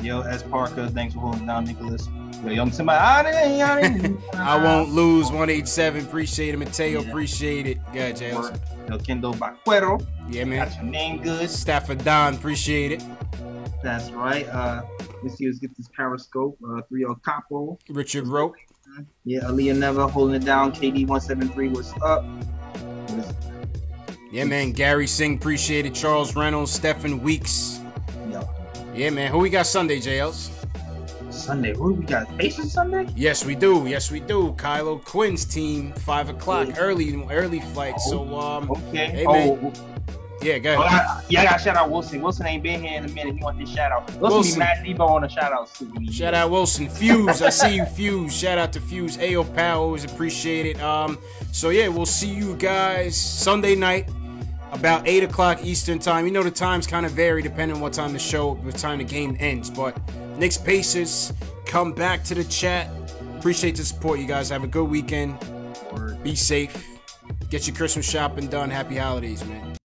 Yo, S. Parker, thanks for holding down, Nicholas. Yo, young somebody. I won't lose 187. Appreciate it. Mateo, appreciate it. Yeah, JL. Yo, Kendo Baquero. Yeah, man. Got your name good. Stafford Don, appreciate it. That's right. Let's see, let's get this Periscope. 3-0 Capo. Richard Rope. Yeah, Aaliyah Never holding it down. KD173, what's up? Yeah, man. Gary Singh, appreciate it. Charles Reynolds, Stephen Weeks. Yo. Yeah, man. Who we got Sunday, JLs? Sunday. Who we got? Pacers Sunday? Yes, we do. Yes, we do. Kylo Quinn's team, 5 o'clock, early flight. So, okay. Hey, man. Yeah, go ahead. I gotta shout out Wilson. Wilson ain't been here in a minute. He wants his shout out. Wilson be Matt Debo on the shout out. Shout out Wilson. Fuse, I see you, Fuse. Shout out to Fuse. Ayo Pal, always appreciate it. So yeah, we'll see you guys Sunday night about 8 o'clock Eastern time. You know the times kind of vary depending on what time the game ends. But Knicks Pacers, come back to the chat. Appreciate the support, you guys. Have a good weekend. Be safe. Get your Christmas shopping done. Happy holidays, man.